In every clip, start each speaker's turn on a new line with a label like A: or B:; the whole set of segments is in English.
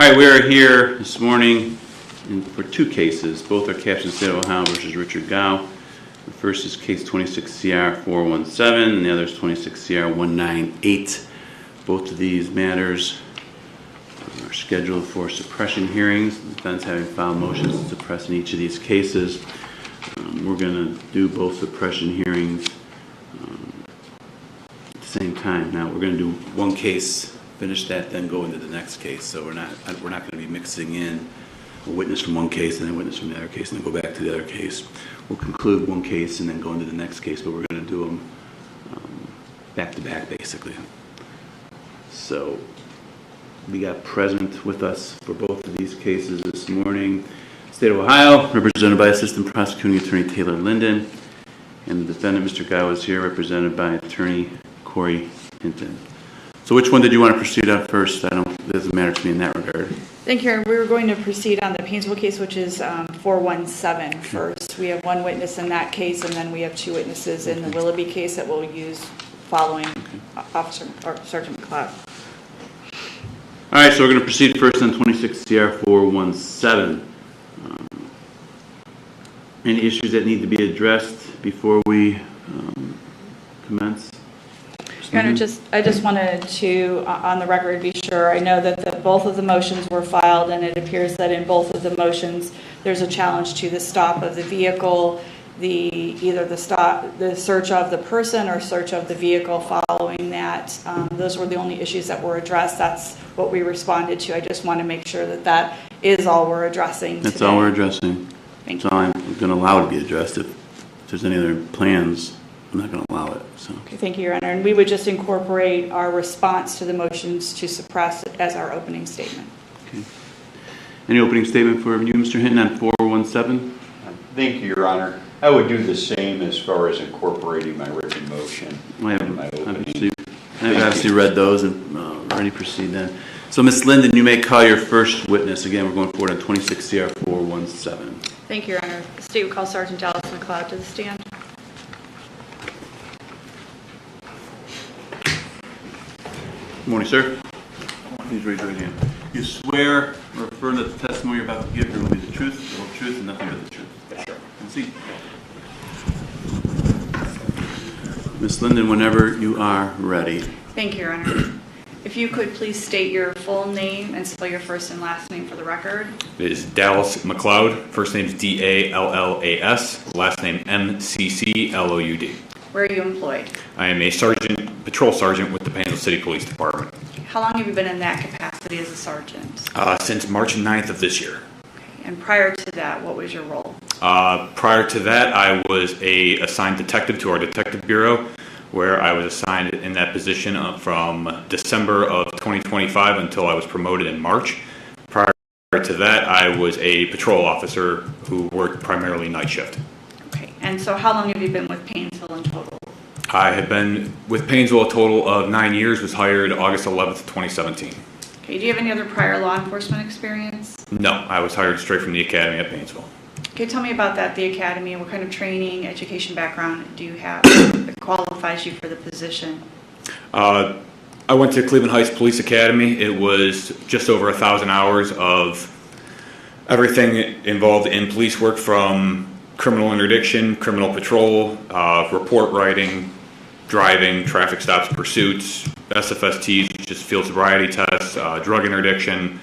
A: All right, we are here this morning for two cases. Both are captioned State of Ohio versus Richard Gow. The first is case 26CR417, and the other is 26CR198. Both of these matters are scheduled for suppression hearings. The defense having filed motions to suppress in each of these cases. We're going to do both suppression hearings at the same time. Now, we're going to do one case, finish that, then go into the next case. So we're not going to be mixing in a witness from one case and then a witness from the other case and then go back to the other case. We'll conclude one case and then go into the next case, but we're going to do them back to back, basically. So we got present with us for both of these cases this morning. State of Ohio, represented by Assistant Prosecuting Attorney Taylor Linden, and the defendant, Mr. Gow, is here, represented by Attorney Corey Hinton. So which one did you want to proceed on first? It doesn't matter to me in that regard.
B: Thank you. We were going to proceed on the Paynesville case, which is 417 first. We have one witness in that case, and then we have two witnesses in the Willoughby case that we'll use following Officer or Sergeant McLeod.
A: All right, so we're going to proceed first on 26CR417. Any issues that need to be addressed before we commence?
B: Your Honor, I just wanted to, on the record, be sure. I know that both of the motions were filed, and it appears that in both of the motions, there's a challenge to the stop of the vehicle, either the search of the person or search of the vehicle following that. Those were the only issues that were addressed. That's what we responded to. I just want to make sure that is all we're addressing
A: That's
B: today.
A: all we're addressing.
B: Thank
A: That's all I'm going to allow to be addressed. If there's any other plans, I'm not going to allow it. So.
B: Okay, thank you, Your Honor. And we would just incorporate our response to the motions to suppress as our opening statement.
A: Okay. Any opening statement for you, Mr. Hinton, on 417?
C: Thank you, Your Honor. I would do the same as far as incorporating my written motion in my opening.
A: I've obviously read those and ready to proceed then. So, Ms. Linden, you may call your first witness. Again, we're going forward on 26CR417.
B: Thank you, Your Honor. The state would call Sergeant Dallas McLeod to the stand.
A: Good morning, sir. Please raise your right hand. You swear or affirm that the testimony you're about to give will be the truth, the whole truth, and nothing but the truth?
C: Yes, sir.
A: See. Ms. Linden, whenever you are ready.
B: Thank you, Your Honor. If you could please state your full name and spell your first and last name for the record.
D: It is Dallas McLeod. First name is Dallas. Last name McCloud.
B: Where are you employed?
D: I am a patrol sergeant with the Paynesville City Police Department.
B: How long have you been in that capacity as a sergeant?
D: Since March 9th of this year.
B: And prior to that, what was your role?
D: Prior to that, I was assigned detective to our detective bureau, where I was assigned in that position from December of 2025 until I was promoted in March. Prior to that, I was a patrol officer who worked primarily night shift.
B: Okay. And so how long have you been with Paynesville in total?
D: I have been with Paynesville a total of 9 years, was hired August 11th, 2017.
B: Okay. Do you have any other prior law enforcement experience?
D: No, I was hired straight from the academy at Paynesville.
B: Okay, tell me about that, the academy, and what kind of training, education background do you have that qualifies you for the position?
D: I went to Cleveland Heights Police Academy. It was just over 1,000 hours of everything involved in police work, from criminal interdiction, criminal patrol, report writing, driving, traffic stops, pursuits, SFSTs, just field sobriety tests, drug interdiction,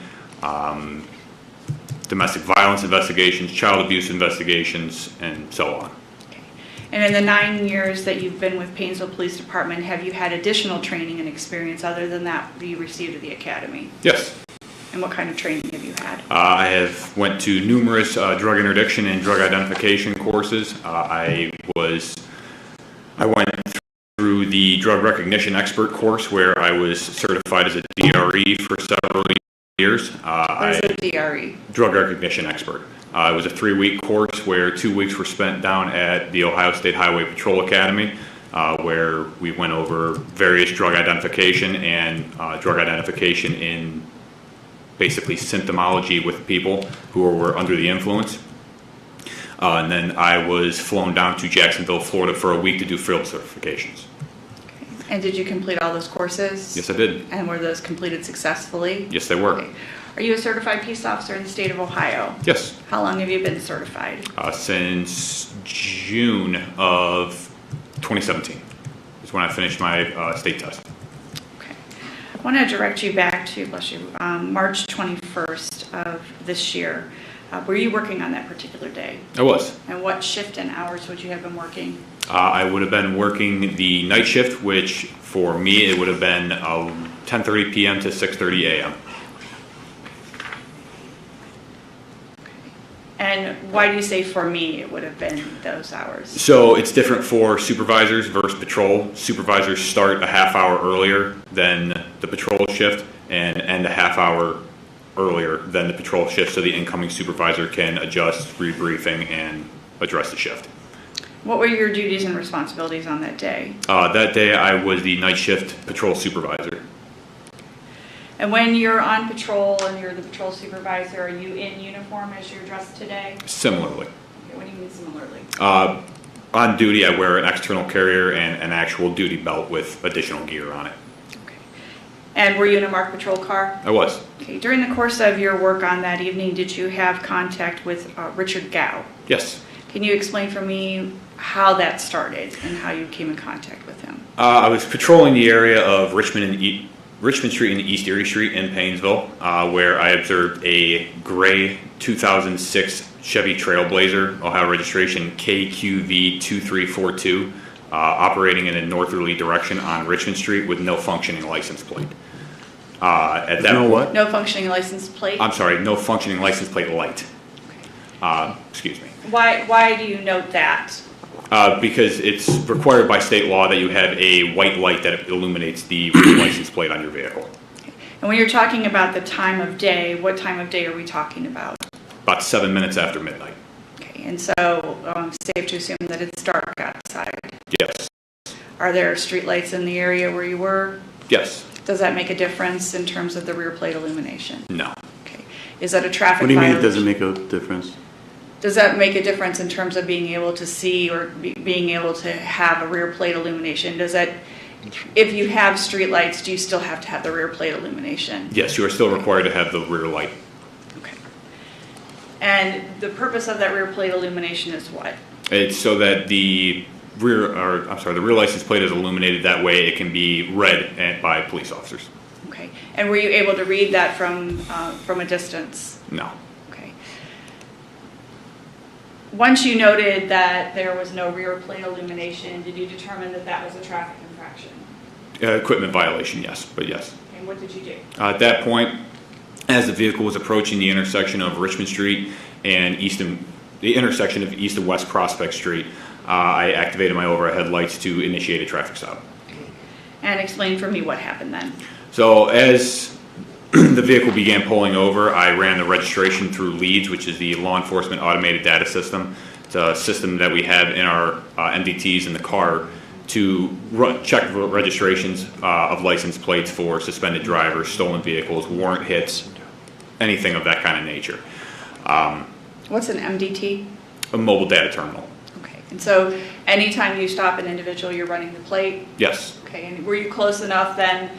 D: domestic violence investigations, child abuse investigations, and so on.
B: Okay. And in the 9 years that you've been with Paynesville Police Department, have you had additional training and experience other than that you received at the academy?
D: Yes.
B: And what kind of training have you had?
D: I have went to numerous drug interdiction and drug identification courses. I went through the drug recognition expert course, where I was certified as a DRE for several years.
B: What is a DRE?
D: Drug recognition expert. It was a 3-week course where 2 weeks were spent down at the Ohio State Highway Patrol Academy, where we went over various drug identification and drug identification in basically symptomology with people who were under the influence. And then I was flown down to Jacksonville, Florida for a week to do field certifications.
B: And did you complete all those courses?
D: Yes, I did.
B: And were those completed successfully?
D: Yes, they were.
B: Okay. Are you a certified peace officer in the state of Ohio?
D: Yes.
B: How long have you been certified?
D: Since June of 2017 is when I finished my state test.
B: Okay. I want to direct you back to, bless you, March 21st of this year. Were you working on that particular day?
D: I was.
B: And what shift and hours would you have been working?
D: I would have been working the night shift, which for me it would have been 10:30 p.m. to 6:30 a.m.
B: And why do you say for me it would have been those hours?
D: So it's different for supervisors versus patrol. Supervisors start a half hour earlier than the patrol shift and end a half hour earlier than the patrol shift, so the incoming supervisor can adjust, rebriefing, and address the shift.
B: What were your duties and responsibilities on that day?
D: That day I was the night shift patrol supervisor.
B: And when you're on patrol and you're the patrol supervisor, are you in uniform as you're dressed today?
D: Similarly.
B: Okay, what do you mean similarly?
D: On duty, I wear an external carrier and an actual duty belt with additional gear on it.
B: Okay. And were you in a marked patrol car?
D: I was.
B: Okay. During the course of your work on that evening, did you have contact with Richard Gow?
D: Yes.
B: Can you explain for me how that started and how you came in contact with him?
D: I was patrolling the area of Richmond Street and East Erie Street in Paynesville, where I observed a gray 2006 Chevy Trailblazer, Ohio registration KQV2342, operating in a northerly direction on Richmond Street with no functioning license plate.
B: No functioning license plate?
D: I'm sorry, no functioning license plate light. Excuse me.
B: Why do you note that?
D: Because it's required by state law that you have a white light that illuminates the license plate on your vehicle.
B: And when you're talking about the time of day, what time of day are we talking about?
D: About 7 minutes after midnight.
B: Okay, and so safe to assume that it's dark outside.
D: Yes.
B: Are there streetlights in the area where you were?
D: Yes.
B: Does that make a difference in terms of the rear plate illumination?
D: No.
B: Okay. Is that a traffic
A: What do you mean it
B: violation?
A: doesn't make a difference?
B: Does that make a difference in terms of being able to see or being able to have a rear plate illumination? Does that, if you have streetlights, do you still have to have the rear plate illumination?
D: Yes, you are still required to have the rear light.
B: Okay. And the purpose of that rear plate illumination is what?
D: It's so that the rear license plate is illuminated. That way it can be read by police officers.
B: Okay. And were you able to read that from a distance?
D: No.
B: Okay. Once you noted that there was no rear plate illumination, did you determine that that was a traffic infraction?
D: Equipment violation, yes, but yes.
B: And what did you do?
D: At that point, as the vehicle was approaching the intersection of Richmond Street and the intersection of East and West Prospect Street, I activated my overhead lights to initiate a traffic stop.
B: And explain for me what happened then.
D: So as the vehicle began pulling over, I ran the registration through LEADS, which is the Law Enforcement Automated Data System. It's a system that we have in our MDTs in the car to check registrations of license plates for suspended drivers, stolen vehicles, warrant hits, anything of that kind of nature.
B: What's an MDT?
D: A mobile data terminal.
B: Okay. And so anytime you stop an individual, you're running the plate?
D: Yes.
B: Okay. And were you close enough then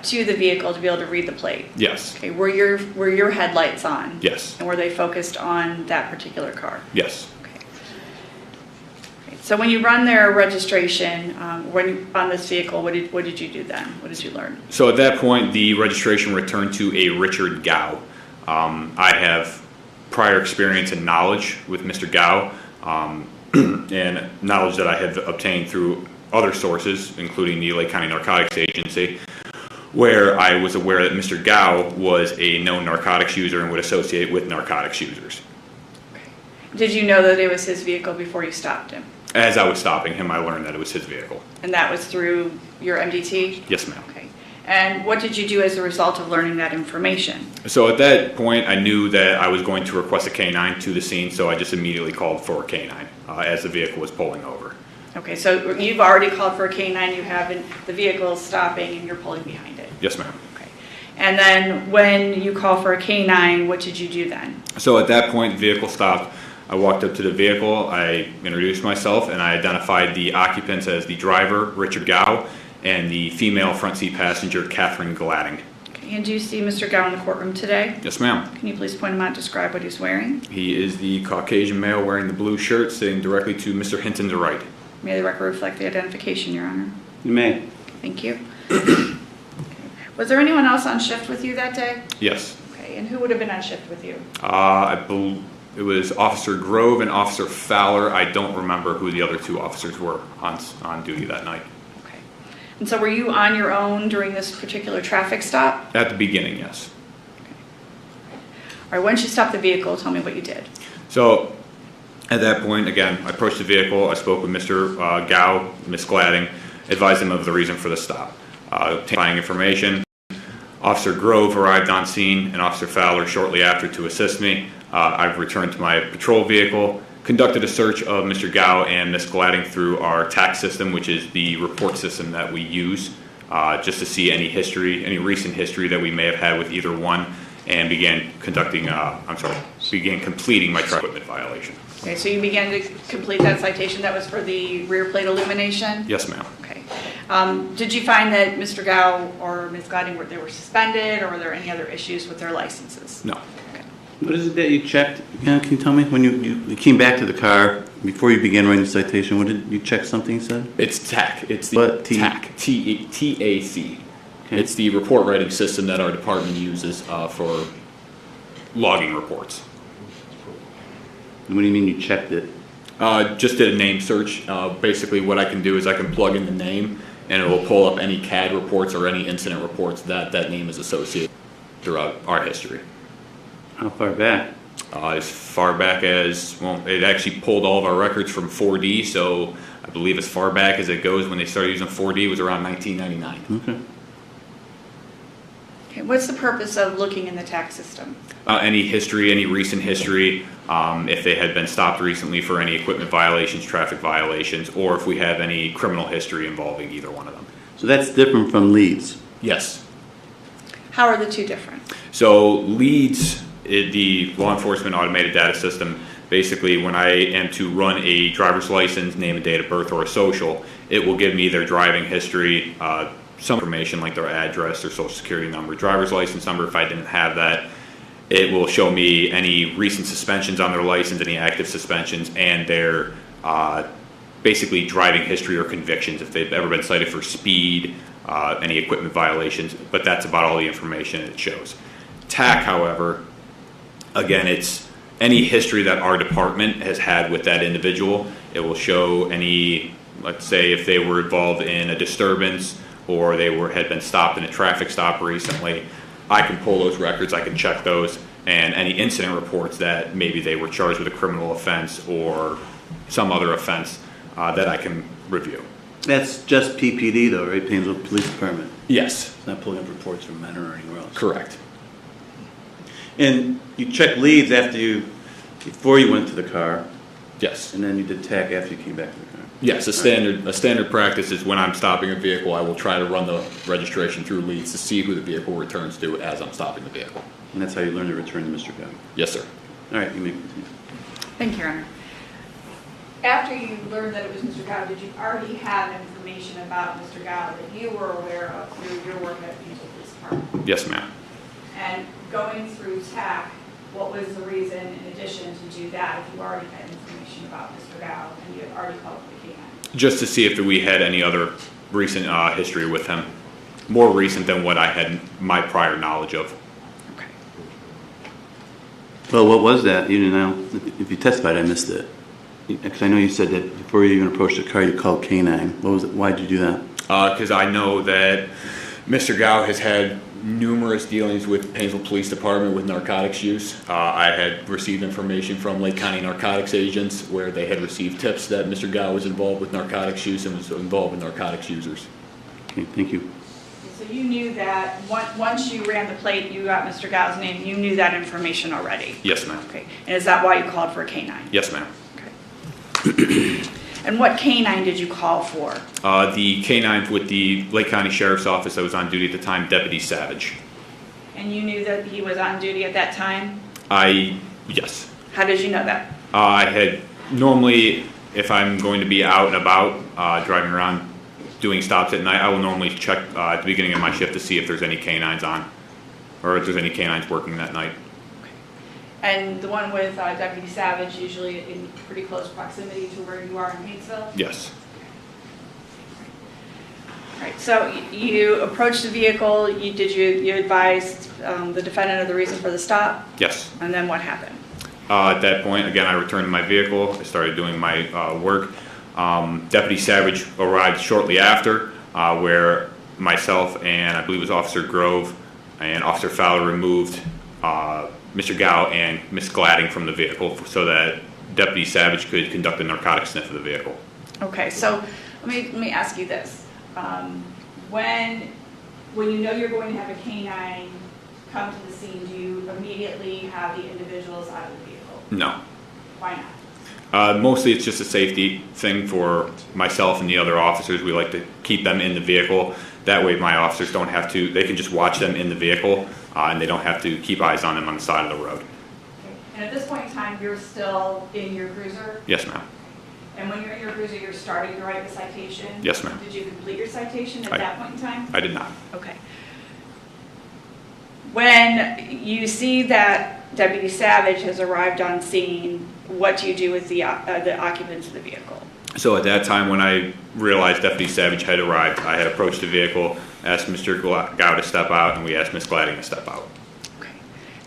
B: to the vehicle to be able to read the plate?
D: Yes.
B: Okay. Were your headlights on?
D: Yes.
B: And were they focused on that particular car?
D: Yes.
B: Okay. So when you run their registration on this vehicle, what did you do then? What did you learn?
D: So at that point, the registration returned to a Richard Gow. I have prior experience and knowledge with Mr. Gow, and knowledge that I have obtained through other sources, including the Lake County Narcotics Agency, where I was aware that Mr. Gow was a known narcotics user and would associate with narcotics users.
B: Okay. Did you know that it was his vehicle before you stopped him?
D: As I was stopping him, I learned that it was his vehicle.
B: And that was through your MDT?
D: Yes, ma'am.
B: Okay. And what did you do as a result of learning that information?
D: So at that point, I knew that I was going to request a K-9 to the scene, so I just immediately called for a K-9 as the vehicle was pulling over.
B: Okay, so you've already called for a K-9, you haven't, the vehicle is stopping and you're pulling behind it?
D: Yes, ma'am.
B: Okay. And then when you call for a K-9, what did you do then?
D: So at that point, the vehicle stopped. I walked up to the vehicle, I introduced myself, and I identified the occupants as the driver, Richard Gow, and the female front seat passenger, Catherine Gladding.
B: Okay. And do you see Mr. Gow in the courtroom today?
D: Yes, ma'am.
B: Can you please point him out and describe what he's wearing?
D: He is the Caucasian male wearing the blue shirt, sitting directly to Mr. Hinton's right.
B: May the record reflect the identification, Your Honor.
A: You may.
B: Thank you. Okay. Was there anyone else on shift with you that day?
D: Yes.
B: Okay, and who would have been on shift with you?
D: It was Officer Grove and Officer Fowler. I don't remember who the other two officers were on duty that night.
B: Okay. And so were you on your own during this particular traffic stop?
D: At the beginning, yes.
B: All right, once you stopped the vehicle, tell me what you did.
D: So at that point, again, I approached the vehicle. I spoke with Mr. Gow, Ms. Gladding, advised him of the reason for the stop. Obtaining information. Officer Grove arrived on scene and Officer Fowler shortly after to assist me. I've returned to my patrol vehicle, conducted a search of Mr. Gow and Ms. Gladding through our TAC system, which is the report system that we use, just to see any history, any recent history that we may have had with either one, and began completing my truck equipment violation.
B: Okay, so you began to complete that citation that was for the rear plate illumination?
D: Yes, ma'am.
B: Okay. Did you find that Mr. Gow or Ms. Gladding were suspended, or were there any other issues with their licenses?
D: No.
B: Okay.
A: What is it that you checked? Can you tell me? When you came back to the car, before you began writing the citation, what did you check something you said?
D: It's TAC. It's the
A: What?
D: TAC. T-A-C.
A: Okay.
D: It's the report writing system that our department uses for logging reports.
A: What do you mean you checked it?
D: Just did a name search. Basically, what I can do is I can plug in the name, and it will pull up any CAD reports or any incident reports that that name is associated throughout our history.
A: How far back?
D: As far back as, well, it actually pulled all of our records from 4D, so I believe as far back as it goes when they started using 4D was around 1999.
A: Okay.
B: Okay, what's the purpose of looking in the tax system?
D: Any history, any recent history, if they had been stopped recently for any equipment violations, traffic violations, or if we have any criminal history involving either one of them.
A: So that's different from leads.
D: Yes.
B: How are the two different?
D: So leads, the law enforcement automated data system, basically when I am to run a driver's license, name and date of birth, or a social, it will give me their driving history, some information like their address, their social security number, driver's license number. If I didn't have that, it will show me any recent suspensions on their license, any active suspensions, and their basically driving history or convictions, if they've ever been cited for speed, any equipment violations, but that's about all the information it shows. TAC, however, again, it's any history that our department has had with that individual. It will show any, let's say if they were involved in a disturbance or they had been stopped in a traffic stop recently, I can pull those records, I can check those, and any incident reports that maybe they were charged with a criminal offense or some other offense that I can review.
A: That's just PPD though, right? Painesville Police Department.
D: Yes,
A: It's not pulling up reports from Mentor or anywhere else.
D: correct.
A: And you checked leads before you went to the car,
D: Yes.
A: and then you did TAC after you came back to the car.
D: Yes, a standard practice is when I'm stopping a vehicle, I will try to run the registration through leads to see who the vehicle returns to as I'm stopping the vehicle.
A: And that's how you learn to return to Mr. Gow.
D: Yes, sir.
A: All right, you may continue.
B: Thank you, Your Honor. After you learned that it was Mr. Gow, did you already have information about Mr. Gow that you were aware of through your work at Painesville Police Department?
D: Yes, ma'am.
B: And going through TAC, what was the reason in addition to do that if you already had information about Mr. Gow and you had already called the K9?
D: Just to see if we had any other recent history with him, more recent than what I had my prior knowledge of.
B: Okay.
A: Well, what was that? You didn't know. If you testified, I missed it. Because I know you said that before you even approached the car, you called K9. What was it? Why did you do that?
D: Because I know that Mr. Gow has had numerous dealings with Painesville Police Department with narcotics use. I had received information from Lake County narcotics agents where they had received tips that Mr. Gow was involved with narcotics use and was involved with narcotics users.
A: Okay, thank you.
B: So you knew that once you ran the plate, you got Mr. Gow's name, you knew that information already?
D: Yes, ma'am.
B: Okay. And is that why you called for a K9?
D: Yes, ma'am.
B: Okay. And what K9 did you call for?
D: The K9 with the Lake County Sheriff's Office that was on duty at the time, Deputy Savage.
B: And you knew that he was on duty at that time?
D: Yes.
B: How did you know that?
D: I had normally, if I'm going to be out and about, driving around, doing stops at night, I will normally check at the beginning of my shift to see if there's any K9s on. or if there's any canines working that night.
B: And the one with Deputy Savage, usually in pretty close proximity to where you are in Hayesville?
D: Yes.
B: All right, so you approached the vehicle, you advised the defendant of the reason for the stop,
D: Yes.
B: and then what happened?
D: At that point, again, I returned to my vehicle. I started doing my work. Deputy Savage arrived shortly after, where myself and I believe it was Officer Grove and Officer Fowler removed Mr. Gao and Ms. Gladding from the vehicle so that Deputy Savage could conduct a narcotic sniff of the vehicle.
B: Okay, so let me ask you this. When you know you're going to have a canine come to the scene, do you immediately have the individuals out of the vehicle?
D: No.
B: Why not?
D: Mostly it's just a safety thing for myself and the other officers. We like to keep them in the vehicle. That way my officers don't have to, they can just watch them in the vehicle and they don't have to keep eyes on them on the side of the road.
B: Okay. And at this point in time, you're still in your cruiser?
D: Yes, ma'am.
B: And when you're in your cruiser, you're starting to write the citation?
D: Yes, ma'am.
B: Did you complete your citation at that point in time?
D: I did not.
B: Okay. When you see that Deputy Savage has arrived on scene, what do you do with the occupants of the vehicle?
D: So at that time, when I realized Deputy Savage had arrived, I had approached the vehicle, asked Mr. Gao to step out, and we asked Ms. Gladding to step out.
B: Okay.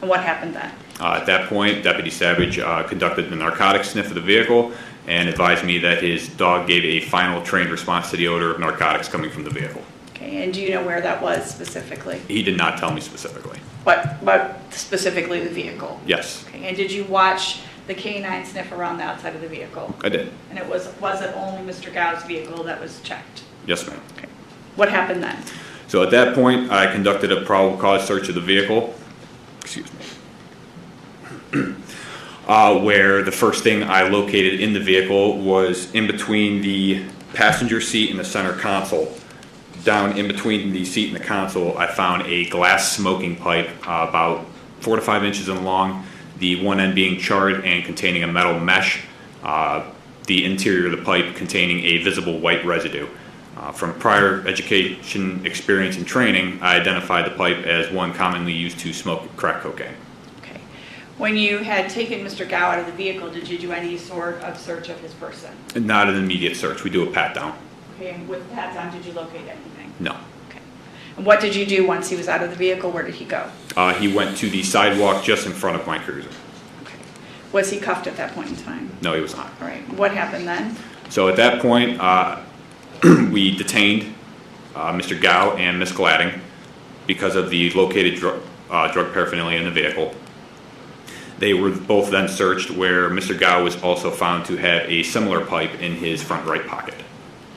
B: And what happened then?
D: At that point, Deputy Savage conducted the narcotic sniff of the vehicle and advised me that his dog gave a final trained response to the odor of narcotics coming from the vehicle.
B: Okay, and do you know where that was specifically?
D: He did not tell me specifically.
B: But specifically the vehicle?
D: Yes,
B: Okay, and did you watch the canine sniff around the outside of the vehicle?
D: I did.
B: And was it only Mr. Gao's vehicle that was checked?
D: Yes, ma'am.
B: Okay. What happened then?
D: So at that point, I conducted a probable cause search of the vehicle. Excuse me. Where the first thing I located in the vehicle was in between the passenger seat and the center console. Down in between the seat and the console, I found a glass smoking pipe about 4 to 5 inches in long, the one end being charred and containing a metal mesh, the interior of the pipe containing a visible white residue. From prior education, experience, and training, I identified the pipe as one commonly used to smoke crack cocaine.
B: Okay. When you had taken Mr. Gao out of the vehicle, did you do any sort of search of his person?
D: Not an immediate search. We do a pat down.
B: Okay, and with pat down, did you locate anything?
D: No.
B: Okay. And what did you do once he was out of the vehicle? Where did he go?
D: He went to the sidewalk just in front of my cruiser.
B: Okay. Was he cuffed at that point in time?
D: No, he was not.
B: All right. What happened then?
D: So at that point, we detained Mr. Gao and Ms. Gladding because of the located drug paraphernalia in the vehicle. They were both then searched, where Mr. Gao was also found to have a similar pipe in his front right pocket.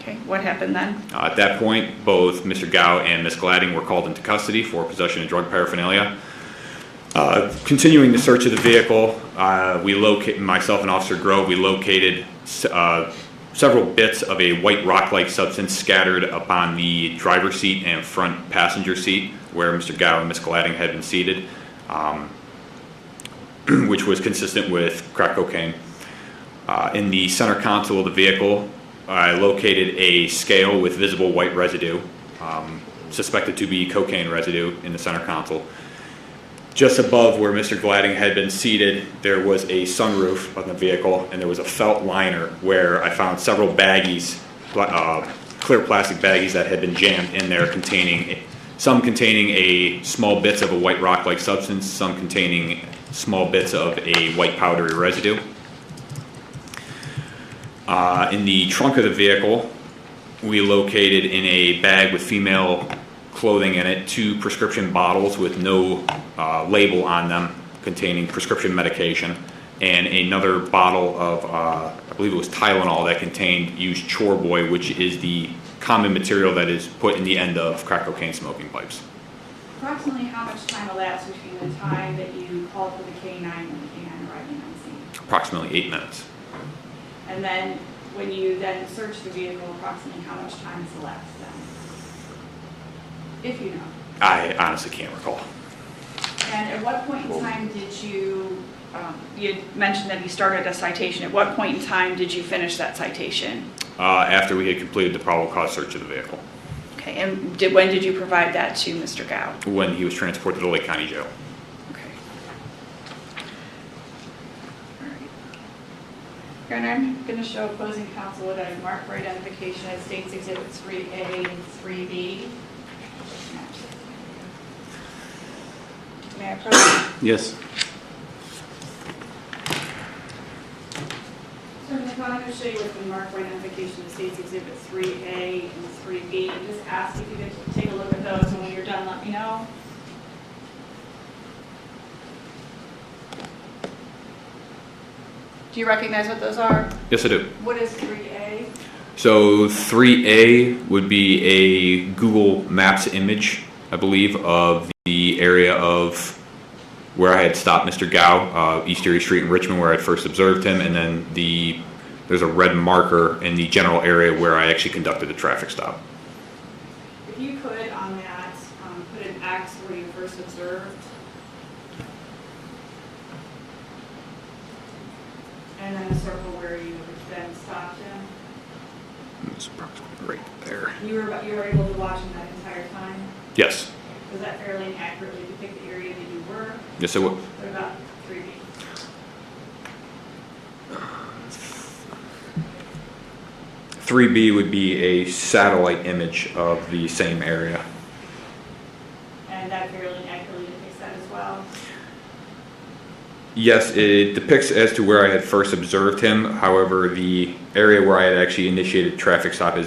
B: Okay. What happened then?
D: At that point, both Mr. Gao and Ms. Gladding were called into custody for possession of drug paraphernalia. Continuing the search of the vehicle, myself and Officer Grove, we located several bits of a white rock-like substance scattered upon the driver's seat and front passenger seat where Mr. Gao and Ms. Gladding had been seated, which was consistent with crack cocaine. In the center console of the vehicle, I located a scale with visible white residue, suspected to be cocaine residue in the center console. Just above where Mr. Gladding had been seated, there was a sunroof on the vehicle, and there was a felt liner where I found several baggies, clear plastic baggies that had been jammed in there, some containing a small bits of a white rock-like substance, some containing small bits of a white powdery residue. In the trunk of the vehicle, we located in a bag with female clothing in it 2 prescription bottles with no label on them containing prescription medication, and another bottle of, I believe it was Tylenol, that contained used Chore Boy, which is the common material that is put in the end of crack cocaine smoking pipes.
B: Approximately how much time elapsed between the time that you called for the K-9 and the K-9 arriving on scene?
D: Approximately 8 minutes.
B: And then when you then searched the vehicle, approximately how much time has elapsed then? If you know.
D: I honestly can't recall.
B: And at what point in time did you, you had mentioned that you started a citation. At what point in time did you finish that citation?
D: After we had completed the probable cause search of the vehicle.
B: Okay. Okay, and when did you provide that to Mr. Gao?
D: when he was transported to Lake County Jail.
B: Okay. All right. Your Honor, I'm going to show opposing counsel what I marked for identification as States Exhibits 3A and 3B. May I approach?
A: Yes.
B: So I'm going to show you what's been marked for identification of States Exhibit 3A and 3B, and just ask if you could take a look at those, and when you're done, let me know. Do you recognize what those are?
D: Yes, I do.
B: What is 3A?
D: So 3A would be a Google Maps image, I believe, of the area of where I had stopped Mr. Gao, East Erie Street in Richmond, where I first observed him, and then there's a red marker in the general area where I actually conducted the traffic stop.
B: If you could, on that, put an X where you first observed. And then a circle where you then stopped him.
D: It's approximately right there.
B: You were able to watch him that entire time?
D: Yes.
B: Does that fairly and accurately depict the area that you were?
D: Yes, I would.
B: What about 3B?
D: 3B would be a satellite image of the same area.
B: And that fairly and accurately depicts that as well?
D: Yes, it depicts as to where I had first observed him. However, the area where I had actually initiated traffic stop is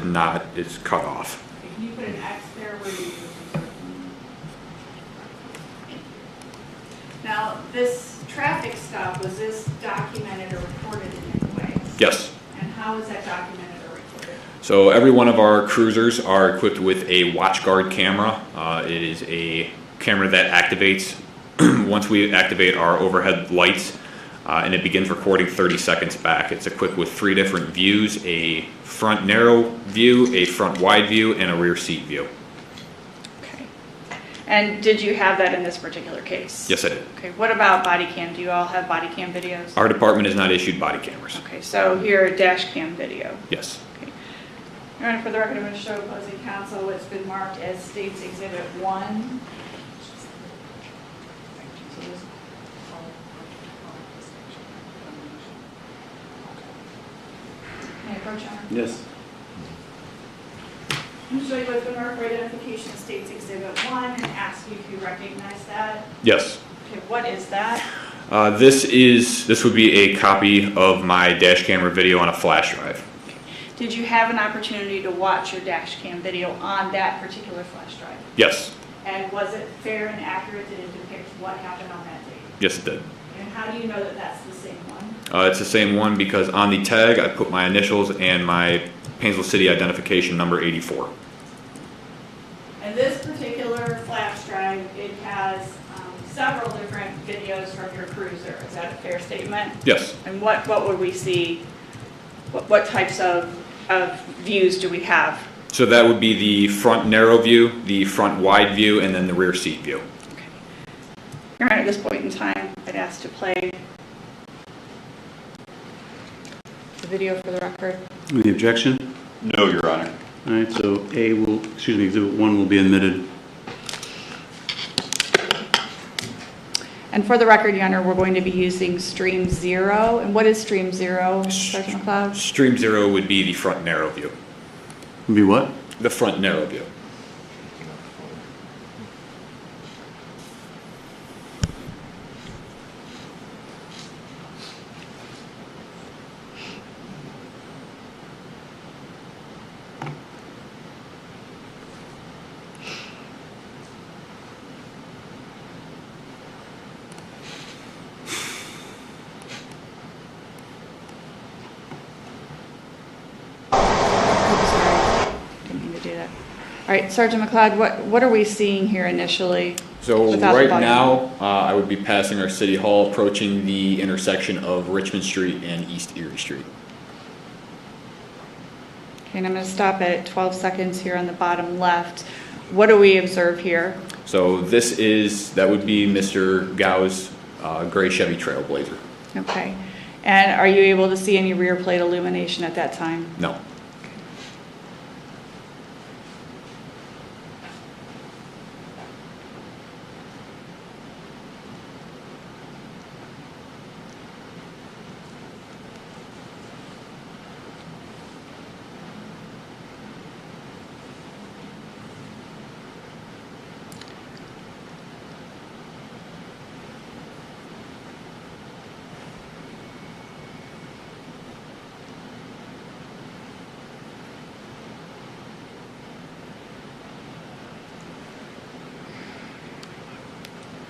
D: cut off.
B: Can you put an X there where you first observed him? Now, this traffic stop, was this documented or recorded in any way?
D: Yes.
B: And how is that documented or recorded?
D: So every one of our cruisers are equipped with a WatchGuard camera. It is a camera that activates once we activate our overhead lights, and it begins recording 30 seconds back. It's equipped with 3 different views: a front narrow view, a front wide view, and a rear seat view.
B: Okay. And did you have that in this particular case?
D: Yes, I did.
B: Okay, what about body cam? Do you all have body cam videos?
D: Our department has not issued body cameras.
B: Okay, so here, dash cam video.
D: Yes.
B: Okay. Your Honor, for the record, I'm going to show opposing counsel what's been marked as States Exhibit 1. May I approach, Your Honor?
A: Yes.
B: I'm going to show you what's been marked for identification of States Exhibit 1 and ask you if you recognize that.
D: Yes.
B: Okay, what is that?
D: This would be a copy of my dash camera video on a flash drive.
B: Did you have an opportunity to watch your dash cam video on that particular flash drive?
D: Yes.
B: And was it fair and accurate? Did it depict what happened on that date?
D: Yes, it did.
B: And how do you know that that's the same one?
D: It's the same one because on the tag I put my initials and my Painesville City identification number 84.
B: And this particular flash drive, it has several different videos from your cruiser. Is that a fair statement?
D: Yes.
B: And what would we see? What types of views do we have?
D: So that would be the front narrow view, the front wide view, and then the rear seat view.
B: Okay. Your Honor, at this point in time, I'd ask to play the video for the record.
A: Any objection?
C: No, Your Honor.
A: All right, so Exhibit 1 will be admitted.
B: And for the record, Your Honor, we're going to be using Stream 0. And what is Stream 0, Sergeant McLeod?
D: Stream 0 would be the front narrow view.
A: Be what?
D: The front narrow view.
B: All right, Sergeant McLeod, what are we seeing here initially?
D: So
B: without the
D: right
B: body?
D: now, I would be passing our city hall, approaching the intersection of Richmond Street and East Erie Street.
B: Okay, and I'm going to stop at 12 seconds here on the bottom left. What do we observe here?
D: So that would be Mr. Gao's gray Chevy Trailblazer.
B: Okay. And are you able to see any rear plate illumination at that time?
D: No.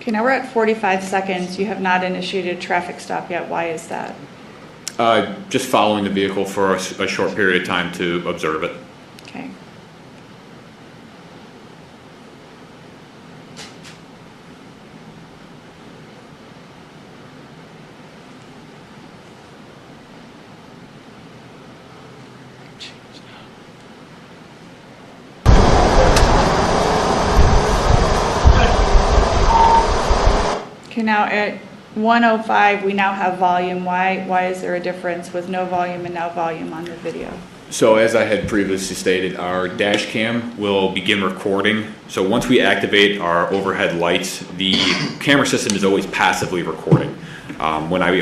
B: Okay, now we're at 45 seconds. You have not initiated a traffic stop yet. Why is that?
D: Just following the vehicle for a short period of time to observe it.
B: Okay. Okay, now at 1:05, we now have volume. Why is there a difference with no volume and now volume on the video?
D: So as I had previously stated, our dash cam will begin recording. So once we activate our overhead lights, the camera system is always passively recording. When I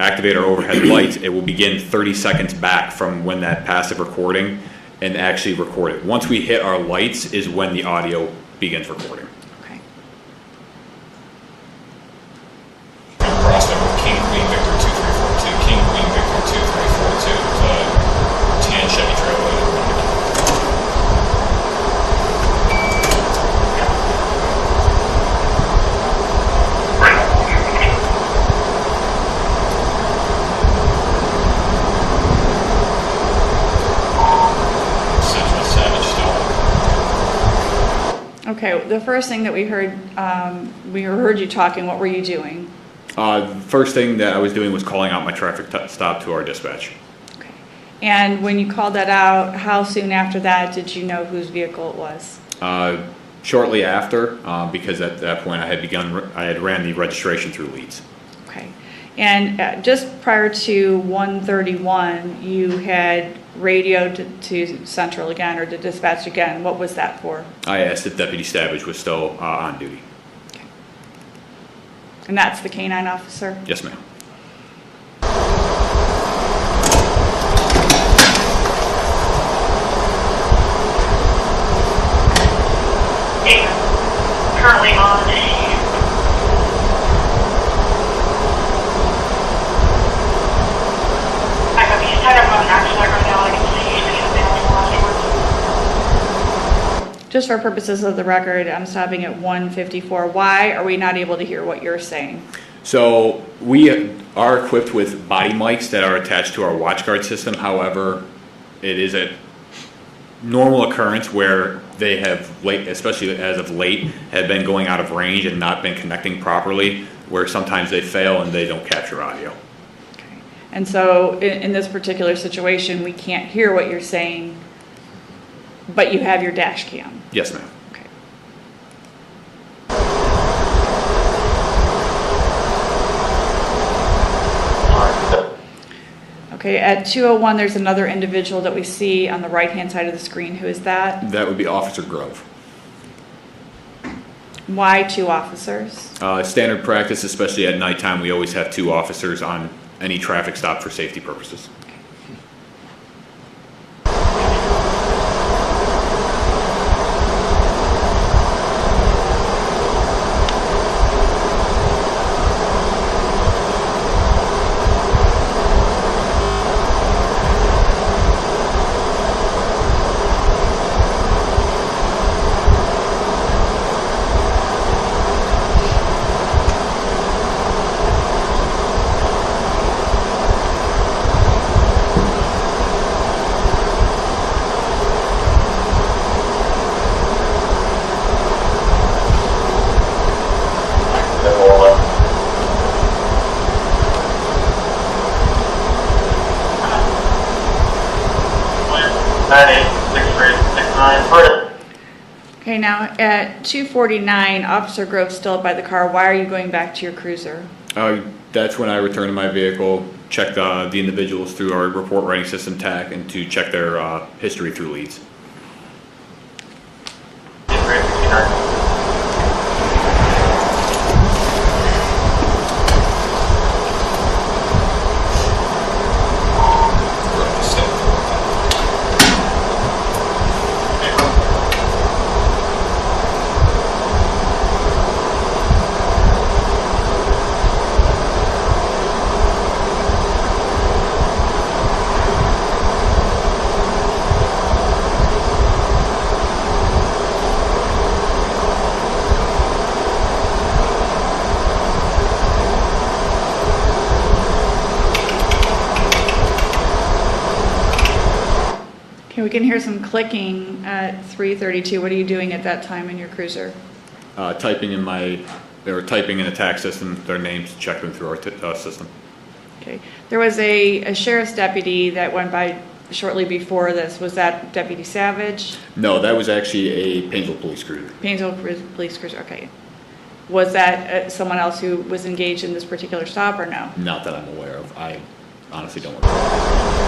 D: activate our overhead lights, it will begin 30 seconds back from when that passive recording and actually record it. Once we hit our lights is when the audio begins recording.
B: Okay.
E: Prospect with King Queen Victor 2342. King Queen Victor 2342. Tan Chevy Trailblazer. Central Savage still.
B: Okay, the first thing that we heard you talking, what were you doing?
D: First thing that I was doing was calling out my traffic stop to our dispatch.
B: Okay. And when you called that out, how soon after that did you know whose vehicle it was?
D: Shortly after, because at that point I had ran the registration through Leeds.
B: Okay. And just prior to 1:31, you had radioed to Central again or to dispatch again. What was that for?
D: I asked if Deputy Savage was still on duty.
B: And that's the canine officer?
D: Yes, ma'am.
F: Currently on a I have you set up on an accident right now. I can see you afterwards.
B: Just for purposes of the record, I'm stopping at 1:54. Why are we not able to hear what you're saying?
D: So we are equipped with body mics that are attached to our WatchGuard system. However, it is a normal occurrence where they have, especially as of late, have been going out of range and not been connecting properly, where sometimes they fail and they don't capture audio.
B: Okay. And so in this particular situation, we can't hear what you're saying, but you have your dash cam.
D: Yes, ma'am.
B: Okay. Okay, at 2:01, there's another individual that we see on the right-hand side of the screen. Who is that?
D: That would be Officer Grove.
B: Why 2 officers?
D: Standard practice, especially at nighttime, we always have 2 officers on any traffic stop for safety purposes. Okay, now at 2:49, Officer Grove's still up by the car. Why are you going back to your cruiser? That's when I return to my vehicle, check the individuals through our report writing system TAC, and to check their history through Leeds.
B: Okay, we can hear some clicking at 3:32. What are you doing at that time in your cruiser?
D: Typing in the tax system, their names, check them through our system.
B: Okay. There was a sheriff's deputy that went by shortly before this. Was that Deputy Savage?
D: No, that was actually a Painesville police cruiser.
B: Painesville Police Cruiser, okay. Was that someone else who was engaged in this particular stop or no?
D: Not that I'm aware of. I honestly don't recall.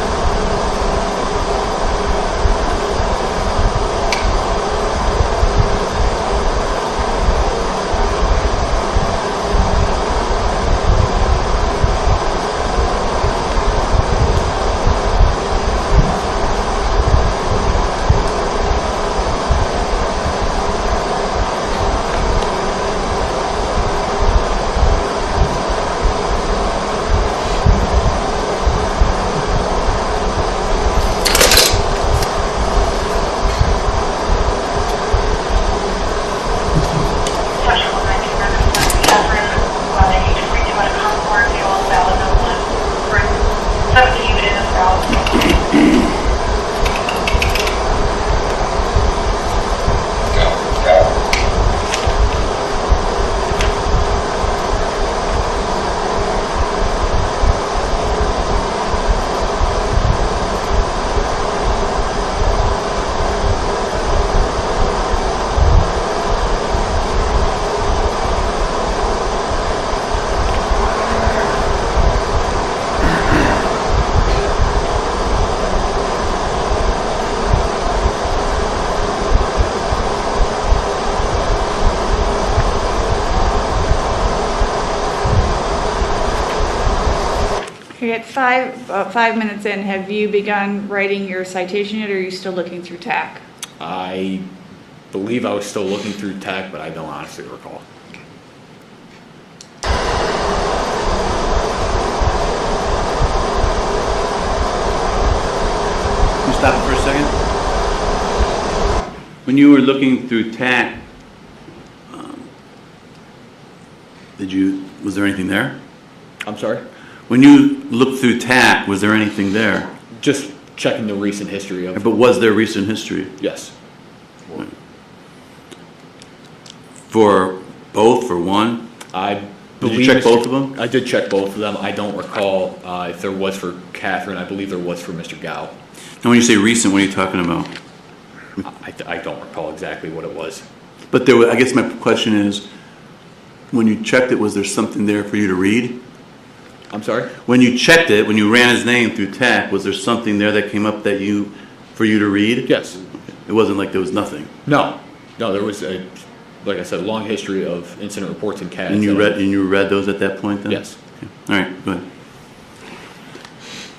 B: Okay, at 5 minutes in, have you begun writing your citation yet, or are you still looking through TAC?
D: I believe I was still looking through tech, but I don't honestly recall.
A: Can you stop it for a second? When you were looking through TAC, was there anything there?
D: I'm sorry?
A: When you looked through TAC, was there anything there?
D: Just checking the recent history of.
A: But was there recent history?
D: Yes.
A: For both, for one?
D: I
A: Did
D: believe.
A: you check both of them?
D: I did check both of them. I don't recall if there was for Catherine. I believe there was for Mr. Gao.
A: And when you say recent, what are you talking about?
D: I don't recall exactly what it was.
A: But there was, I guess my question is, when you checked it, was there something there for you to read?
D: I'm sorry?
A: When you checked it, when you ran his name through TAC, was there something there that came up that for you to read?
D: Yes.
A: It wasn't like there was nothing.
D: No, there was like I said, a long history of incident reports and CADs.
A: And you read those at that point then?
D: Yes.
A: Okay. All right, go ahead.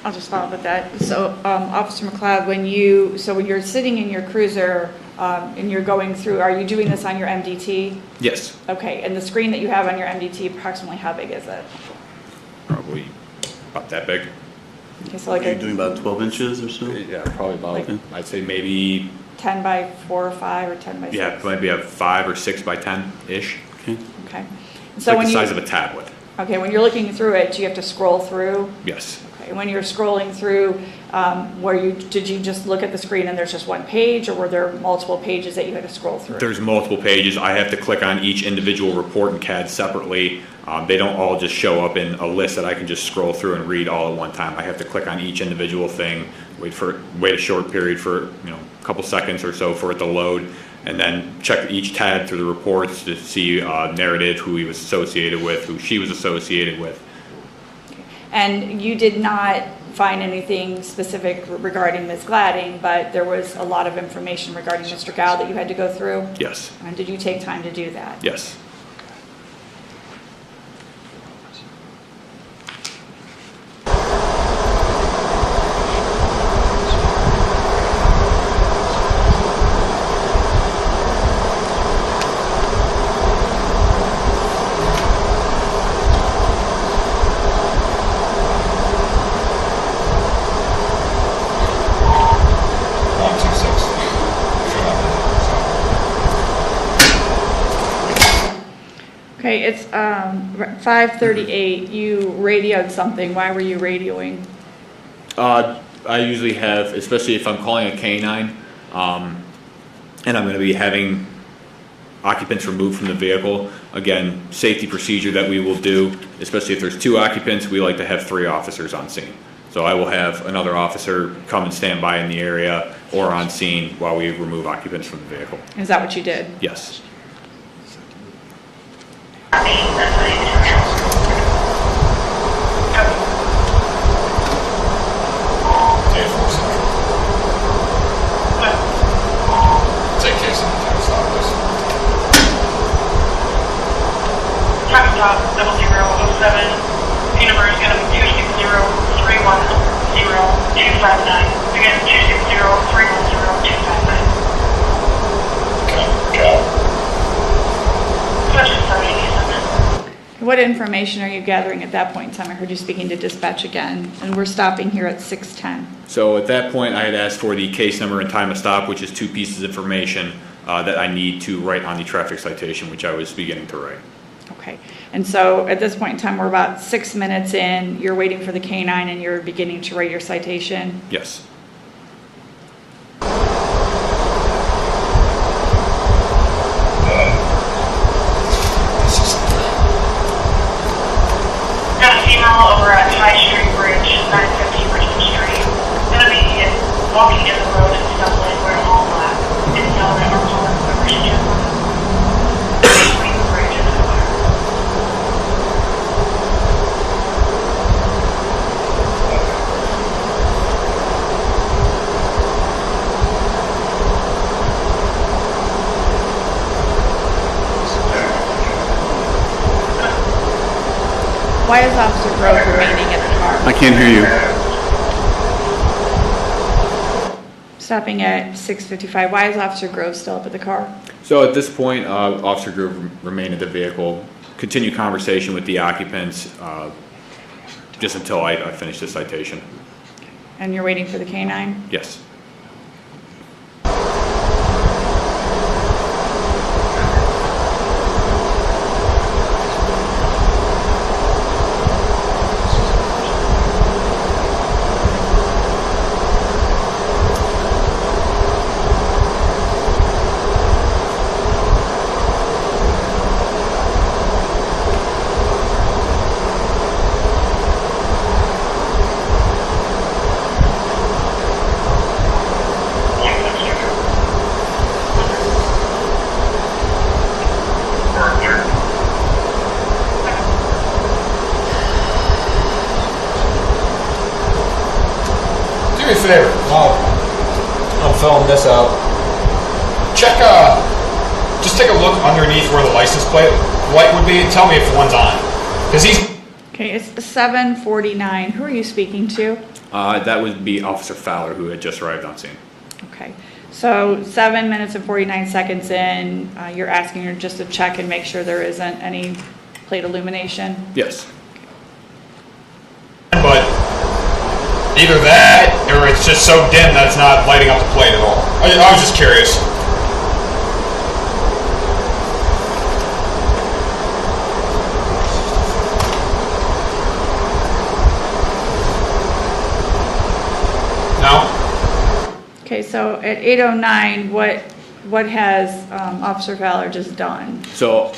B: I'll just follow up with that. So, Officer McLeod, when you're sitting in your cruiser and you're going through, are you doing this on your MDT?
D: Yes.
B: Okay, and the screen that you have on your MDT, approximately how big is it?
D: Probably about that big.
B: Okay, so like
A: Are you doing about 12 inches or so?
D: Yeah, probably about,
B: Like-
D: I'd say maybe,
B: 10 by 4 or 5 or 10 by 6?
D: yeah, maybe a 5 or 6 by 10-ish.
A: Okay.
B: Okay.
D: It's
B: So
D: like
B: when
D: the
B: you,
D: size of a tablet.
B: okay, when you're looking through it, do you have to scroll through?
D: Yes.
B: Okay, when you're scrolling through, did you just look at the screen and there's just one page, or were there multiple pages that you had to scroll through?
D: There's multiple pages. I have to click on each individual report and CAD separately. They don't all just show up in a list that I can just scroll through and read all at one time. I have to click on each individual thing, wait a short period for a couple seconds or so for it to load, and then check each tab through the reports to see narrative, who he was associated with, who she was associated with.
B: And you did not find anything specific regarding Ms. Gladding, but there was a lot of information regarding Mr. Gao that you had to go through?
D: Yes.
B: And did you take time to do that?
D: Yes.
B: Okay, it's 5:38. You radioed something. Why were you radioing?
D: I usually have, especially if I'm calling a K-9, and I'm going to be having occupants removed from the vehicle. Again, safety procedure that we will do, especially if there's 2 occupants, we like to have 3 officers on scene. So I will have another officer come and stand by in the area or on scene while we remove occupants from the vehicle.
B: Is that what you did?
D: Yes.
E: Day 4 Central. Take case on the time stop, please.
F: Time stop 0007. P number is going to be 260-310-259. Again, 260-310-259.
E: Okay, Cal.
F: Such as 70.
B: What information are you gathering at that point in time? I heard you speaking to dispatch again, and we're stopping here at 6:10.
D: So at that point, I had asked for the case number and time of stop, which is 2 pieces of information that I need to write on the traffic citation, which I was beginning to write.
B: Okay, and so at this point in time, we're about 6 minutes in, you're waiting for the K-9 and you're beginning to write your citation.
D: Yes.
F: Got a female over at High Street Bridge, 950 Richmond Street. Gonna be walking in the road and stumbling where all black. Didn't know that we're calling the Christian. Between the bridge and the fire.
B: Why is Officer Grove remaining at the car?
A: I can't hear you.
B: Stopping at 6:55, why is Officer Grove still up at the car?
D: So at this point, Officer Grove remained at the vehicle, continue conversation with the occupants just until I finish the citation.
B: And you're waiting for the K-9?
D: Yes.
E: Do me a favor, while I'm filling this out. Check, just take a look underneath where the license plate light would be and tell me if one's on. Because he's...
B: Okay, it's 7:49. Who are you speaking to?
D: That would be Officer Fowler, who had just arrived on scene.
B: Okay, so 7 minutes and 49 seconds in, you're asking her just to check and make sure there isn't any plate illumination?
D: Yes.
E: But either that, or it's just so dim that it's not lighting up the plate at all. I was just curious. No?
B: Okay, so at 8:09, what has Officer Fowler just done?
D: So,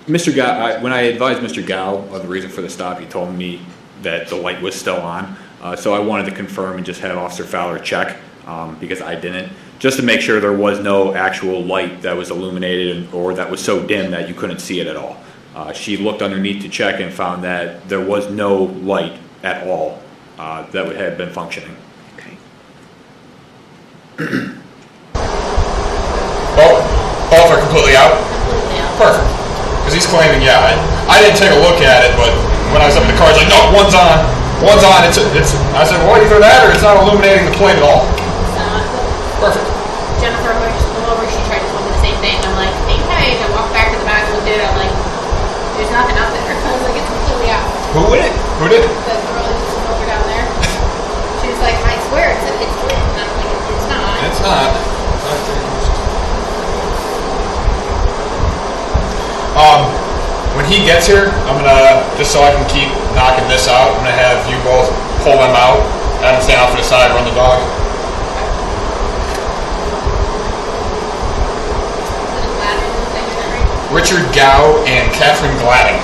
D: Mr. Gao, when I advised Mr. Gao of the reason for the stop, he told me that the light was still on. So I wanted to confirm and just have Officer Fowler check, because I didn't, just to make sure there was no actual light that was illuminated or that was so dim that you couldn't see it at all. She looked underneath to check and found that there was no light at all that had been functioning.
B: Okay.
E: Both are completely out? Perfect. Because he's claiming, yeah, I didn't take a look at it, but when I was up in the car, he's like, no, one's on. One's on. It's. I said, well, either that or it's not illuminating the plate at all. Perfect.
G: Jennifer, who I just pulled over, she tried to tell me the same thing. I'm like, hang tight. I walked back to the back, looked at it. I'm like, there's nothing up there. I was like, it's completely out.
E: Who did it? Who did?
G: The girl who's just over down there. She was like, I swear it's lit. And I'm like, it's not.
E: It's not. When he gets here, I'm gonna, just so I can keep knocking this out, I'm gonna have you both pull them out Had him stand off to the side, run the dog.
G: Is it Gladden? Did I hear that right?
E: Richard Gow and Catherine Gladding.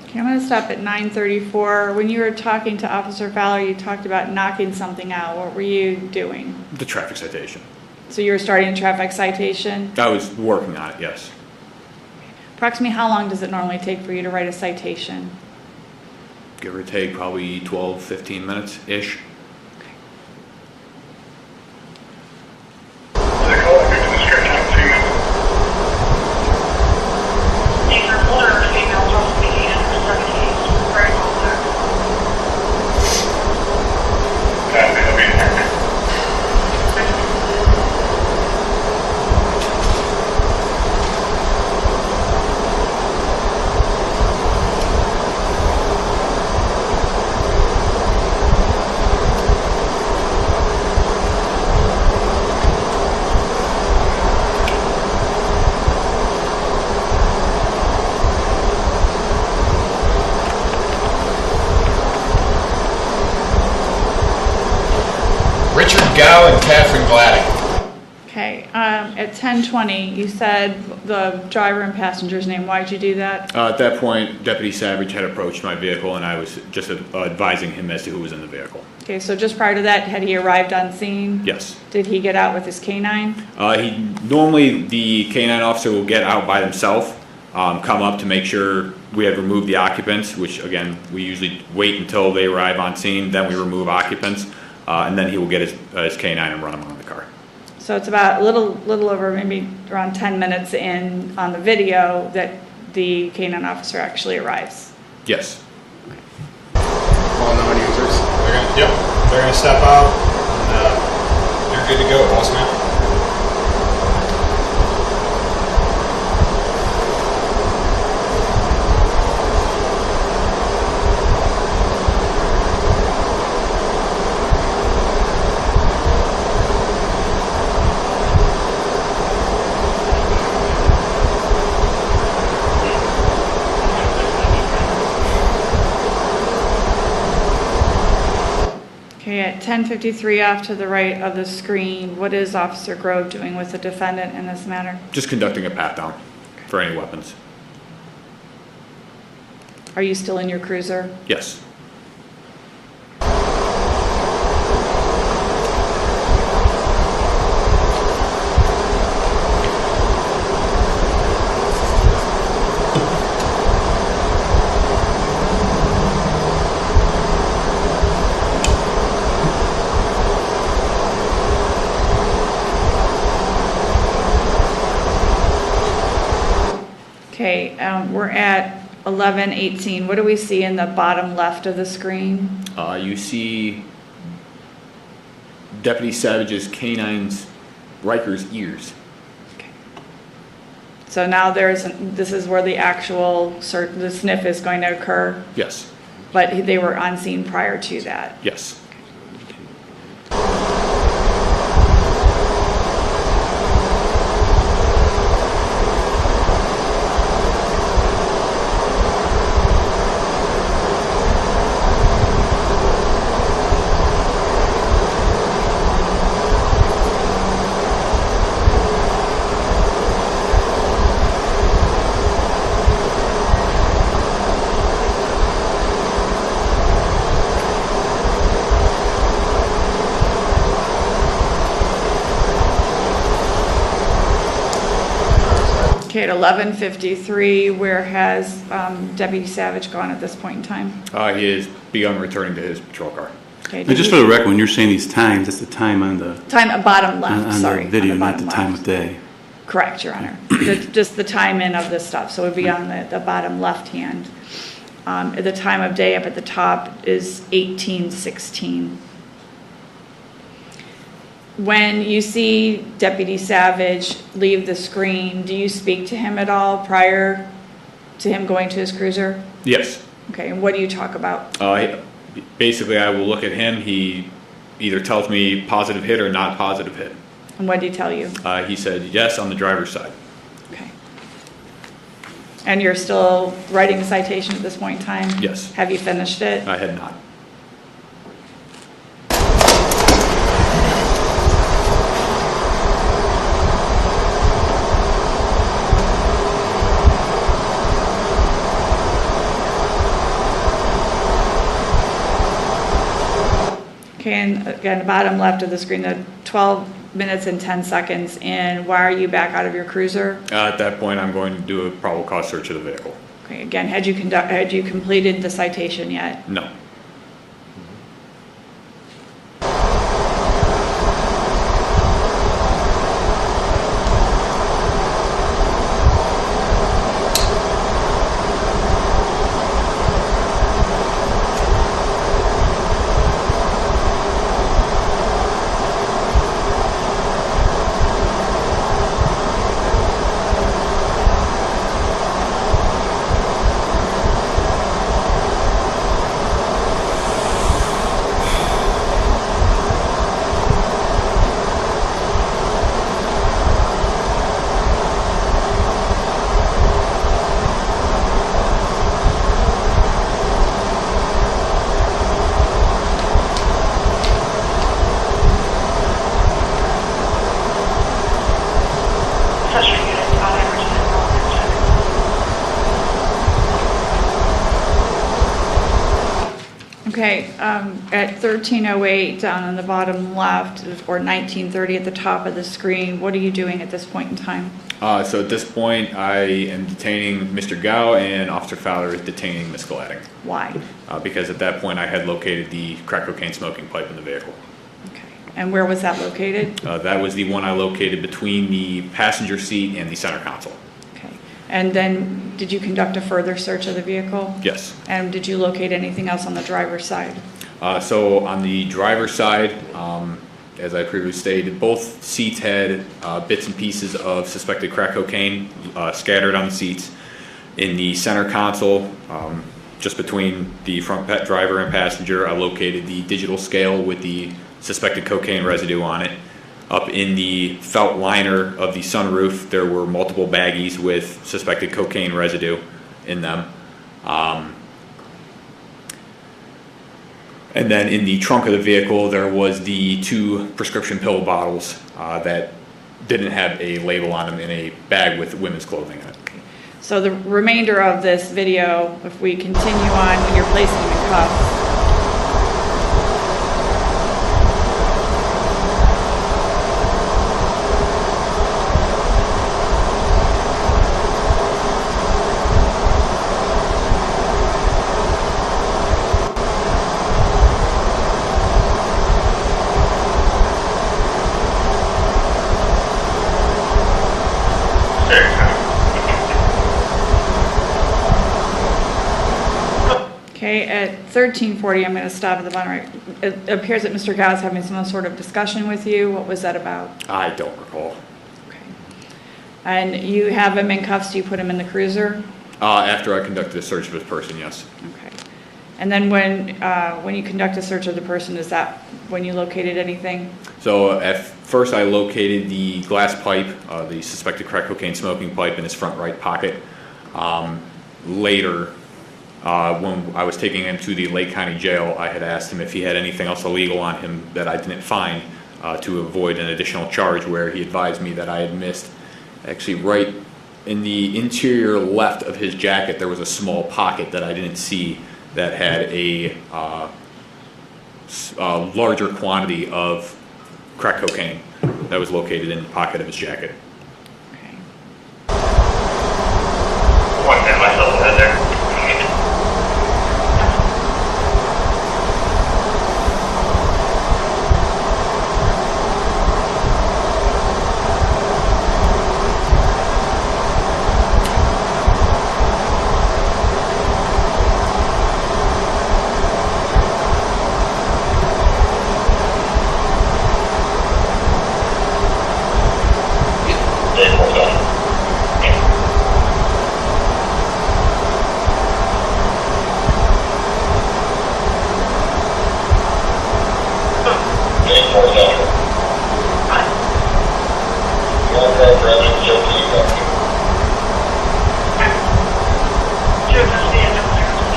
B: Okay, I'm going to stop at 9:34. When you were talking to Officer Fowler, you talked about knocking something out. What were you doing?
D: The traffic citation.
B: So you were starting a traffic citation?
D: I was working on it, yes.
B: Approximately how long does it normally take for you to write a citation?
D: Give or take probably 12, 15 minutes-ish.
F: These are older females, roughly in their 70s, very older.
E: Richard Gow and Catherine Gladding.
B: Okay, at 10:20, you said the driver and passenger's name. Why'd you do that?
D: At that point, Deputy Savage had approached my vehicle, and I was just advising him as to who was in the vehicle.
B: Okay, so just prior to that, had he arrived on scene?
D: Yes.
B: Did he get out with his canine?
D: Normally, the K-9 officer will get out by themselves, come up to make sure we have removed the occupants, which, again, we usually wait until they arrive on scene, then we remove occupants, and then he will get his K-9 and run them on the car.
B: So it's about a little over maybe around 10 minutes in on the video that the canine officer actually arrives.
D: Yes.
E: All non-users. They're gonna step out, and you're good to go, boss man.
B: Okay, at 10:53 off to the right of the screen, what is Officer Grove doing with the defendant in this matter?
D: Just conducting a pat-down for any weapons.
B: Are you still in your cruiser?
D: Yes.
B: Okay, we're at 11:18. What do we see in the bottom left of the screen?
D: You see Deputy Savage's K-9's Riker's ears.
B: So now this is where the actual the sniff is going to occur,
D: Yes.
B: but they were on scene prior to that.
D: Yes.
B: Okay, at 11:53, where has Deputy Savage gone at this point in time?
D: He has begun returning to his patrol car.
B: Okay,
A: And just for the record, when you're saying these times, that's the time on the,
B: time at bottom left,
A: on
B: sorry.
A: the video,
B: on
A: not the
B: bottom
A: time
B: left.
A: of day.
B: Correct, Your Honor. Just the time in of this stuff, so it would be on the bottom left hand. At the time of day up at the top is 18:16. When you see Deputy Savage leave the screen, do you speak to him at all prior to him going to his cruiser?
D: Yes.
B: Okay, and what do you talk about?
D: Basically, I will look at him. He either tells me positive hit or not positive hit.
B: And what did he tell you?
D: He said yes on the driver's side.
B: Okay. And you're still writing the citation at this point in time?
D: Yes.
B: Have you finished it?
D: I had not.
B: Okay, and again, the bottom left of the screen, the 12 minutes and 10 seconds in, why are you back out of your cruiser?
D: At that point, I'm going to do a probable cause search of the vehicle.
B: Okay, again, had you completed the citation yet?
D: No.
F: Accessory unit, on average, is
B: Okay, at 13:08 down on the bottom left, or 19:30 at the top of the screen, what are you doing at this point in time?
D: So at this point, I am detaining Mr. Gao, and Officer Fowler is detaining Ms. Gladding.
B: Why?
D: Because at that point, I had located the crack cocaine smoking pipe in the vehicle.
B: Okay, and where was that located?
D: That was the one I located between the passenger seat and the center console.
B: Okay, and then did you conduct a further search of the vehicle?
D: Yes.
B: And did you locate anything else on the driver's side?
D: So on the driver's side, as I previously stated, both seats had bits and pieces of suspected crack cocaine scattered on the seats. In the center console, just between the front driver and passenger, I located the digital scale with the suspected cocaine residue on it. Up in the felt liner of the sunroof, there were multiple baggies with suspected cocaine residue in them. And then in the trunk of the vehicle, there was the 2 prescription pill bottles that didn't have a label on them in a bag with women's clothing in it.
B: So the remainder of this video, if we continue on when you're placing him in cuffs. Okay, at 13:40, I'm going to stop at the bottom right. It appears that Mr. Gao is having some sort of discussion with you. What was that about?
D: I don't recall.
B: Okay. And you have him in cuffs, do you put him in the cruiser?
D: After I conducted a search of his person, yes.
B: Okay. And then when you conduct a search of the person, is that when you located anything?
D: So at first I located the glass pipe, the suspected crack cocaine smoking pipe in his front right pocket. Later, when I was taking him to the Lake County Jail, I had asked him if he had anything else illegal on him that I didn't find to avoid an additional charge, where he advised me that I had missed, actually right in the interior left of his jacket, there was a small pocket that I didn't see that had a larger quantity of crack cocaine that was located in the pocket of his jacket.
B: Okay.
H: One hit myself in there.
F: Joe, that's the end of clearance.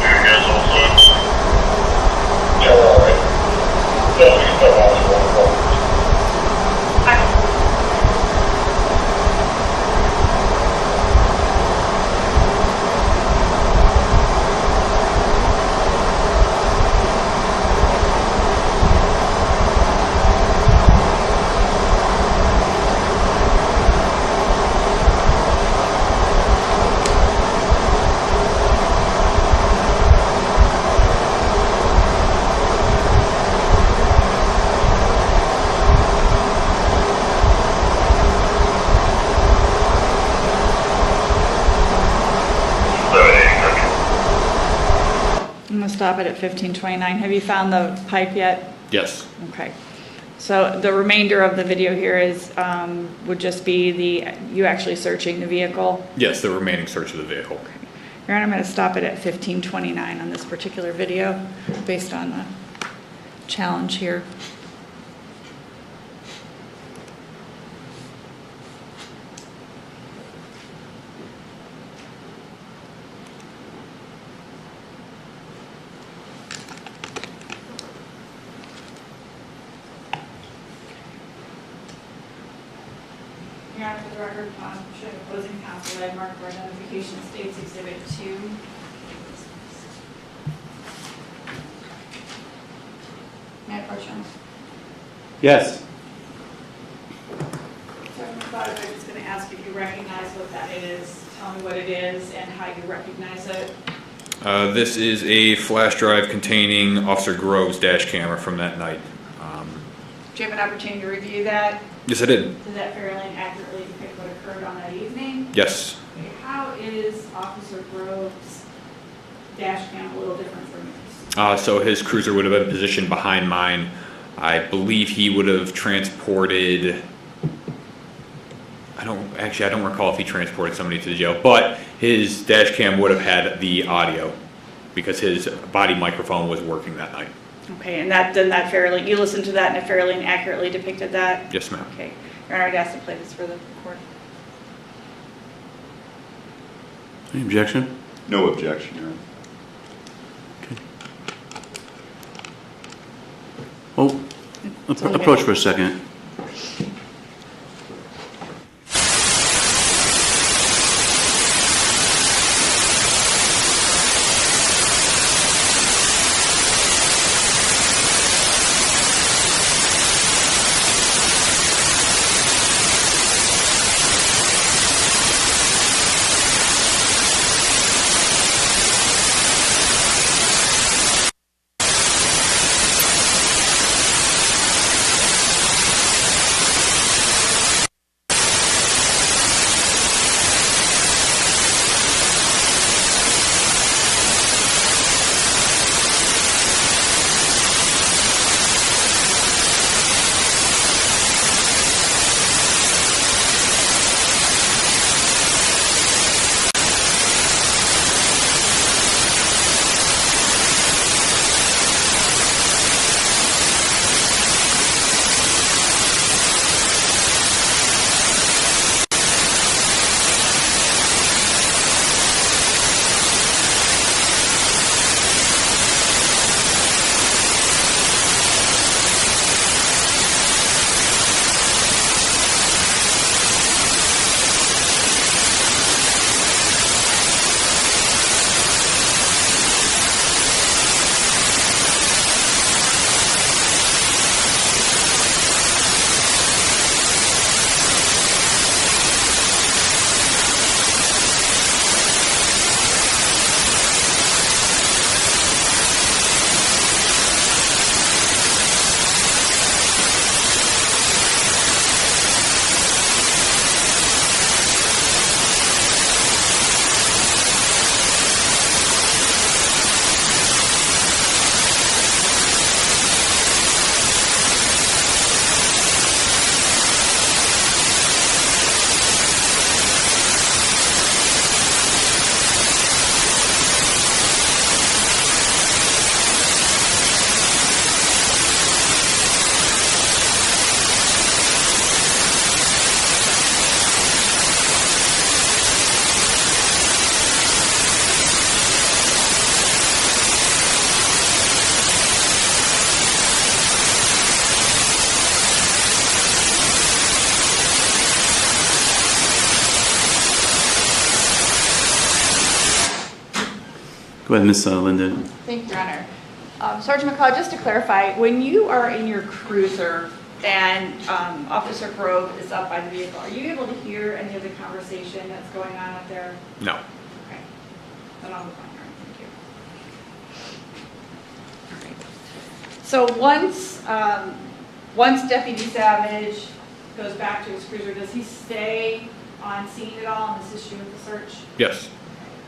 H: You guys all set? Yeah, we're all right. Yeah, we can start off with one.
B: I'm going to stop it at 15:29. Have you found the pipe yet?
D: Yes.
B: Okay. So the remainder of the video here is, would just be you actually searching the vehicle?
D: Yes, the remaining search of the vehicle.
B: Your Honor, I'm going to stop it at 15:29 on this particular video based on the challenge here. Your Honor, for the record, showing opposing counsel, red mark for identification states Exhibit 2. May I approach him?
A: Yes.
B: So I'm just going to ask if you recognize what that is, tell me what it is and how you recognize it.
D: This is a flash drive containing Officer Grove's dash camera from that night.
B: Did you have an opportunity to review that?
D: Yes, I did.
B: Did that fairly and accurately depict what occurred on that evening?
D: Yes.
B: Okay, how is Officer Grove's dash cam a little different from yours?
D: So his cruiser would have been positioned behind mine. I believe he would have transported, I don't recall if he transported somebody to the jail, but his dash cam would have had the audio because his body microphone was working that night.
B: Okay, and you listened to that and it fairly and accurately depicted that?
D: Yes, ma'am.
B: Okay. Your Honor, I'd ask to play this for the court.
A: Any objection?
C: No objection, Your Honor.
A: Oh, approach for a second. Go ahead, Ms. Linda.
B: Thank you, Your Honor. Sergeant McCall, just to clarify, when you are in your cruiser and Officer Grove is up by the vehicle, are you able to hear any of the conversation that's going on out there?
D: No.
B: Okay. Then I'll move on, Your Honor. Thank you. All right. So once Deputy Savage goes back to his cruiser, does he stay on scene at all and assist you with the search?
D: Yes.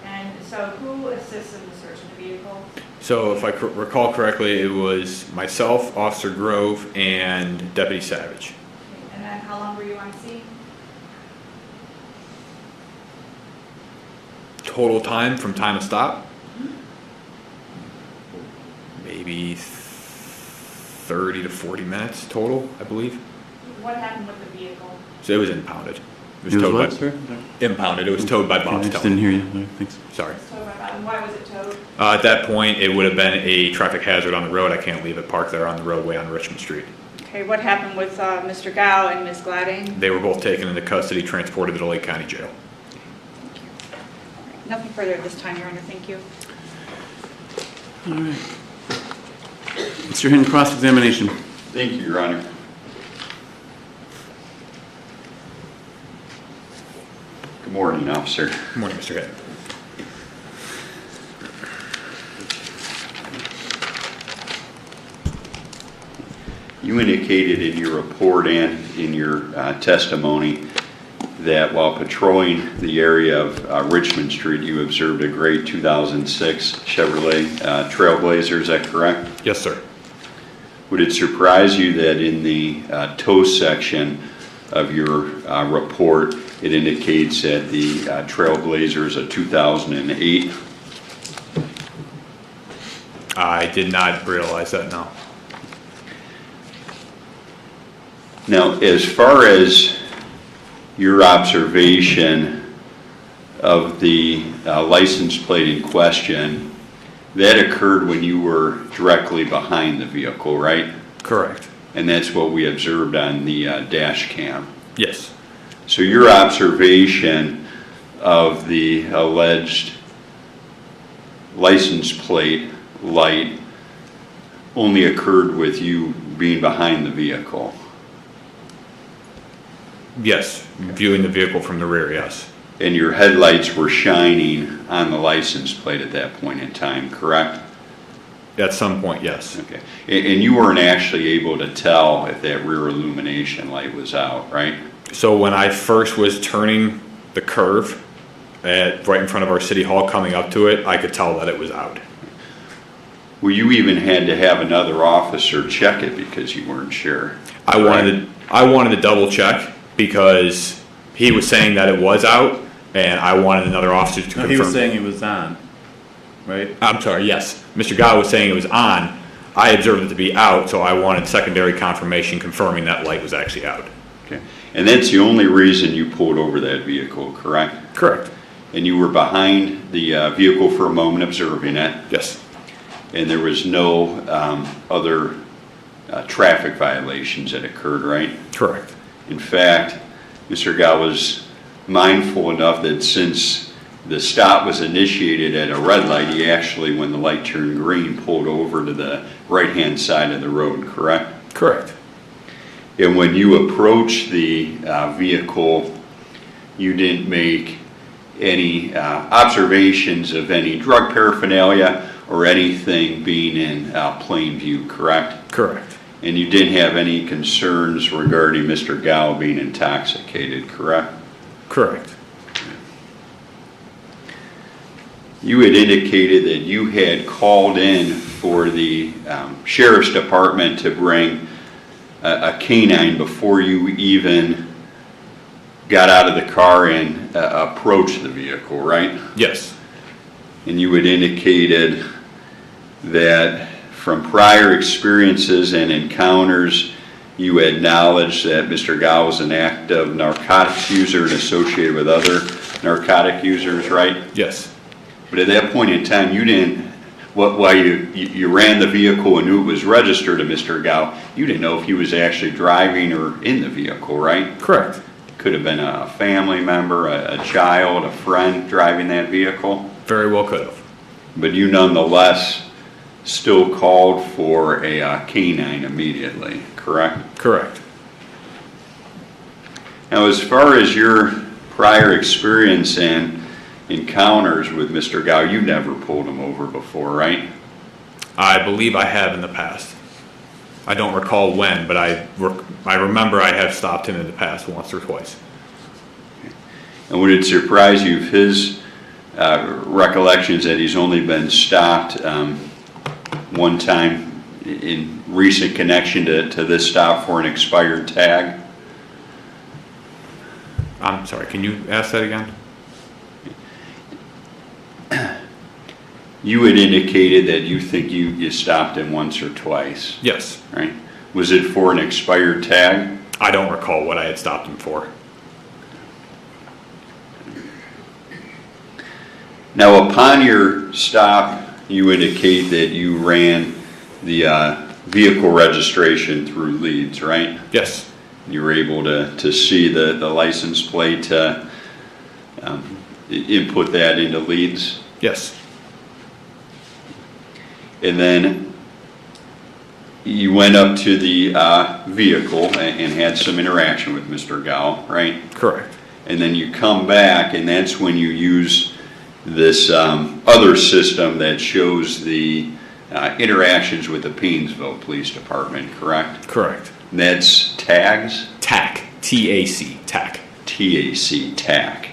B: And so who assists in the search of the vehicle?
D: So if I recall correctly, it was myself, Officer Grove, and Deputy Savage.
B: And then how long were you on scene?
D: Total time from time of stop? Maybe 30 to 40 minutes total, I believe.
B: What happened with the vehicle?
D: So it was impounded. It
A: It was
D: towed
A: what,
D: by,
A: sir?
D: impounded. It was towed by
A: Okay, I
D: Bob's
A: just didn't
D: Towing.
A: hear you. All right, thanks.
D: Sorry.
B: And why was it towed?
D: At that point, it would have been a traffic hazard on the road. I can't leave it parked there on the roadway on Richmond Street.
B: Okay, what happened with Mr. Gao and Ms. Gladding?
D: They were both taken into custody, transported to the Lake County Jail.
B: Nothing further at this time, Your Honor. Thank you.
A: All right. Mr. Henn, cross-examination.
C: Thank you, Your Honor. Good morning, officer.
D: Good morning, Mr. Head.
C: You indicated in your report and in your testimony that while patrolling the area of Richmond Street, you observed a gray 2006 Chevrolet Trailblazer. Is that correct?
D: Yes, sir.
C: Would it surprise you that in the tow section of your report, it indicates that the Trailblazer is a 2008?
D: I did not realize that, no.
C: Now, as far as your observation of the license plate in question, that occurred when you were directly behind the vehicle, right?
D: Correct.
C: And that's what we observed on the dash cam.
D: Yes.
C: So your observation of the alleged license plate light only occurred with you being behind the vehicle.
D: Yes. Viewing the vehicle from the rear, yes.
C: And your headlights were shining on the license plate at that point in time, correct?
D: At some point, yes.
C: Okay. And you weren't actually able to tell if that rear illumination light was out, right?
D: So when I first was turning the curve right in front of our city hall coming up to it, I could tell that it was out.
C: Well, you even had to have another officer check it because you weren't sure.
D: I wanted to double check because he was saying that it was out, and I wanted another officer to confirm.
A: He was saying it was on, right?
D: I'm sorry, yes. Mr. Gao was saying it was on. I observed it to be out, so I wanted secondary confirmation confirming that light was actually out.
C: Okay. And that's the only reason you pulled over that vehicle, correct?
D: Correct.
C: And you were behind the vehicle for a moment observing it,
D: Yes.
C: and there was no other traffic violations that occurred, right?
D: Correct.
C: In fact, Mr. Gao was mindful enough that since the stop was initiated at a red light, he actually, when the light turned green, pulled over to the right-hand side of the road, correct?
D: Correct.
C: And when you approached the vehicle, you didn't make any observations of any drug paraphernalia or anything being in plain view, correct?
D: Correct.
C: And you didn't have any concerns regarding Mr. Gao being intoxicated, correct?
D: Correct.
C: You had indicated that you had called in for the sheriff's department to bring a canine before you even got out of the car and approached the vehicle, right?
D: Yes.
C: And you had indicated that from prior experiences and encounters, you had knowledge that Mr. Gao was an active narcotics user and associated with other narcotic users, right?
D: Yes.
C: But at that point in time, you didn't, while you ran the vehicle and knew it was registered to Mr. Gao, you didn't know if he was actually driving or in the vehicle, right?
D: Correct.
C: Could have been a family member, a child, a friend driving that vehicle.
D: Very well could have.
C: but you nonetheless still called for a canine immediately, correct?
D: Correct.
C: Now, as far as your prior experience and encounters with Mr. Gao, you never pulled him over before, right?
D: I believe I have in the past. I don't recall when, but I remember I have stopped him in the past once or twice.
C: And would it surprise you if his recollections that he's only been stopped one time in recent connection to this stop for an expired tag?
D: I'm sorry, can you ask that again?
C: You had indicated that you think you stopped him once or twice,
D: Yes.
C: right? Was it for an expired tag?
D: I don't recall what I had stopped him for.
C: Now, upon your stop, you indicate that you ran the vehicle registration through Leeds, right?
D: Yes.
C: You were able to see the license plate, input that into Leeds,
D: Yes.
C: and then you went up to the vehicle and had some interaction with Mr. Gao, right?
D: Correct.
C: And then you come back, and that's when you use this other system that shows the interactions with the Painesville Police Department, correct?
D: Correct.
C: And that's tags?
D: TAC. T-A-C. TAC.
C: TAC, TAC.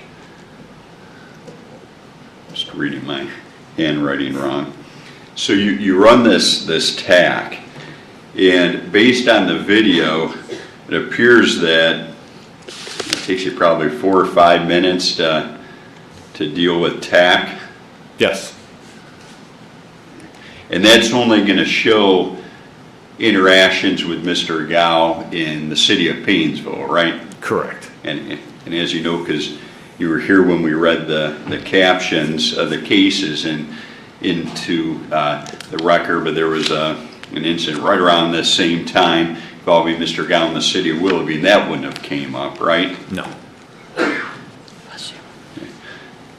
C: Just reading my handwriting wrong. So you run this TAC, and based on the video, it appears that it takes you probably 4 or 5 minutes to deal with TAC.
D: Yes.
C: And that's only going to show interactions with Mr. Gao in the city of Painesville, right?
D: Correct.
C: And as you know, because you were here when we read the captions of the cases and into the record, but there was an incident right around this same time involving Mr. Gao in the city of Willoughby, and that wouldn't have came up, right?
D: No.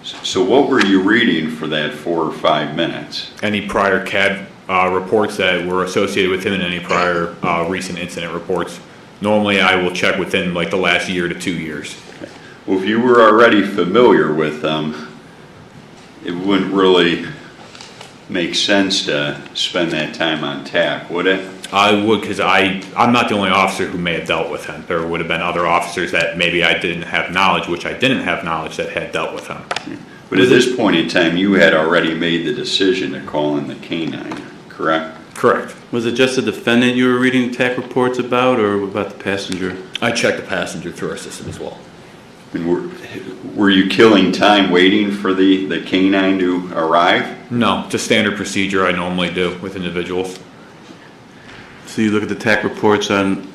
C: So what were you reading for that 4 or 5 minutes?
D: Any prior CAD reports that were associated with him and any prior recent incident reports. Normally I will check within like the last year to 2 years.
C: Well, if you were already familiar with them, it wouldn't really make sense to spend that time on TAC, would it?
D: I would, because I'm not the only officer who may have dealt with him. There would have been other officers that maybe I didn't have knowledge, which I didn't have knowledge that had dealt with him.
C: But at this point in time, you had already made the decision to call in the canine, correct?
D: Correct.
A: Was it just the defendant you were reading TAC reports about, or about the passenger?
D: I checked the passenger through our system as well.
C: And were you killing time waiting for the canine to arrive?
D: No, it's a standard procedure I normally do with individuals.
A: So you look at the TAC reports in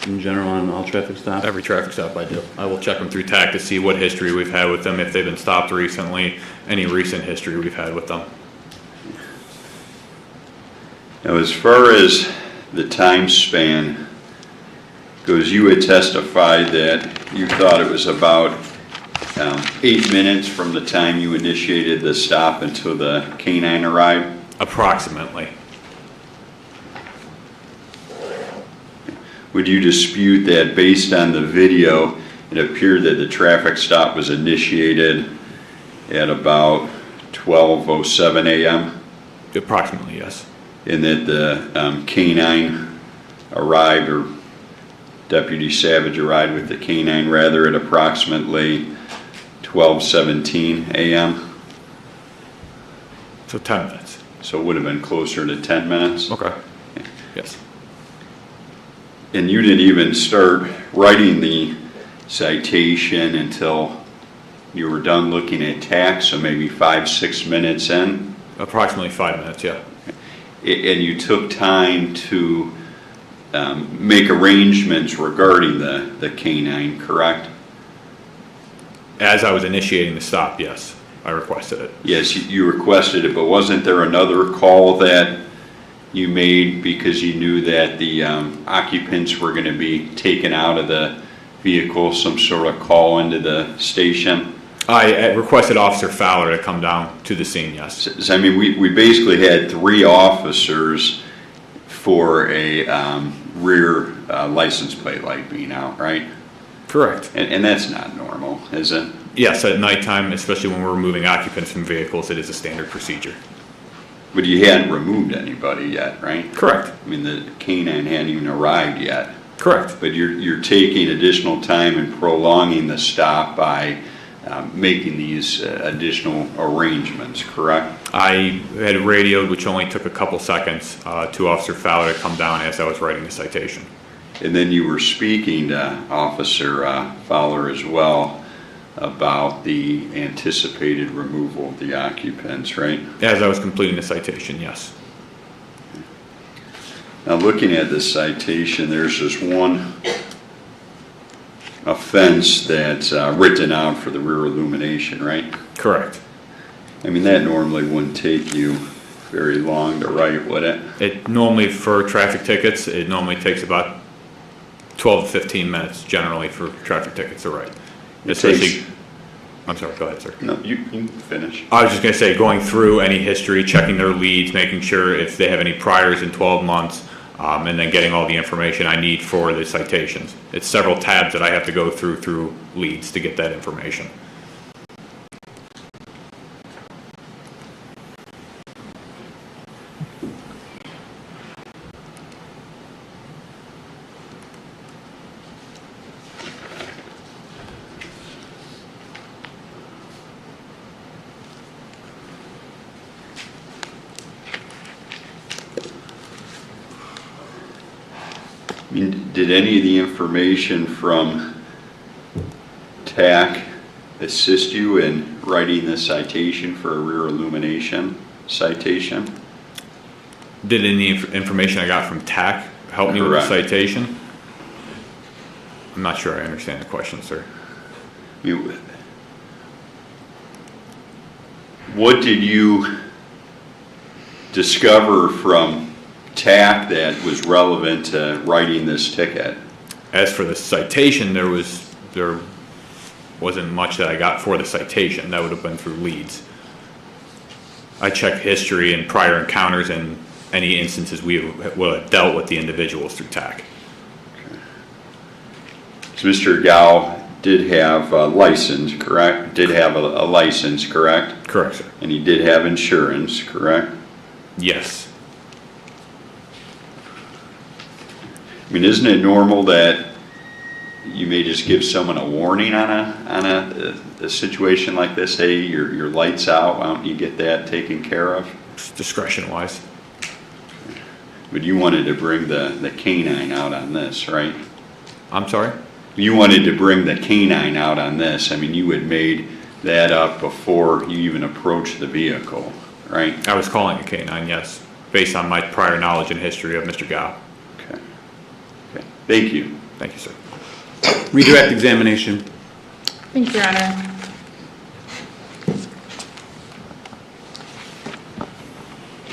A: general on all traffic stops?
D: Every traffic stop I do. I will check them through TAC to see what history we've had with them, if they've been stopped recently, any recent history we've had with them.
C: Now, as far as the time span goes, you had testified that you thought it was about 8 minutes from the time you initiated the stop until the canine arrived?
D: Approximately.
C: Would you dispute that based on the video, it appeared that the traffic stop was initiated at about 12:07 a.m.?
D: Approximately, yes.
C: And that the canine arrived, or Deputy Savage arrived with the canine rather, at approximately 12:17 a.m.?
D: So 10 minutes.
C: So it would have been closer to 10 minutes?
D: Okay. Yes.
C: And you didn't even start writing the citation until you were done looking at TAC, so maybe 5-6 minutes in?
D: Approximately 5 minutes, yeah.
C: And you took time to make arrangements regarding the canine, correct?
D: As I was initiating the stop, yes, I requested it.
C: Yes, you requested it, but wasn't there another call that you made because you knew that the occupants were going to be taken out of the vehicle, some sort of call into the station?
D: I requested Officer Fowler to come down to the scene, yes.
C: So, I mean, we basically had 3 officers for a rear license plate light being out, right?
D: Correct.
C: And that's not normal, is it?
D: Yes, at nighttime, especially when we're removing occupants from vehicles, it is a standard procedure.
C: But you hadn't removed anybody yet, right?
D: Correct.
C: I mean, the canine hadn't even arrived yet.
D: Correct.
C: But you're taking additional time and prolonging the stop by making these additional arrangements, correct?
D: I had radioed, which only took a couple seconds, to Officer Fowler to come down as I was writing the citation.
C: And then you were speaking to Officer Fowler as well about the anticipated removal of the occupants, right?
D: As I was completing the citation, yes.
C: Now, looking at this citation, there's this one offense that's written out for the rear illumination, right?
D: Correct.
C: I mean, that normally wouldn't take you very long to write, would it?
D: It normally, for traffic tickets, it normally takes about 12 to 15 minutes generally for traffic tickets to write. Especially, I'm sorry, go ahead, sir.
C: No, you can finish.
D: I was just going to say, going through any history, checking their leads, making sure if they have any priors in 12 months, and then getting all the information I need for the citations. It's several tabs that I have to go through leads to get that information.
C: I mean, did any of the information from TAC assist you in writing the citation for a rear illumination citation?
D: Did any information I got from TAC help me with the
C: Correct.
D: citation? I'm not sure I understand the question, sir.
C: I mean, what did you discover from TAC that was relevant to writing this ticket?
D: As for the citation, there wasn't much that I got for the citation. That would have been through leads. I checked history and prior encounters and any instances we would have dealt with the individuals through TAC.
C: So Mr. Gao did have a license, correct? Did have a license, correct?
D: Correct, sir.
C: And he did have insurance, correct?
D: Yes.
C: I mean, isn't it normal that you may just give someone a warning on a situation like this? Hey, your light's out. Why don't you get that taken care of?
D: Discretion-wise.
C: But you wanted to bring the canine out on this, right?
D: I'm sorry?
C: You wanted to bring the canine out on this. I mean, you had made that up before you even approached the vehicle, right?
D: I was calling a canine, yes, based on my prior knowledge and history of Mr. Gao.
C: Okay. Okay. Thank you.
D: Thank you, sir.
A: Redirect examination.
B: Thank you, Your Honor.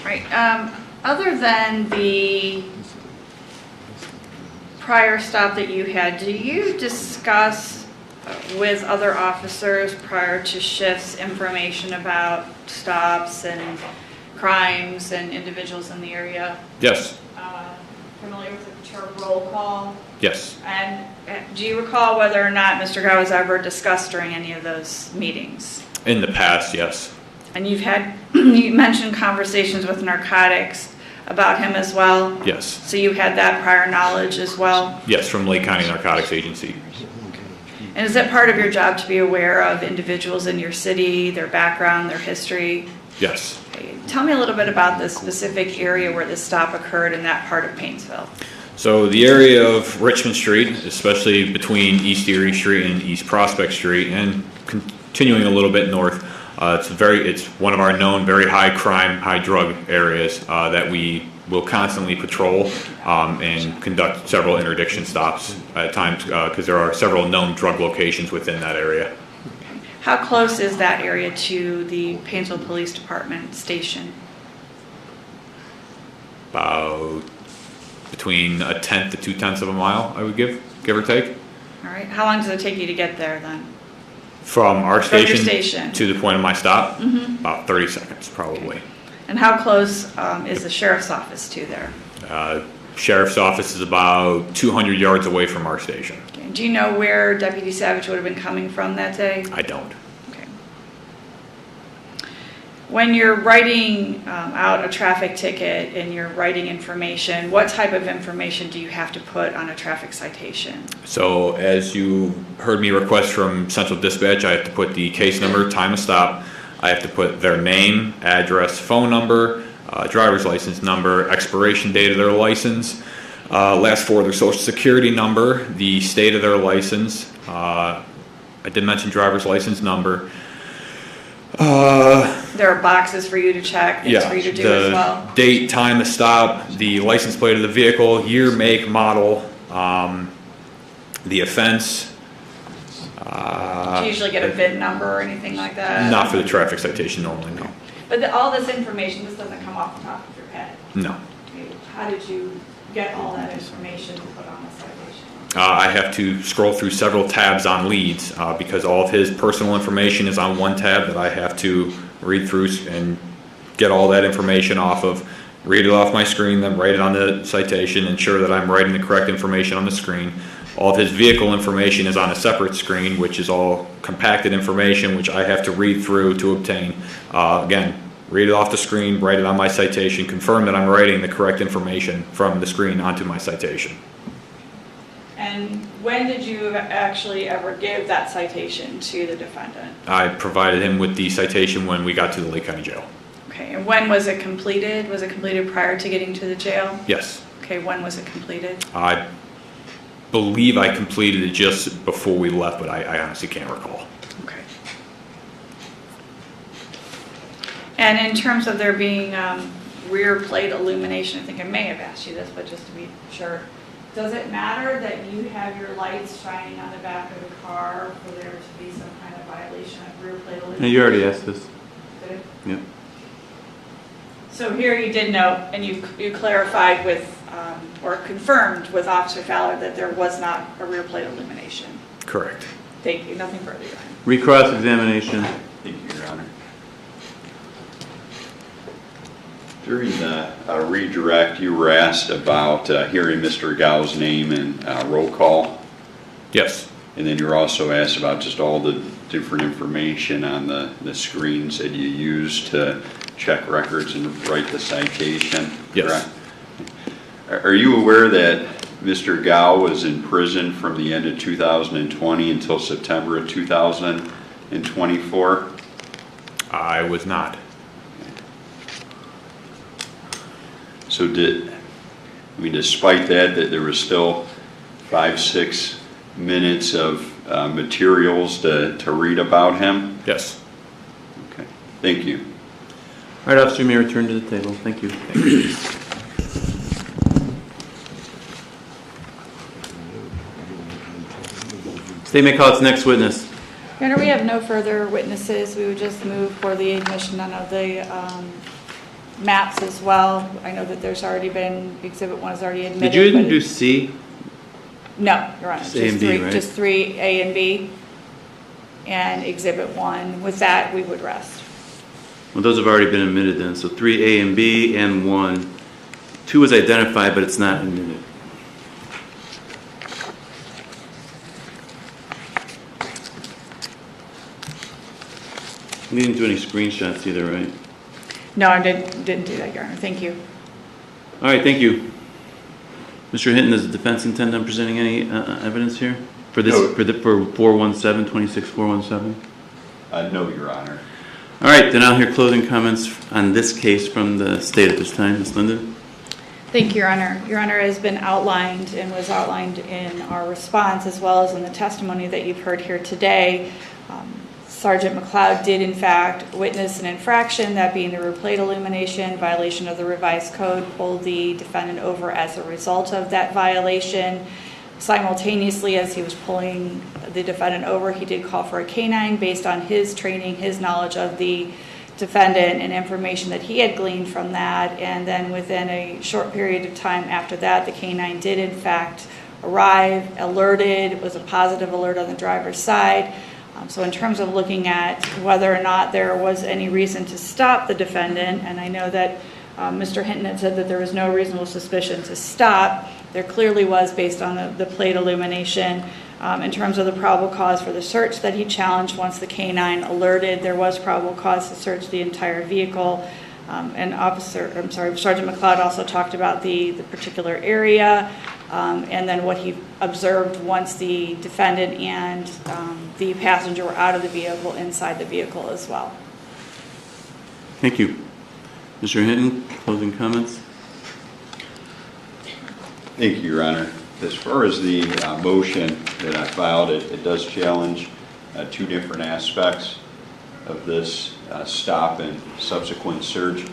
B: Right, other than the prior stop that you had, do you discuss with other officers prior to shifts information about stops and crimes and individuals in the area?
D: Yes.
B: Familiar with the term roll call?
D: Yes.
B: And do you recall whether or not Mr. Gao was ever discussed during any of those meetings?
D: In the past, yes.
B: And you've had, you mentioned conversations with narcotics about him as well?
D: Yes.
B: So you had that prior knowledge as well?
D: Yes, from Lake County Narcotics Agency.
B: And is it part of your job to be aware of individuals in your city, their background, their history?
D: Yes.
B: Okay. Tell me a little bit about the specific area where this stop occurred in that part of Painesville.
D: So the area of Richmond Street, especially between East Erie Street and East Prospect Street, and continuing a little bit north, it's one of our known very high crime, high drug areas that we will constantly patrol and conduct several interdiction stops at times because there are several known drug locations within that area.
B: How close is that area to the Painesville Police Department station?
D: About between 1/10 to 2/10 of a mile, I would give or take.
B: All right. How long does it take you to get there then?
D: From our
B: From your
D: station
B: station.
D: to the point of my stop, about 30 seconds probably.
B: And how close is the sheriff's office to there?
D: Sheriff's office is about 200 yards away from our station.
B: Okay. Do you know where Deputy Savage would have been coming from that day?
D: I don't.
B: Okay. When you're writing out a traffic ticket and you're writing information, what type of information do you have to put on a traffic citation?
D: So as you heard me request from Central Dispatch, I have to put the case number, time of stop. I have to put their name, address, phone number, driver's license number, expiration date of their license, last four of their social security number, the state of their license. I did mention driver's license number.
B: There are boxes for you to check, things for you to do as well?
D: The date, time of stop, the license plate of the vehicle, year, make, model, the offense.
B: Do you usually get a VIN number or anything like that?
D: Not for the traffic citation normally, no.
B: But all this information, this doesn't come off the top of your head.
D: No.
B: How did you get all that information to put on the citation?
D: I have to scroll through several tabs on leads because all of his personal information is on one tab that I have to read through and get all that information off of, read it off my screen, then write it on the citation, ensure that I'm writing the correct information on the screen. All of his vehicle information is on a separate screen, which is all compacted information, which I have to read through to obtain. Again, read it off the screen, write it on my citation, confirm that I'm writing the correct information from the screen onto my citation.
B: And when did you actually ever give that citation to the defendant?
D: I provided him with the citation when we got to the Lake County Jail.
B: Okay, and when was it completed? Was it completed prior to getting to the jail?
D: Yes.
B: Okay, when was it completed?
D: I believe I completed it just before we left, but I honestly can't recall.
B: Okay. And in terms of there being rear plate illumination, I think I may have asked you this, but just to be sure, does it matter that you have your lights shining on the back of the car for there to be some kind of violation of rear plate illumination?
A: No, you already asked this.
B: Did it?
A: Yep.
B: So here you did note, and you clarified with, or confirmed with Officer Fowler that there was not a rear plate illumination.
D: Correct.
B: Thank you, nothing further, Your Honor.
A: Recross examination.
C: Thank you, Your Honor. During the redirect, you were asked about hearing Mr. Gao's name and roll call,
D: Yes.
C: and then you were also asked about just all the different information on the screens that you use to check records and write the citation.
D: Yes.
C: Correct? Are you aware that Mr. Gao was in prison from the end of 2020 until September of 2024?
D: I was not.
C: So despite that there was still 5-6 minutes of materials to read about him?
D: Yes.
C: Okay, thank you.
A: All right, officer, you may return to the table. Thank you. State may call its next witness.
B: Your Honor, we have no further witnesses. We would just move for the admission of the maps as well. I know that there's already been, Exhibit 1 is already admitted.
A: Did you
B: but
A: introduce C?
B: No, Your Honor.
A: Just A and B, right?
B: Just 3, A and B, and Exhibit 1. With that, we would rest.
A: Well, those have already been admitted then. So 3A and B and 1. 2 is identified, but it's not admitted. You didn't do any screenshots either, right?
B: No, I didn't do that, Your Honor. Thank you.
A: All right, thank you. Mr. Hinton, does the defense intend on presenting any evidence here? For this,
C: No.
A: for 417, 26-417?
C: No, Your Honor.
A: All right, then I'll hear closing comments on this case from the state at this time. Ms. Linden?
B: Thank you, Your Honor. Your Honor has been outlined and was outlined in our response as well as in the testimony that you've heard here today. Sergeant McLeod did in fact witness an infraction, that being the rear plate illumination, violation of the revised code, pulled the defendant over as a result of that violation. Simultaneously, as he was pulling the defendant over, he did call for a canine based on his training, his knowledge of the defendant and information that he had gleaned from that. And then within a short period of time after that, the canine did in fact arrive, alerted. It was a positive alert on the driver's side. So in terms of looking at whether or not there was any reason to stop the defendant, and I know that Mr. Hinton had said that there was no reasonable suspicion to stop, there clearly was based on the plate illumination. In terms of the probable cause for the search that he challenged, once the canine alerted, there was probable cause to search the entire vehicle. And Sergeant McLeod also talked about the particular area, and then what he observed once the defendant and the passenger were out of the vehicle, inside the vehicle as well.
A: Thank you. Mr. Hinton, closing comments?
C: Thank you, Your Honor. As far as the motion that I filed, it does challenge two different aspects of this stop and subsequent search.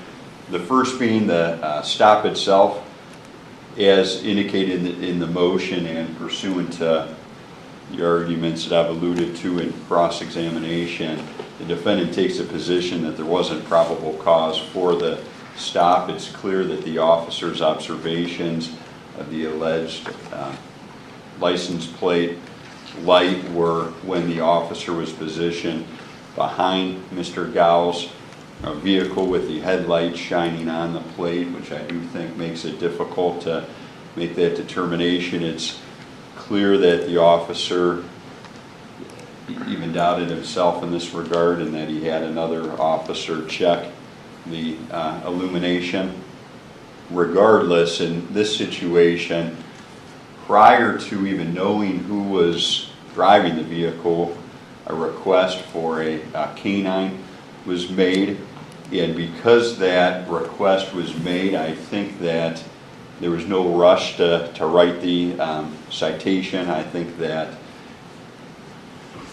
C: The first being the stop itself, as indicated in the motion and pursuant to the arguments that I've alluded to in cross-examination, the defendant takes a position that there wasn't probable cause for the stop. It's clear that the officer's observations of the alleged license plate light were when the officer was positioned behind Mr. Gow's vehicle with the headlight shining on the plate, which I do think makes it difficult to make that determination. It's clear that the officer even doubted himself in this regard and that he had another officer check the illumination. Regardless, in this situation, prior to even knowing who was driving the vehicle, a request for a canine was made, and because that request was made, I think that there was no rush to write the citation. I think that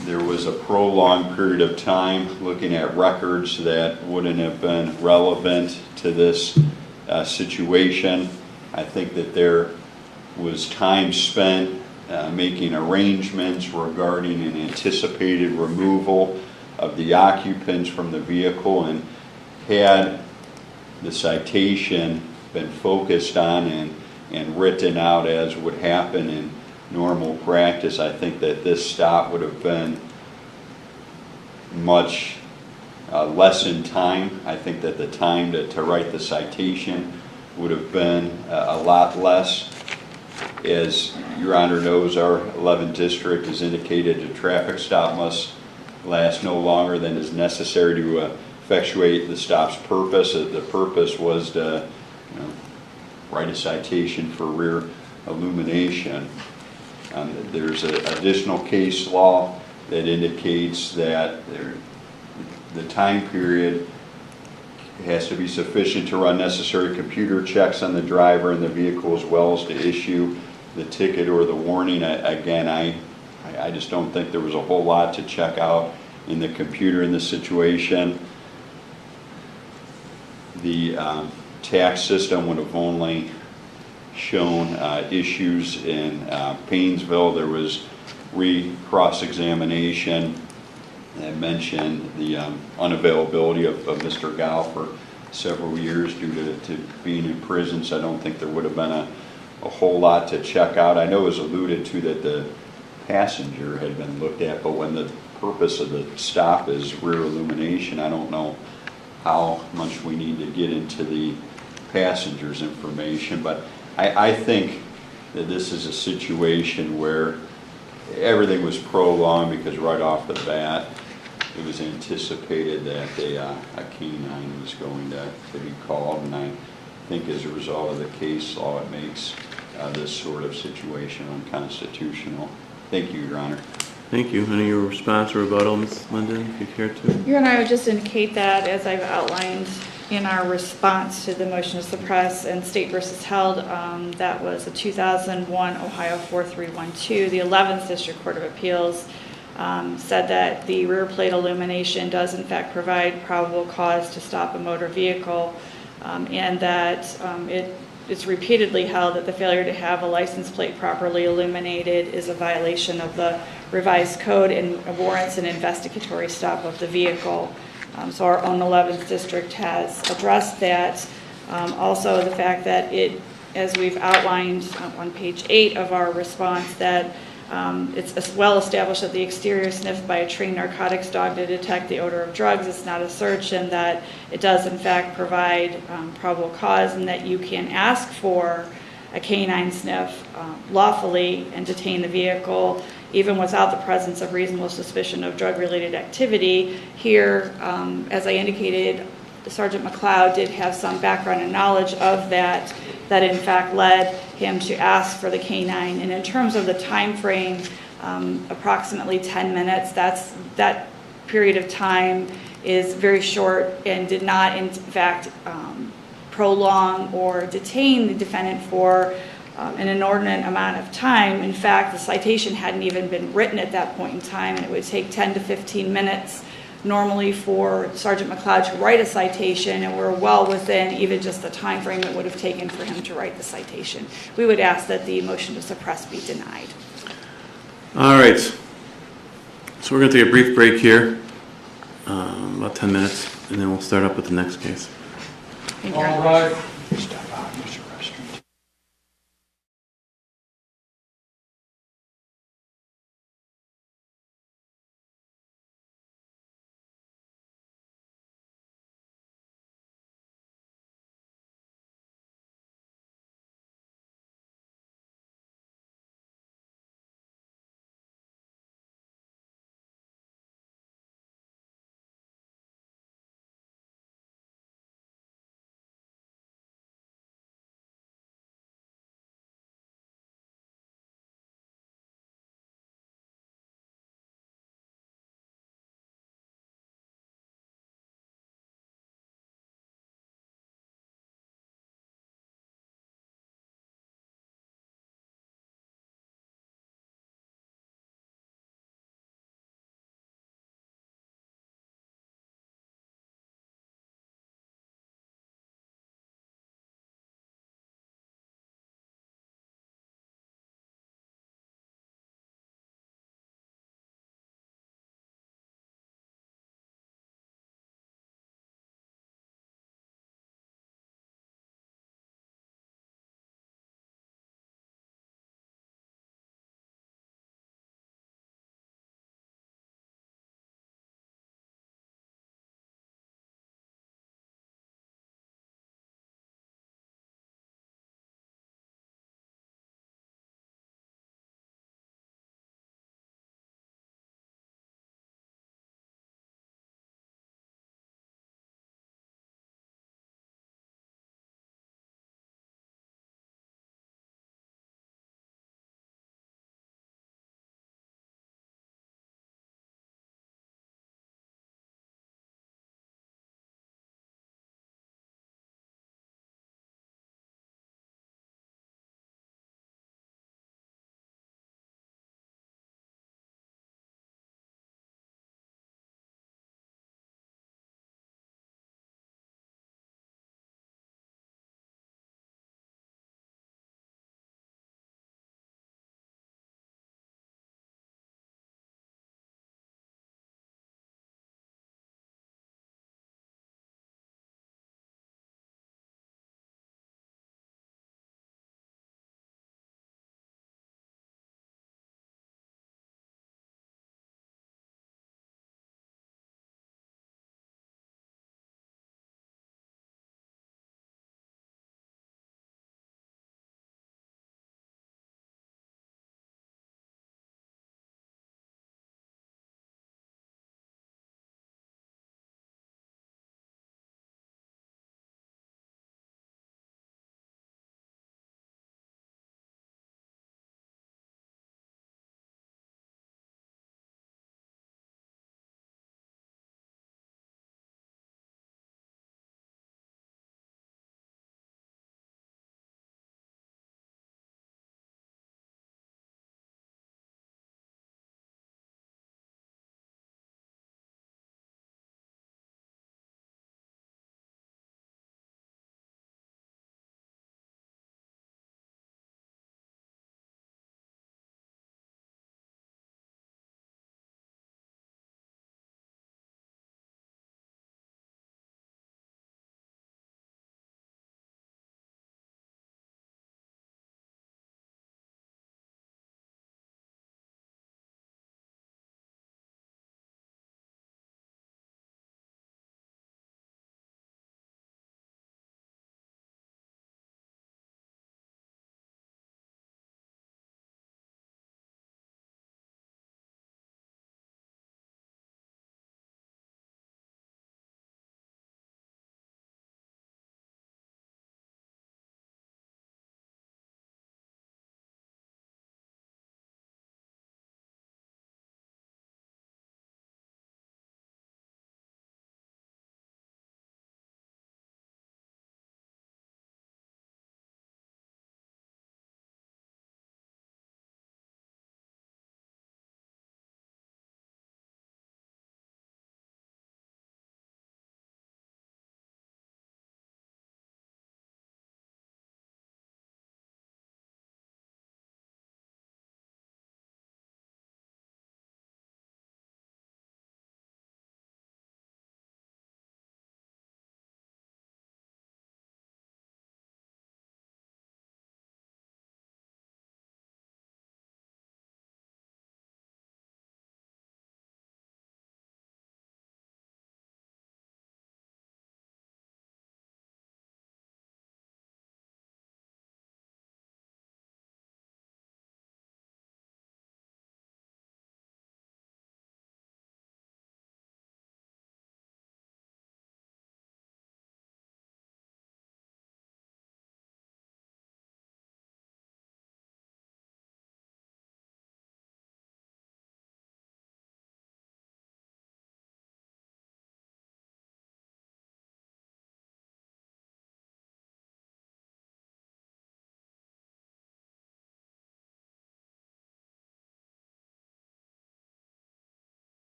C: there was a prolonged period of time looking at records that wouldn't have been relevant to this situation. I think that there was time spent making arrangements regarding an anticipated removal of the occupants from the vehicle, and had the citation been focused on and written out as would happen in normal practice, I think that this stop would have been much less in time. I think that the time to write the citation would have been a lot less. As Your Honor knows, our 11th District has indicated a traffic stop must last no longer than is necessary to effectuate the stop's purpose. The purpose was to write a citation for rear illumination. There's an additional case law that indicates that the time period has to be sufficient to run necessary computer checks on the driver and the vehicle, as well as to issue the ticket or the warning. Again, I just don't think there was a whole lot to check out in the computer in this situation. The tax system would have only shown issues in Paynesville. There was cross-examination that mentioned the unavailability of Mr. Gow for several years due to being in prison, so I don't think there would have been a whole lot to check out. I know it was alluded to that the passenger had been looked at, but when the purpose of the stop is rear illumination, I don't know how much we need to get into the passenger's information, but I think that this is a situation where everything was prolonged because right off the bat it was anticipated that a canine was going to be called, and I think as a result of the case law it makes this sort of situation unconstitutional. Thank you, Your Honor.
A: Thank you. Any of your response or rebuttal, Ms. Linden, if you care to?
B: Your Honor, I would just indicate that, as I've outlined in our response to the motion to suppress and State versus Held, that was a 2001 Ohio 4312. The 11th District Court of Appeals said that the rear plate illumination does in fact provide probable cause to stop a motor vehicle, and that it's repeatedly held that the failure to have a license plate properly illuminated is a violation of the revised code and warrants an investigatory stop of the vehicle. So our own 11th District has addressed that. Also the fact that it, as we've outlined on page 8 of our response, that It's well established that the exterior sniff by a trained narcotics dog to detect the odor of drugs is not a search, and that it does in fact provide probable cause, and that you can ask for a canine sniff lawfully and detain the vehicle even without the presence of reasonable suspicion of drug-related activity. Here, as I indicated, Sergeant McLeod did have some background and knowledge of that in fact led him to ask for the canine. And in terms of the time frame, approximately 10 minutes, that period of time is very short and did not in fact prolong or detain the defendant for an inordinate amount of time. In fact, the citation hadn't even been written at that point in time, and it would take 10 to 15 minutes normally for Sergeant McLeod to write a citation, and we're well within even just the time frame it would have taken for him to write the citation. We would ask that the motion to suppress be denied.
A: All right. So we're going to take a brief break here, about 10 minutes, and then we'll start up with the next case.
B: Thank you.
E: All right.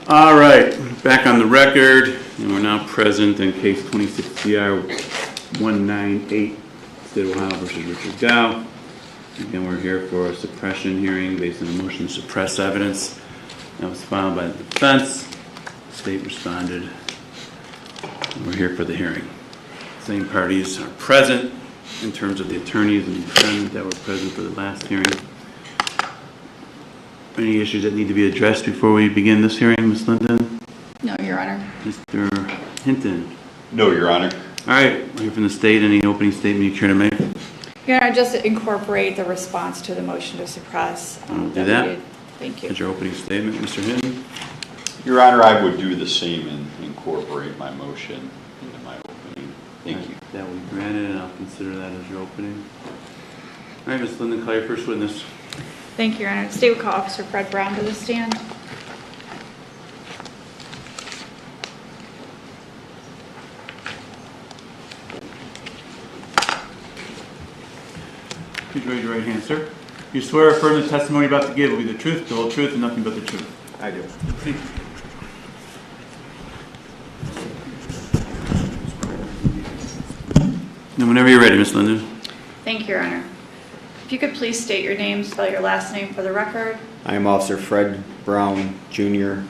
A: All right, back on the record, and we're now present in case 26 CR 198, State of Ohio versus Richard Gow. Again, we're here for a suppression hearing based on a motion to suppress evidence that was filed by the defense. State responded. And we're here for the hearing. Same parties are present in terms of the attorneys and the defendant that were present for the last hearing. Any issues that need to be addressed before we begin this hearing, Ms. Linden?
B: No, Your Honor.
A: Mr. Hinton?
C: No, Your Honor.
A: All right, we're here from the state. Any opening statement you care to make?
B: Your Honor, just incorporate the response to the motion to suppress.
A: I'll do
B: we
A: that.
B: did. Thank you.
A: That's your opening statement, Mr. Hinton.
C: Your Honor, I would do the same and incorporate my motion into my opening. Thank you.
A: That will be granted, and I'll consider that as your opening. All right, Ms. Linden, call your first witness.
B: Thank you, Your Honor. State would call Officer Fred Brown to the stand.
A: Please raise your right hand, sir. You swear or affirm the testimony you're about to give will be the truth, the whole truth, and nothing but the truth?
I: I do.
A: Thank you. Now, whenever you're ready, Ms. Linden.
B: Thank you, Your Honor. If you could please state your name, spell your last name for the record.
I: I am Officer Fred Brown, Jr.,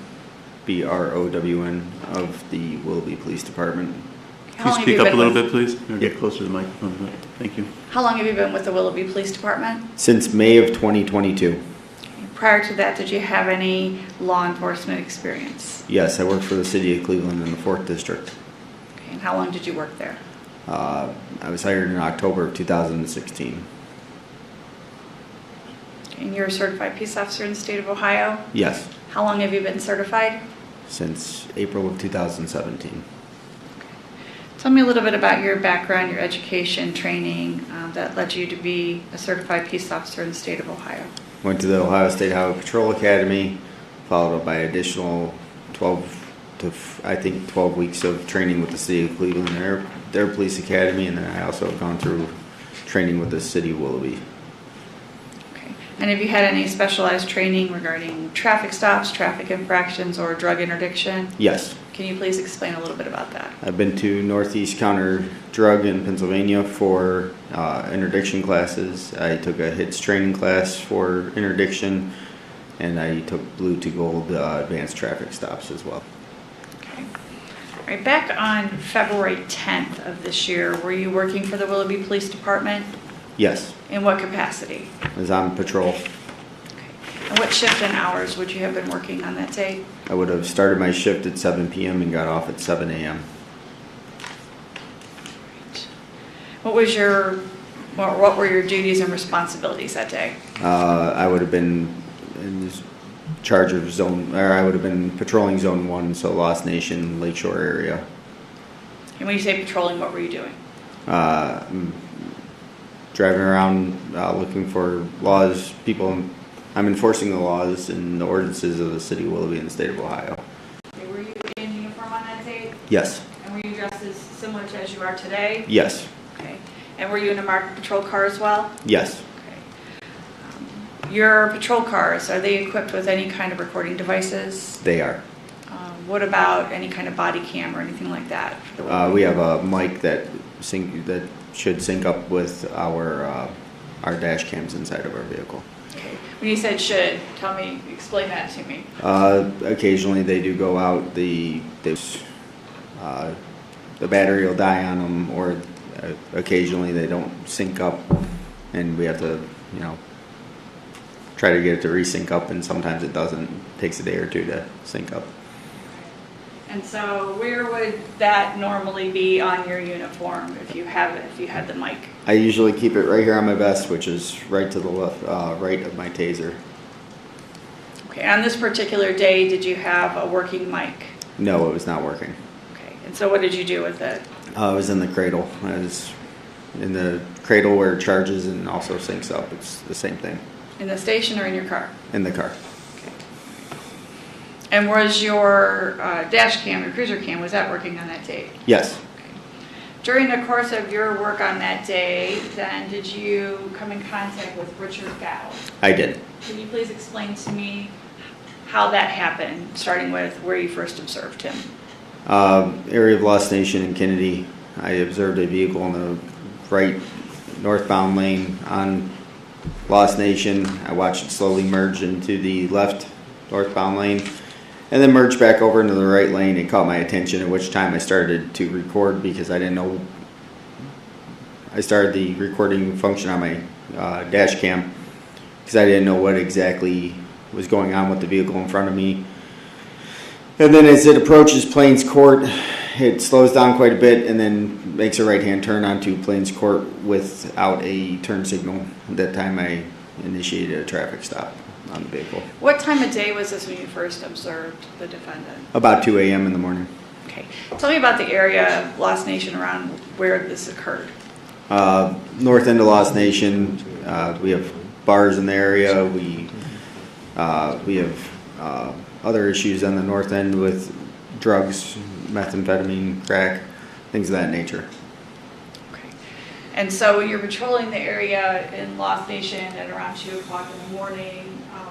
I: BROWN, of the Willoughby Police Department.
A: Can you speak up a little bit, please? Or get closer to the microphone. Thank you.
B: How long have you been with the Willoughby Police Department?
I: Since May of 2022.
B: Prior to that, did you have any law enforcement experience?
I: Yes, I work for the City of Cleveland in the 4th District.
B: Okay, and how long did you work there?
I: I was hired in October of 2016.
B: And you're a certified peace officer in the state of Ohio?
I: Yes,
B: How long have you been certified?
I: since April of 2017.
B: Tell me a little bit about your background, your education, training that led you to be a certified peace officer in the state of Ohio.
I: Went to the Ohio State Highway Patrol Academy, followed up by additional 12 weeks of training with the City of Cleveland, their police academy, and then I also have gone through training with the City of Willoughby.
B: Okay. And have you had any specialized training regarding traffic stops, traffic infractions, or drug interdiction?
I: Yes,
B: Can you please explain a little bit about that?
I: I've been to Northeast Counter Drug in Pennsylvania for interdiction classes. I took a HITS training class for interdiction, and I took Blue to Gold advanced traffic stops as well.
B: Okay. All right, back on February 10th of this year, were you working for the Willoughby Police Department?
I: Yes,
B: In what capacity?
I: I was on patrol.
B: Okay. And what shift and hours would you have been working on that day?
I: I would have started my shift at 7 p.m. and got off at 7 a.m.
B: What were your duties and responsibilities that day?
I: I would have been in charge of I would have been patrolling Zone 1, so Lost Nation, Lakeshore area.
B: And when you say patrolling, what were you doing?
I: Driving around looking for laws, people. I'm enforcing the laws and the ordinances of the City of Willoughby and the state of Ohio.
B: Okay, were you in uniform on that day?
I: Yes,
B: And were you dressed as similar to as you are today?
I: yes,
B: Okay. And were you in a marked patrol car as well?
I: yes.
B: Okay. Your patrol cars, are they equipped with any kind of recording devices?
I: They are.
B: What about any kind of body cam or anything like that? for the
I: We have a mic that should sync up with our dash cams inside of our vehicle.
B: Okay. When you said should, explain that to me.
I: Occasionally they do go out. The battery will die on them, or occasionally they don't sync up, and we have to, try to get it to resync up, and sometimes it doesn't. It takes a day or two to sync up.
B: And so where would that normally be on your uniform if you had the mic?
I: I usually keep it right here on my vest, which is right to the left, right of my taser.
B: Okay. On this particular day, did you have a working mic?
I: No, it was not working.
B: Okay. And so what did you do with it?
I: I was in the cradle. I was in the cradle where it charges and also syncs up. It's the same thing.
B: In the station or in your car?
I: In the car.
B: Okay. And was your dash cam or cruiser cam, was that working on that day?
I: Yes.
B: During the course of your work on that day, then, did you come in contact with Richard Gow?
I: I did.
B: Can you please explain to me how that happened, starting with where you first observed him.
I: Area of Lost Nation in Kennedy. I observed a vehicle in the right northbound lane on Lost Nation. I watched it slowly merge into the left northbound lane and then merge back over into the right lane. It caught my attention, at which time I started to record because I didn't know. I started the recording function on my dash cam because I didn't know what exactly was going on with the vehicle in front of me. And then as it approaches Plains Court, it slows down quite a bit and then makes a right-hand turn onto Plains Court without a turn signal. At that time, I initiated a traffic stop on the vehicle.
B: What time of day was this when you first observed the defendant?
I: About 2 a.m. in the morning.
B: Okay. Tell me about the area of Lost Nation around where this occurred.
I: North end of Lost Nation, we have bars in the area. We have other issues on the north end with drugs, methamphetamine, crack, things of that nature.
B: Okay. And so you're patrolling the area in Lost Nation at around 2 o'clock in the morning.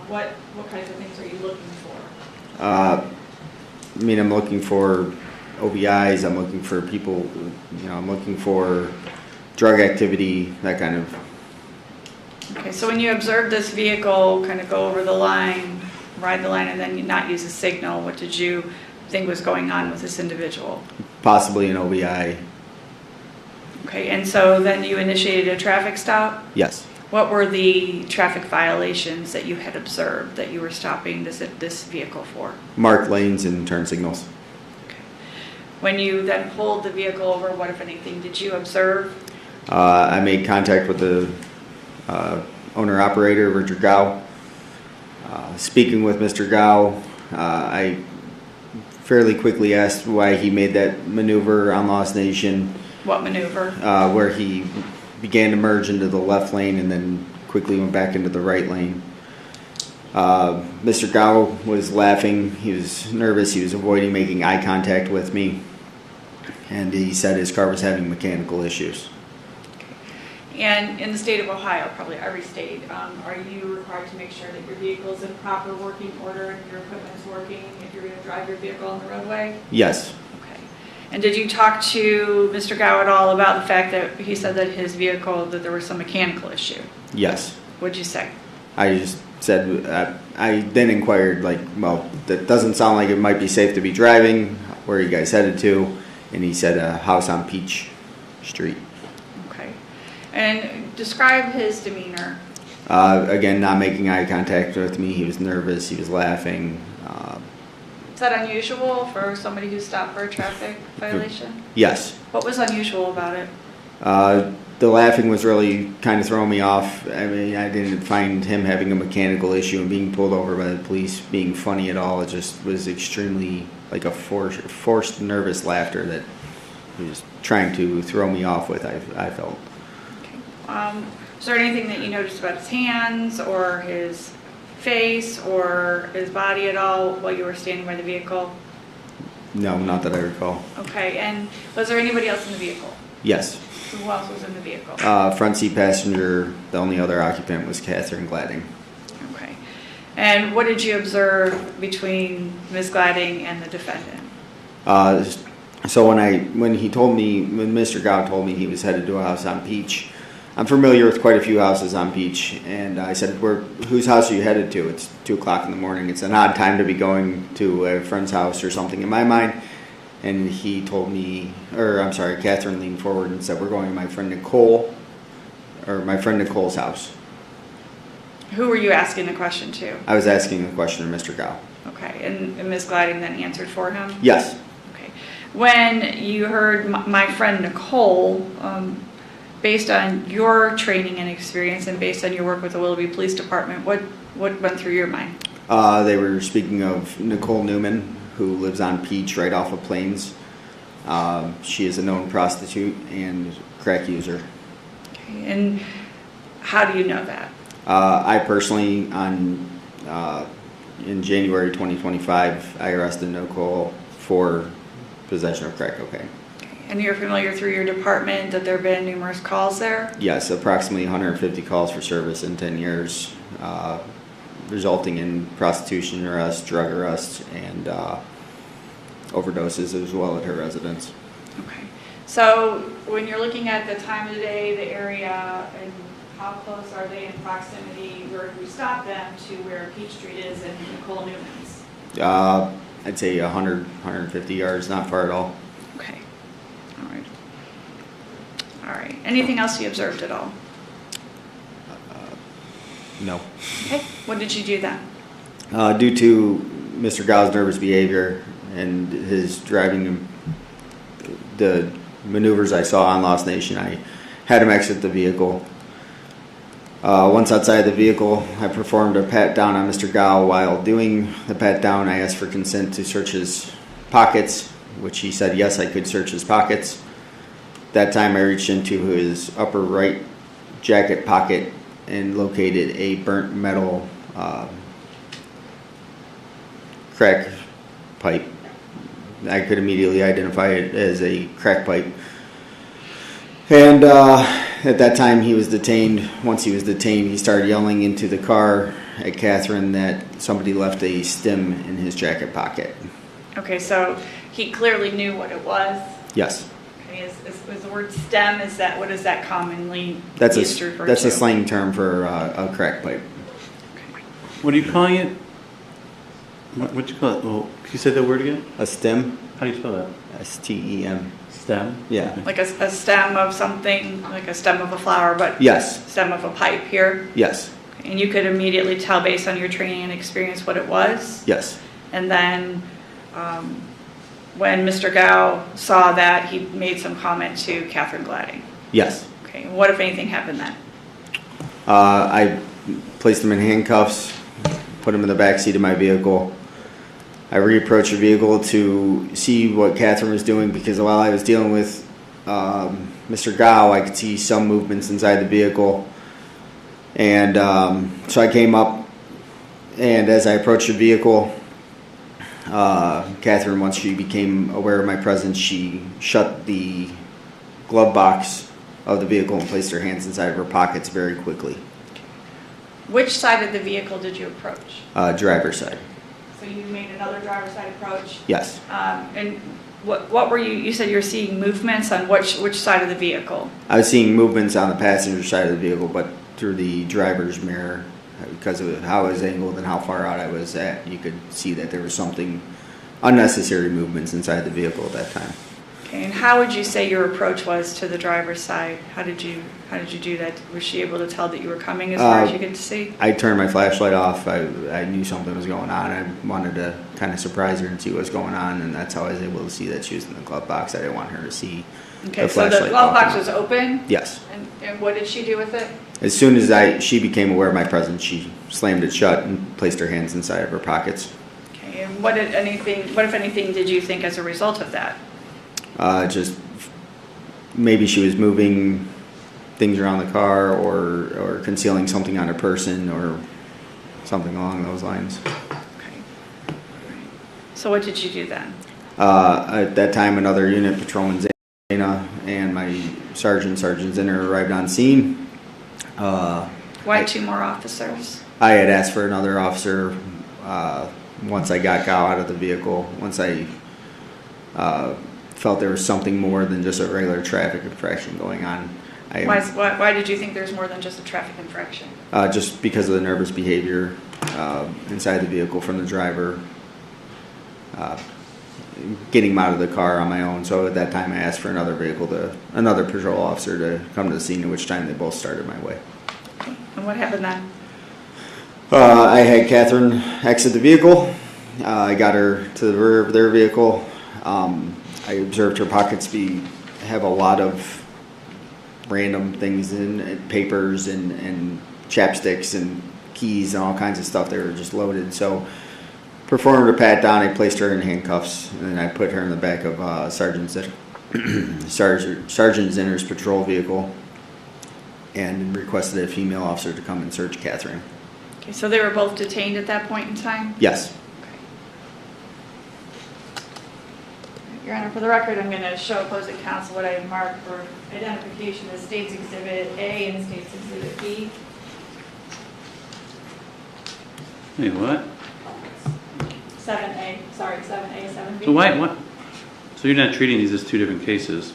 B: What kinds of things are you looking for?
I: I'm looking for OBIs. I'm looking for people, I'm looking for drug activity, that kind of.
B: Okay, so when you observed this vehicle kind of go over the line, ride the line, and then you not use a signal, what did you think was going on with this individual?
I: Possibly an OBI.
B: Okay, and so then you initiated a traffic stop?
I: Yes.
B: What were the traffic violations that you had observed that you were stopping this vehicle for?
I: Marked lanes and turn signals.
B: Okay. When you then pulled the vehicle over, what, if anything, did you observe?
I: I made contact with the owner-operator, Richard Gao. Speaking with Mr. Gao, I fairly quickly asked why he made that maneuver on Lost Nation.
B: What maneuver?
I: Where he began to merge into the left lane and then quickly went back into the right lane. Mr. Gao was laughing. He was nervous. He was avoiding making eye contact with me. And he said his car was having mechanical issues.
B: And in the state of Ohio, probably every state, are you required to make sure that your vehicle is in proper working order and your equipment is working if you're going to drive your vehicle on the roadway?
I: Yes.
B: Okay. And did you talk to Mr. Gao at all about the fact that he said that his vehicle, that there was some mechanical issue?
I: Yes.
B: What did you say?
I: I just said, I then inquired, that doesn't sound like it might be safe to be driving. Where are you guys headed to? And he said a house on Peach Street.
B: And describe his demeanor.
I: Again, not making eye contact with me. He was nervous. He was laughing.
B: Is that unusual for somebody who stopped for a traffic violation?
I: Yes.
B: What was unusual about it?
I: The laughing was really kind of throwing me off. I didn't find him having a mechanical issue and being pulled over by the police being funny at all. It just was extremely like a forced nervous laughter that he was trying to throw me off with, I felt.
B: Is there anything that you noticed about his hands or his face or his body at all while you were standing by the vehicle?
I: No, not that I recall.
B: Okay, and was there anybody else in the vehicle?
I: Yes.
B: Who else was in the vehicle?
I: Front seat passenger, the only other occupant was Catherine Gladding.
B: Okay. And what did you observe between Ms. Gladding and the defendant?
I: So when Mr. Gao told me he was headed to a house on Peach, I'm familiar with quite a few houses on Peach, and I said, whose house are you headed to? It's 2 o'clock in the morning. It's an odd time to be going to a friend's house or something in my mind. And he told me, Catherine leaned forward and said, we're going to my friend Nicole's house.
B: Who were you asking the question to?
I: I was asking the question to Mr. Gao.
B: Okay, and Ms. Gladding then answered for him?
I: Yes.
B: Okay. When you heard my friend Nicole, based on your training and experience and based on your work with the Willoughby Police Department, what went through your mind?
I: They were speaking of Nicole Newman, who lives on Peach right off of Plains. She is a known prostitute and crack user.
B: Okay, and how do you know that?
I: I personally, in January 2025, I arrested Nicole for possession of crack cocaine.
B: And you're familiar through your department that there have been numerous calls there?
I: Yes, approximately 150 calls for service in 10 years. resulting in prostitution arrest, drug arrest, and overdoses as well at her residence.
B: Okay. So when you're looking at the time of the day, the area, and how close are they in proximity where we stop them to where Peach Street is and Nicole Newman's?
I: I'd say 100, 150 yards, not far at all.
B: Okay. All right. All right. Anything else you observed at all?
I: No.
B: Okay. What did you do then?
I: Due to Mr. Gao's nervous behavior and his driving, the maneuvers I saw on Lost Nation, I had him exit the vehicle. Once outside the vehicle, I performed a pat down on Mr. Gao. While doing the pat down, I asked for consent to search his pockets, which he said yes, I could search his pockets. That time I reached into his upper right jacket pocket and located a burnt metal crack pipe. I could immediately identify it as a crack pipe. And at that time he was detained. Once he was detained, he started yelling into the car at Catherine that somebody left a stem in his jacket pocket.
B: Okay, so he clearly knew what it was.
I: Yes.
B: Okay, is the word stem, what is that commonly
I: That's
B: used to refer
I: a
B: to?
I: slang term for a crack pipe.
A: What are you calling it? What you call it? Well, can you say that word again?
I: A stem?
A: How do you spell that?
I: S-T-E-M.
A: Stem?
I: Yeah.
B: Like a stem of something, like a stem of a flower, but
I: Yes.
B: stem of a pipe here?
I: Yes.
B: And you could immediately tell based on your training and experience what it was?
I: Yes.
B: And then when Mr. Gao saw that, he made some comment to Catherine Gladding.
I: Yes.
B: Okay, what if anything happened then?
I: I placed him in handcuffs, put him in the back seat of my vehicle. I reapproached the vehicle to see what Catherine was doing because while I was dealing with Mr. Gao, I could see some movements inside the vehicle. And so I came up, and as I approached the vehicle, Catherine, once she became aware of my presence, she shut the glove box of the vehicle and placed her hands inside of her pockets very quickly.
B: Which side of the vehicle did you approach?
I: Driver's side.
B: So you made another driver's side approach?
I: Yes.
B: And what were you said you were seeing movements on which side of the vehicle?
I: I was seeing movements on the passenger side of the vehicle, but through the driver's mirror, because of how I was angled and how far out I was at, you could see that there was something unnecessary movements inside the vehicle at that time.
B: Okay, and how would you say your approach was to the driver's side? How did you do that? Was she able to tell that you were coming as far as you could see?
I: I turned my flashlight off. I knew something was going on. I wanted to kind of surprise her and see what was going on, and that's how I was able to see that she was in the glove box. I didn't want her to see
B: Okay,
I: the
B: so
I: flashlight.
B: the glove box
I: popping
B: was
I: up.
B: open?
I: Yes.
B: And what did she do with it?
I: As soon as she became aware of my presence, she slammed it shut and placed her hands inside of her pockets.
B: Okay, and what if anything, did you think as a result of that?
I: Just maybe she was moving things around the car or concealing something on her person or something along those lines.
B: Okay. So what did you do then?
I: At that time, another unit, Patrolman Zana, and my Sergeant Zinner arrived on scene.
B: Why two more officers?
I: I had asked for another officer once I got Gao out of the vehicle, once I felt there was something more than just a regular traffic infraction going on.
B: Why did you think there's more than just a traffic infraction?
I: Just because of the nervous behavior inside the vehicle from the driver, getting him out of the car on my own. So at that time I asked for another patrol officer to come to the scene, at which time they both started my way.
B: Okay. And what happened then?
I: I had Catherine exit the vehicle. I got her to the rear of their vehicle. I observed her pockets have a lot of random things in papers and chapsticks and keys and all kinds of stuff. They were just loaded. So performed a pat down. I placed her in handcuffs, and then I put her in the back of Sergeant Zinner's patrol vehicle and requested a female officer to come and search Catherine.
B: Okay, so they were both detained at that point in time?
I: Yes.
B: Your Honor, for the record, I'm going to show opposing counsel what I have marked for identification as State's Exhibit A and State's Exhibit B.
A: Wait, what?
B: 7A, sorry, 7A, 7B.
A: So why, what? So you're not treating these as two different cases?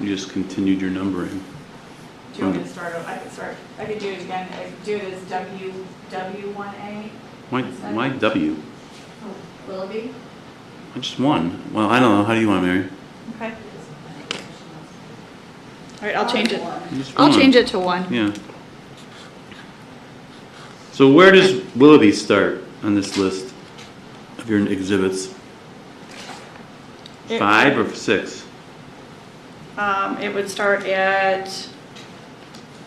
A: You just continued your numbering.
B: Do you want me to start over? I could do it again. I could do it as W1A.
A: Why W?
B: Willoughby?
A: Just one. Well, I don't know. How do you want, Mary?
B: Okay. All right, I'll change it.
A: Just
B: I'll
A: one.
B: change it to 1.
A: Yeah. So where does Willoughby start on this list of your exhibits? 5 or 6?
B: It would start at, let's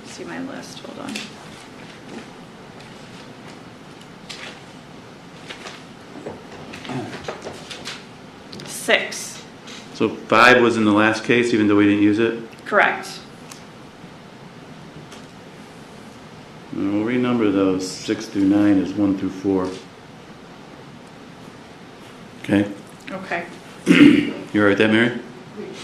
B: see my list, hold on. Six,
A: So 5 was in the last case, even though we didn't use it?
B: correct.
A: And we'll renumber those 6 through 9 as 1 through 4. Okay.
B: Okay.
A: You all right with that, Mary?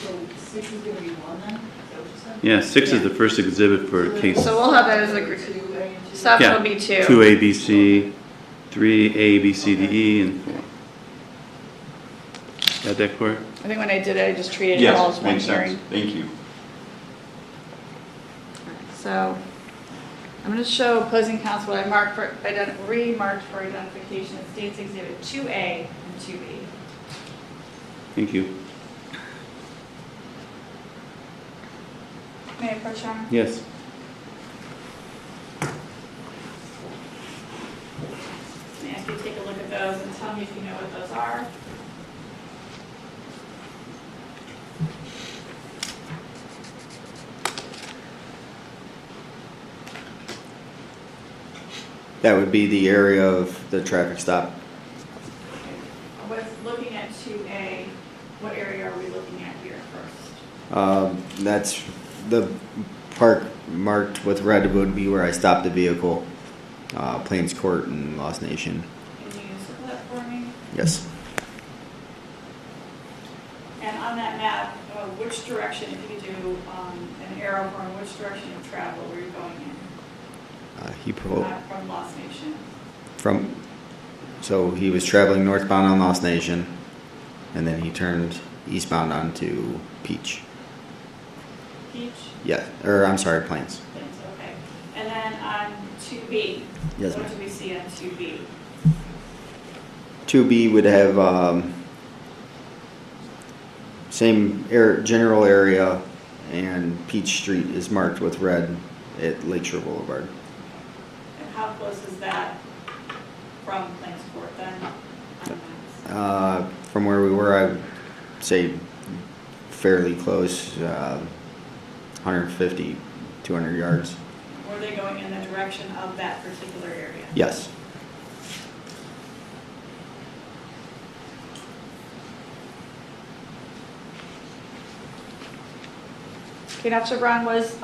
J: So 6 is going to be 1 then? Is that what you said?
A: Yeah, 6 is the first exhibit for case.
B: So we'll have that as a group.
J: 2A and 2B?
B: 7
A: Yeah,
B: will be 2.
A: 2A, B, C, 3, A, B, C, D, E, and 4. Got that, Corey?
B: I think when I did it, I just treated it all
C: Yes,
B: as one
C: makes
B: hearing.
C: sense. Thank you.
B: So I'm going to show opposing counsel what I marked for, remarked for identification of States Exhibit 2A and 2B.
A: Thank you.
B: May I approach, Your Honor?
A: Yes.
B: May I ask you to take a look at those and tell me if you know what those are?
I: That would be the area of the traffic stop.
B: With looking at 2A, what area are we looking at here first?
I: That's the park marked with red would be where I stopped the vehicle. Plains Court and Lost Nation.
B: Can you circle that for me?
I: Yes.
B: And on that map, which direction, if you could do an arrow for which direction of travel were you going in?
I: He pulled
B: From Lost Nation.
I: so he was traveling northbound on Lost Nation, and then he turned eastbound onto Peach.
B: Peach?
I: Yeah, or I'm sorry, Plains.
B: Yes, okay. And then on 2B?
I: Yes,
B: What
I: ma'am.
B: do we see on 2B?
I: 2B would have same general area, and Peach Street is marked with red at Lakeshore Boulevard.
B: And how close is that from Plains Court then? on the maps?
I: From where we were, I would say fairly close, 150, 200 yards.
B: Were they going in the direction of that particular area?
I: Yes.
B: Okay, Officer Braun, was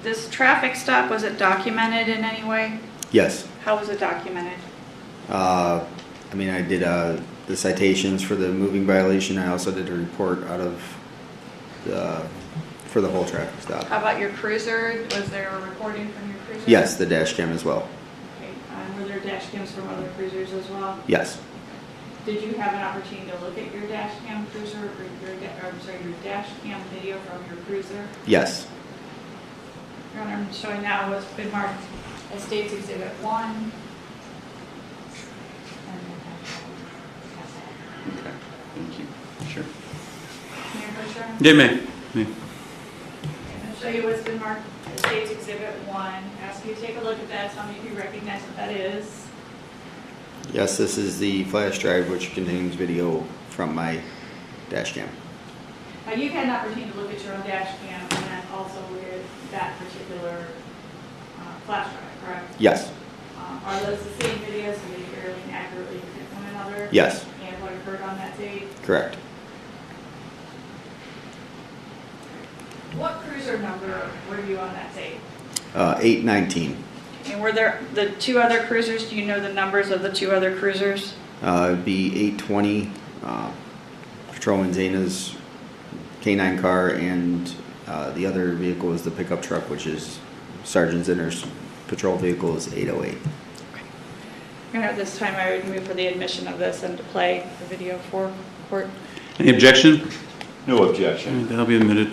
B: this traffic stop, was it documented in any way?
I: Yes.
B: How was it documented?
I: I mean, I did the citations for the moving violation. I also did a report out of for the whole traffic stop.
B: How about your cruiser? Was there a recording from your cruiser?
I: Yes, the dash cam as well.
B: Okay, were there dash cams from other cruisers as well?
I: Yes.
B: Did you have an opportunity to look at your dash cam cruiser, or your dash cam video from your cruiser?
I: Yes.
B: Your Honor, I'm showing now what's been marked as State's Exhibit 1.
C: Okay, thank you. Sure.
B: Can you approach, Your Honor?
A: Yeah, May.
B: I'm going to show you what's been marked as State's Exhibit 1. Ask you to take a look at that, tell me if you recognize what that is.
I: Yes, this is the flash drive, which contains video from my dash cam.
B: Now, you've had an opportunity to look at your own dash cam and then also look at that particular flash drive, correct?
I: Yes.
B: Are those the same videos? Do they fairly accurately fit one another?
I: Yes.
B: And what occurred on that tape?
I: Correct.
B: What cruiser number were you on that tape?
I: 819.
B: And were there the two other cruisers? Do you know the numbers of the two other cruisers?
I: It'd be 820, Patrolman Zana's K9 car, and the other vehicle is the pickup truck, which is Sergeant Zinner's patrol vehicle is 808.
B: And at this time, I would move for the admission of this and to play the video for court.
A: Any objection?
C: No
A: All
C: objection.
A: right, that'll be admitted.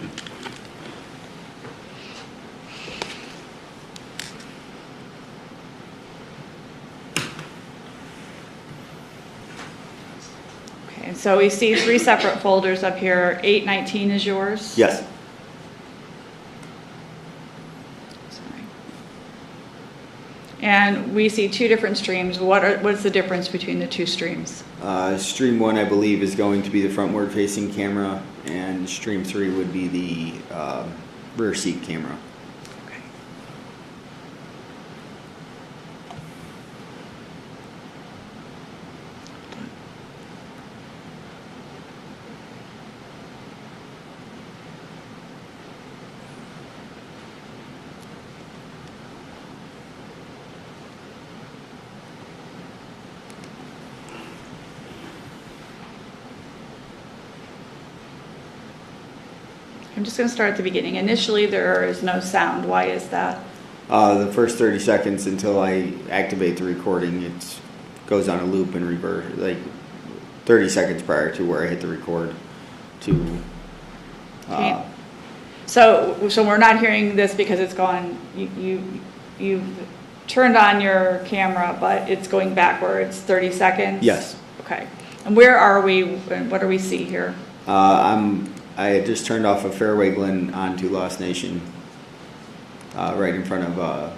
B: Okay, and so we see 3 separate folders up here. 819 is yours?
I: Yes.
B: Sorry. And we see 2 different streams. What's the difference between the 2 streams?
I: Stream 1, I believe, is going to be the frontward facing camera, and stream 3 would be the rear seat camera.
B: Okay. I'm just going to start at the beginning. Initially, there is no sound. Why is that?
I: The first 30 seconds until I activate the recording, it goes on a loop and revert, like 30 seconds prior to where I hit the record to...
B: Okay. So we're not hearing this because it's gone, you've turned on your camera, but it's going backwards 30 seconds?
I: Yes.
B: Okay. And where are we, and what do we see here?
I: I had just turned off of Fairway Glen onto Lost Nation, right in front of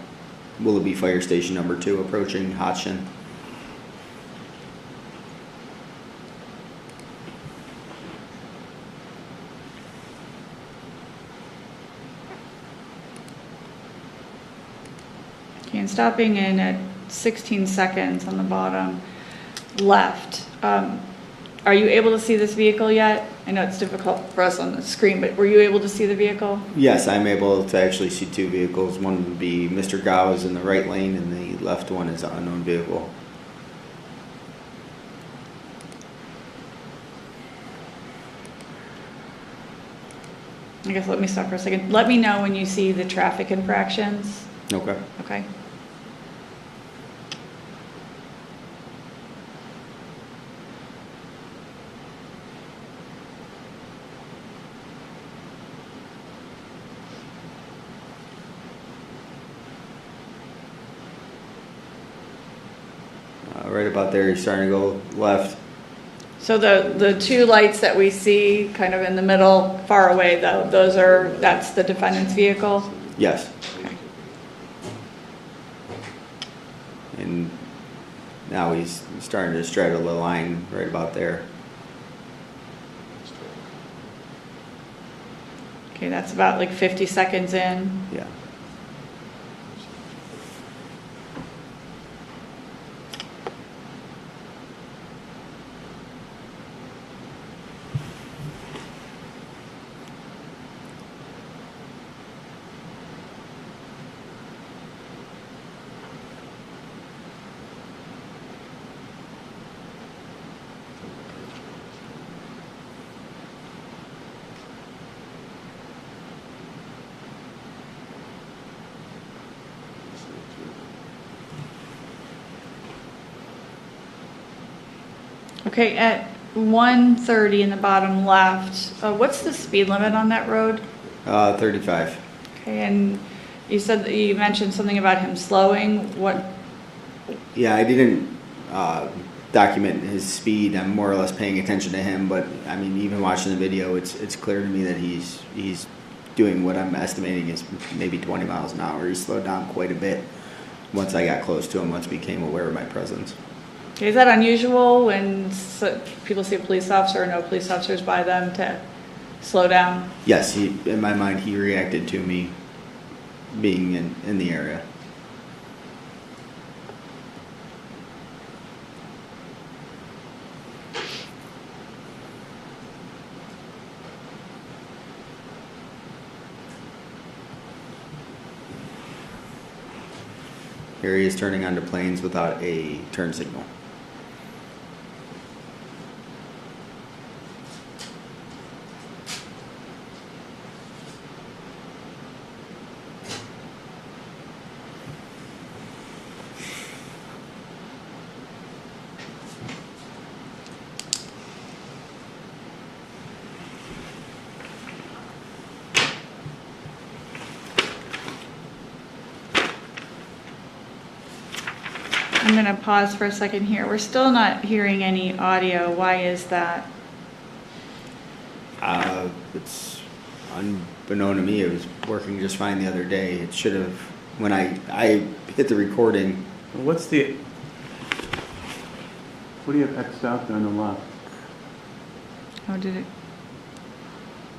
I: Willoughby Fire Station number 2, approaching Hodgson.
B: Okay, and stopping in at 16 seconds on the bottom left. Are you able to see this vehicle yet? I know it's difficult for us on the screen, but were you able to see the vehicle?
I: Yes, I'm able to actually see 2 vehicles. One would be Mr. Gao is in the right lane, and the left one is an unknown vehicle.
B: I guess let me stop for a second. Let me know when you see the traffic infractions.
I: Okay.
B: Okay.
I: Right about there, you're starting to go left.
B: So the 2 lights that we see kind of in the middle, far away though, that's the defendant's vehicle?
I: Yes.
B: Okay.
I: And now he's starting to straddle the line right about there.
B: Okay, that's about like 50 seconds in.
I: Yeah.
B: Okay, at 1:30 in the bottom left, what's the speed limit on that road?
I: 35.
B: Okay, and you said that you mentioned something about him slowing. What?
I: Yeah, I didn't document his speed. I'm more or less paying attention to him, but I mean, even watching the video, it's clear to me that he's doing what I'm estimating is maybe 20 miles an hour. He slowed down quite a bit once I got close to him, once became aware of my presence.
B: Okay, is that unusual when people see a police officer or no police officers by them to slow down?
I: Yes, in my mind, he reacted to me being in the area. Here he is turning onto planes without a turn signal.
B: I'm going to pause for a second here. We're still not hearing any audio. Why is that?
I: It's unbeknown to me, it was working just fine the other day. It should have, when I hit the recording,
A: What's the, what do you have Xed out there on the left?
B: Oh, did it?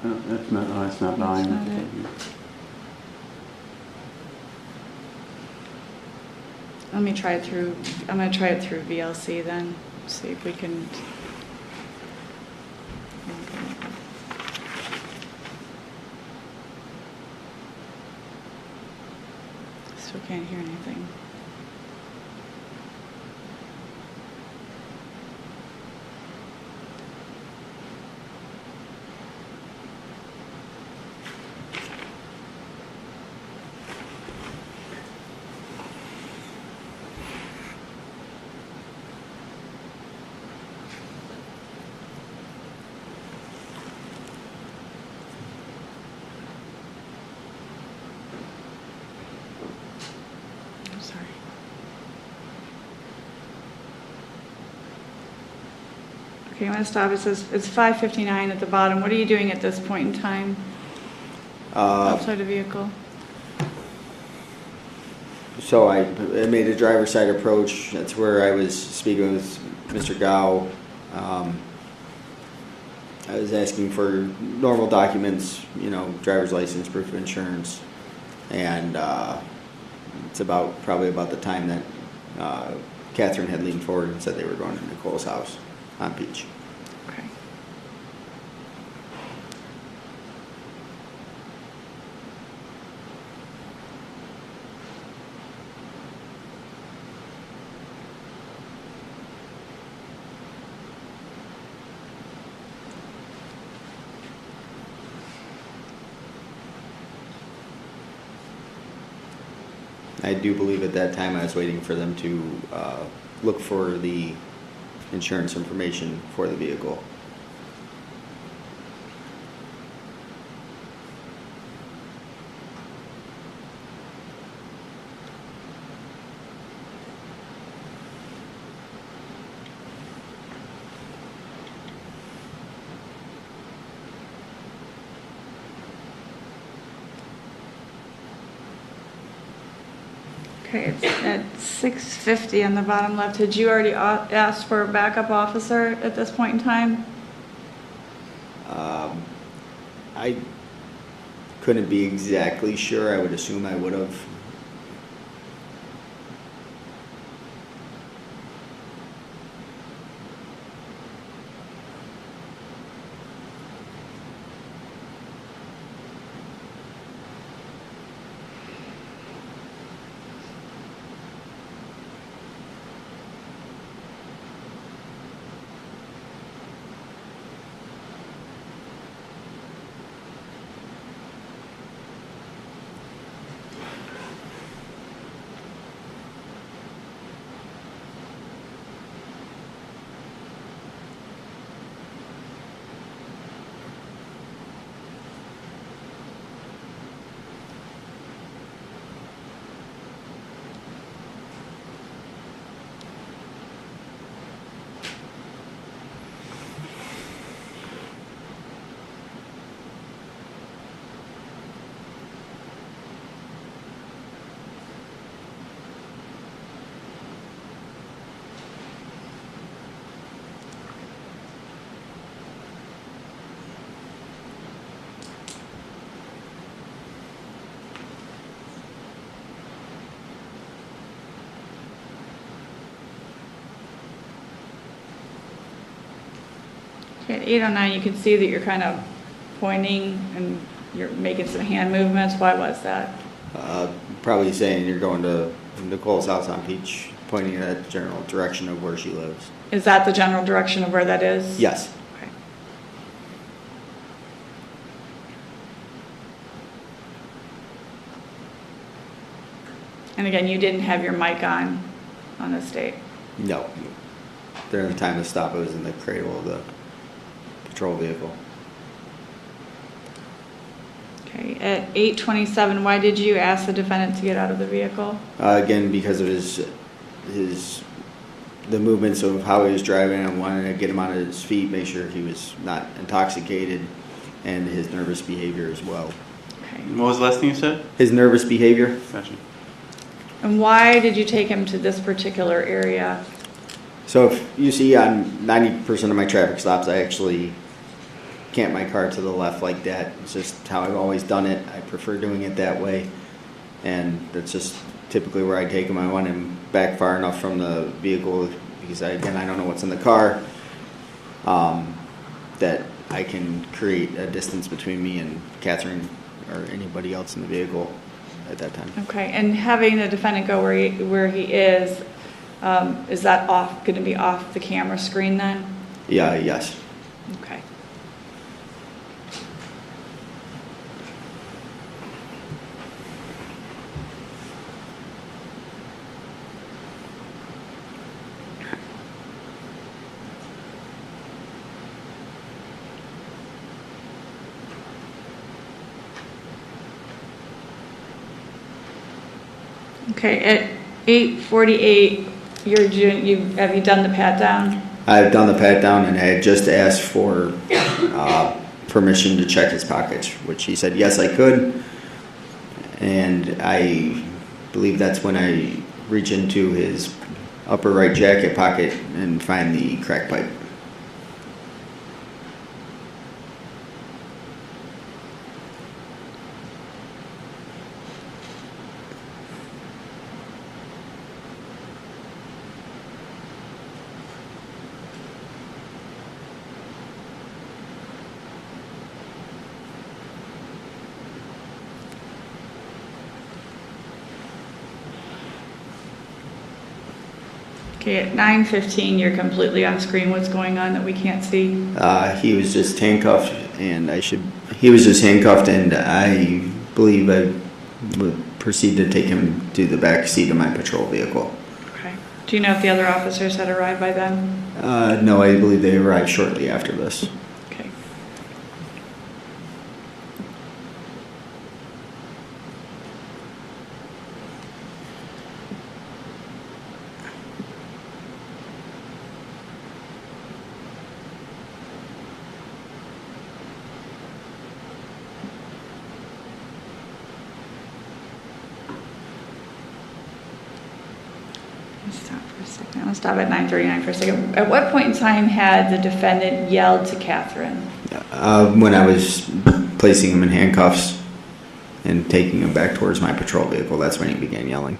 A: That's not, oh, that's not
B: That's
A: volume.
B: not it. Let me try it through, I'm going to try it through VLC then, see if we can. Still can't hear anything. I'm sorry. Okay, I'm going to stop. It says it's 5:59 at the bottom. What are you doing at this point in time outside the vehicle?
I: so I made a driver's side approach. That's where I was speaking with Mr. Gao. I was asking for normal documents, driver's license, proof of insurance, and it's probably about the time that Catherine had leaned forward and said they were going to Nicole's house on Peach.
B: Okay.
I: I do believe at that time I was waiting for them to look for the insurance information for the vehicle.
B: Okay, it's at 6:50 on the bottom left. Had you already asked for a backup officer at this point in time?
I: I couldn't be exactly sure. I would assume I would have.
B: Okay, at 8:09, you can see that you're kind of pointing and you're making some hand movements. Why was that?
I: Probably saying you're going to Nicole's house on Peach, pointing in that general direction of where she lives.
B: Is that the general direction of where that is?
I: Yes.
B: Okay. And again, you didn't have your mic on this date?
I: No. During the time of stop, I was in the cradle of the patrol vehicle.
B: Okay, at 8:27, why did you ask the defendant to get out of the vehicle?
I: Again, because of his the movements of how he was driving. I wanted to get him on his feet, make sure he was not intoxicated, and his nervous behavior as well.
B: Okay.
A: What was the last thing you said?
I: His nervous behavior.
A: Gotcha.
B: And why did you take him to this particular area?
I: So if you see on 90% of my traffic stops, I actually cant my car to the left like that. It's just how I've always done it. I prefer doing it that way. And that's just typically where I take him. I want him back far enough from the vehicle because, I don't know what's in the car, that I can create a distance between me and Catherine or anybody else in the vehicle at that time.
B: Okay, and having the defendant go where he is that going to be off the camera screen then?
I: Yeah, yes.
B: Okay. Okay, at 8:48, have you done the pat down?
I: I've done the pat down and I had just asked for permission to check his pockets, which he said yes I could. And I believe that's when I reach into his upper right jacket pocket and find the crack pipe.
B: Okay, at 9:15, you're completely on screen. What's going on that we can't see?
I: He was just handcuffed, and he was just handcuffed, and I believe I would proceed to take him to the back seat of my patrol vehicle.
B: Okay. Do you know if the other officers had arrived by then?
I: No, I believe they arrived shortly after this.
B: Okay. Stop for a second. I'll stop at 9:39 for a second. At what point in time had the defendant yelled to Catherine?
I: When I was placing him in handcuffs and taking him back towards my patrol vehicle, that's when he began yelling.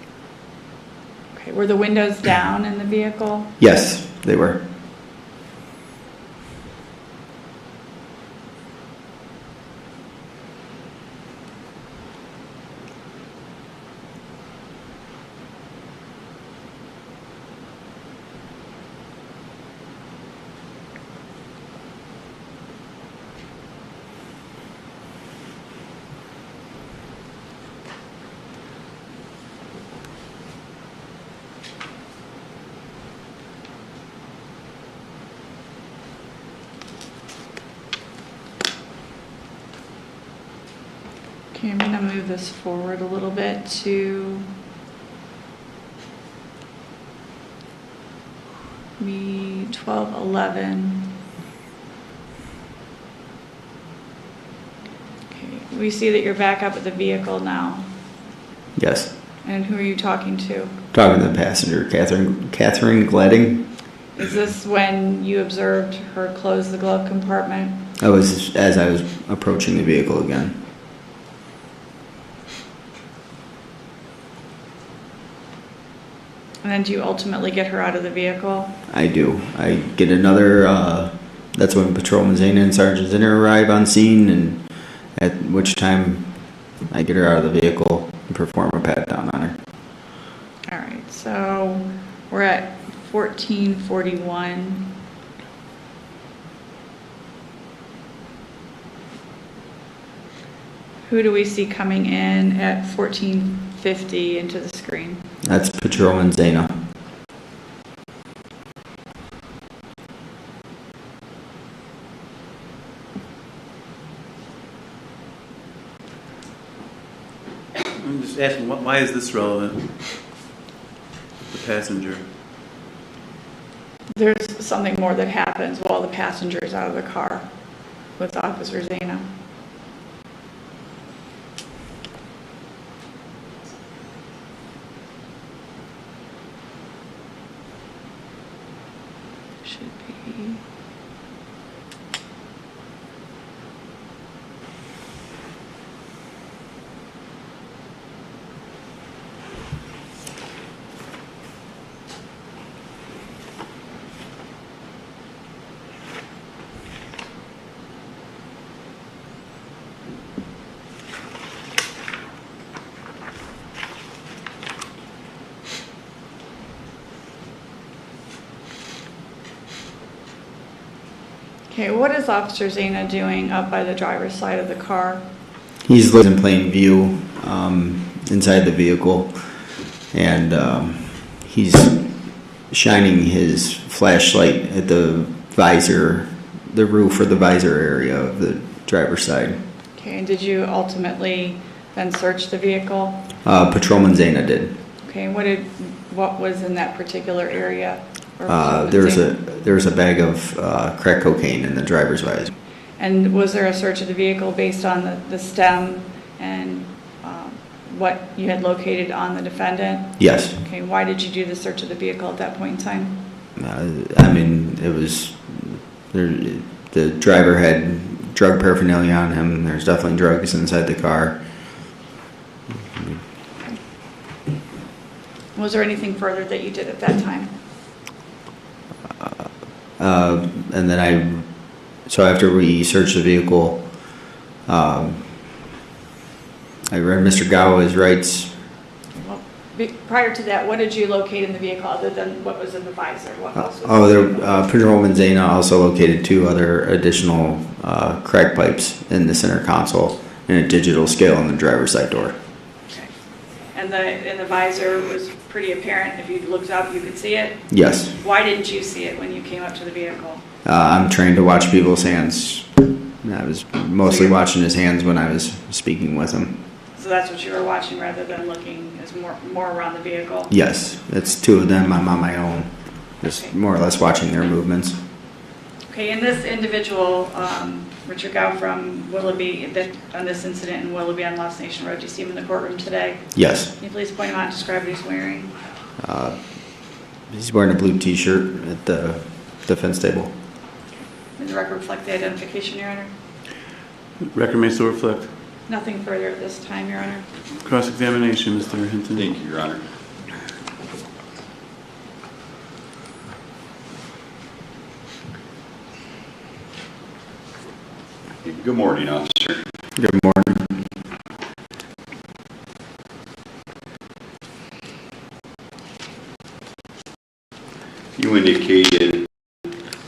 B: Okay, were the windows down in the vehicle?
I: Yes, they were.
B: Okay, I'm gonna move this forward a little bit to be 12:11. Okay, we see that you're back up at the vehicle now.
I: Yes.
B: And who are you talking to?
I: Talking to the passenger, Catherine Gladding.
B: Is this when you observed her close the glove compartment?
I: I was as I was approaching the vehicle again.
B: And then do you ultimately get her out of the vehicle?
I: I do. I get another. That's when Patrolman Zana and Sergeant Zinner arrive on scene, and at which time I get her out of the vehicle and perform a pat down on her.
B: All right, so we're at 14:41. Who do we see coming in at 14:50 into the screen?
I: That's Patrolman Zana.
A: I'm just asking, why is this relevant? The passenger.
B: There's something more that happens while the passenger is out of the car with Officer Zana. Should be. Okay, what is Officer Zana doing up by the driver's side of the car?
I: He's looking in plain view inside the vehicle, and he's shining his flashlight at the visor, the roof or the visor area of the driver's side.
B: Okay, and did you ultimately then search the vehicle?
I: Patrolman Zana did.
B: Okay, what was in that particular area? Or
I: There's a bag of crack cocaine in the driver's visor.
B: And was there a search of the vehicle based on the stem and what you had located on the defendant?
I: Yes.
B: Okay, why did you do the search of the vehicle at that point in time?
I: I mean, it was the driver had drug paraphernalia on him. There's definitely drugs inside the car.
B: Was there anything further that you did at that time?
I: And then so after we searched the vehicle, I read Mr. Gawa's rights.
B: Well, prior to that, what did you locate in the vehicle other than what was in the visor? What else was
I: Patrolman Zana also located 2 other additional crack pipes in the center console and a digital scale on the driver's side door.
B: Okay. And the visor was pretty apparent. If you looked up, you could see it?
I: Yes.
B: Why didn't you see it when you came up to the vehicle?
I: I'm trained to watch people's hands. I was mostly watching his hands when I was speaking with him.
B: So that's what you were watching rather than looking as more around the vehicle?
I: Yes, it's 2 of them. I'm on my own. Just more or less watching their movements.
B: Okay, and this individual, Richard Gow from Willoughby, on this incident in Willoughby on Lost Nation Road, do you see him in the courtroom today?
I: Yes.
B: Can you please point him out and describe what he's wearing?
I: He's wearing a blue t-shirt at the defense table.
B: Does the record reflect the identification, Your Honor?
A: Record may so reflect.
B: Nothing further at this time, Your Honor.
A: Cross-examination, Mr. Hinton.
C: Thank you, Your Honor. Good morning, officer.
I: Good morning.
C: You indicated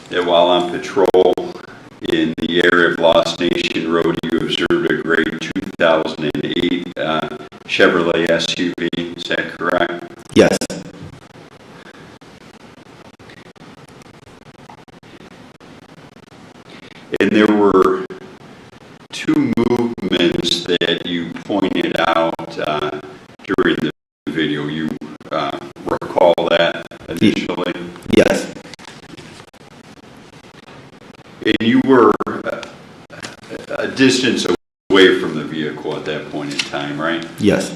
C: that while on patrol in the area of Lost Nation Road, you observed a gray 2008 Chevrolet SUV. Is that correct?
I: Yes.
C: And there were 2 movements that you pointed out during the video. You recall that initially?
I: Yes.
C: And you were a distance away from the vehicle at that point in time, right?
I: Yes.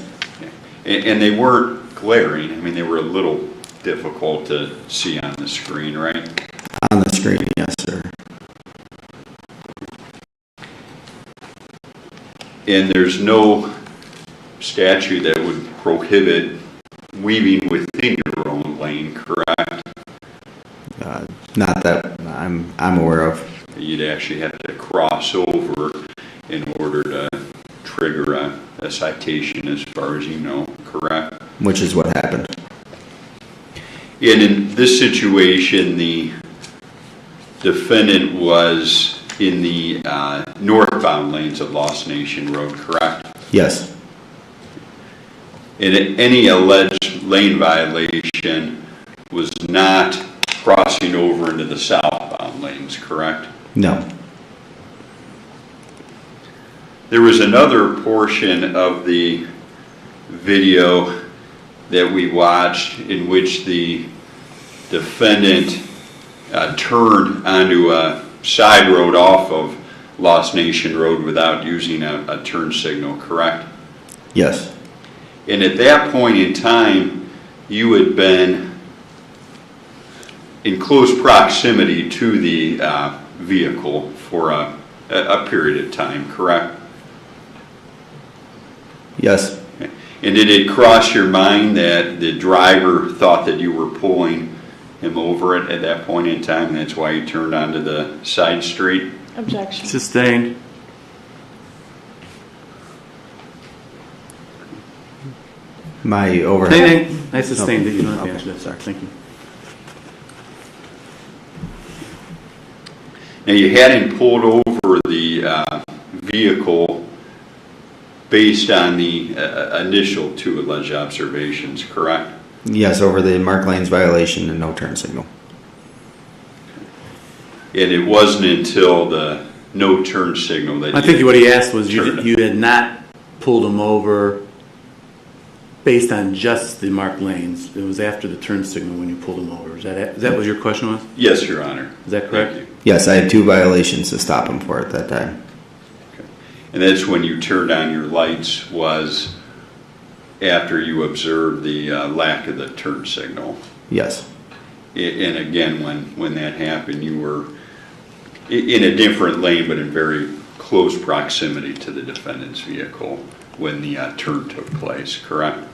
C: And they weren't glaring. I mean, they were a little difficult to see on the screen, right?
I: On the screen, yes, sir.
C: And there's no statute that would prohibit weaving within your own lane, correct?
I: Not that I'm aware of.
C: You'd actually have to cross over in order to trigger a citation as far as you know, correct?
I: Which is what happened.
C: And in this situation, the defendant was in the northbound lanes of Lost Nation Road, correct?
I: Yes.
C: And any alleged lane violation was not crossing over into the southbound lanes, correct?
I: No.
C: There was another portion of the video that we watched in which the defendant turned onto a side road off of Lost Nation Road without using a turn signal, correct?
I: Yes.
C: And at that point in time, you had been in close proximity to the vehicle for a period of time, correct?
I: Yes.
C: And did it cross your mind that the driver thought that you were pulling him over at that point in time, and that's why you turned onto the side street?
B: Objection.
A: Sustained.
I: My overhead.
A: I sustained it. You don't have to answer that. Sorry. Thank you.
C: Now, you hadn't pulled over the vehicle based on the initial two alleged observations, correct?
I: Yes, over the marked lanes violation and no turn signal.
C: And it wasn't until the no turn signal that
A: I think what he asked was you
C: turned.
A: had not pulled him over based on just the marked lanes. It was after the turn signal when you pulled him over. Is that what your question was?
C: Yes, Your Honor.
A: Is that correct?
C: Thank you.
I: Yes, I had 2 violations to stop him for at that time.
C: And that's when you turned on your lights, was after you observed the lack of the turn signal.
I: Yes.
C: And again, when that happened, you were in a different lane, but in very close proximity to the defendant's vehicle when the turn took place, correct?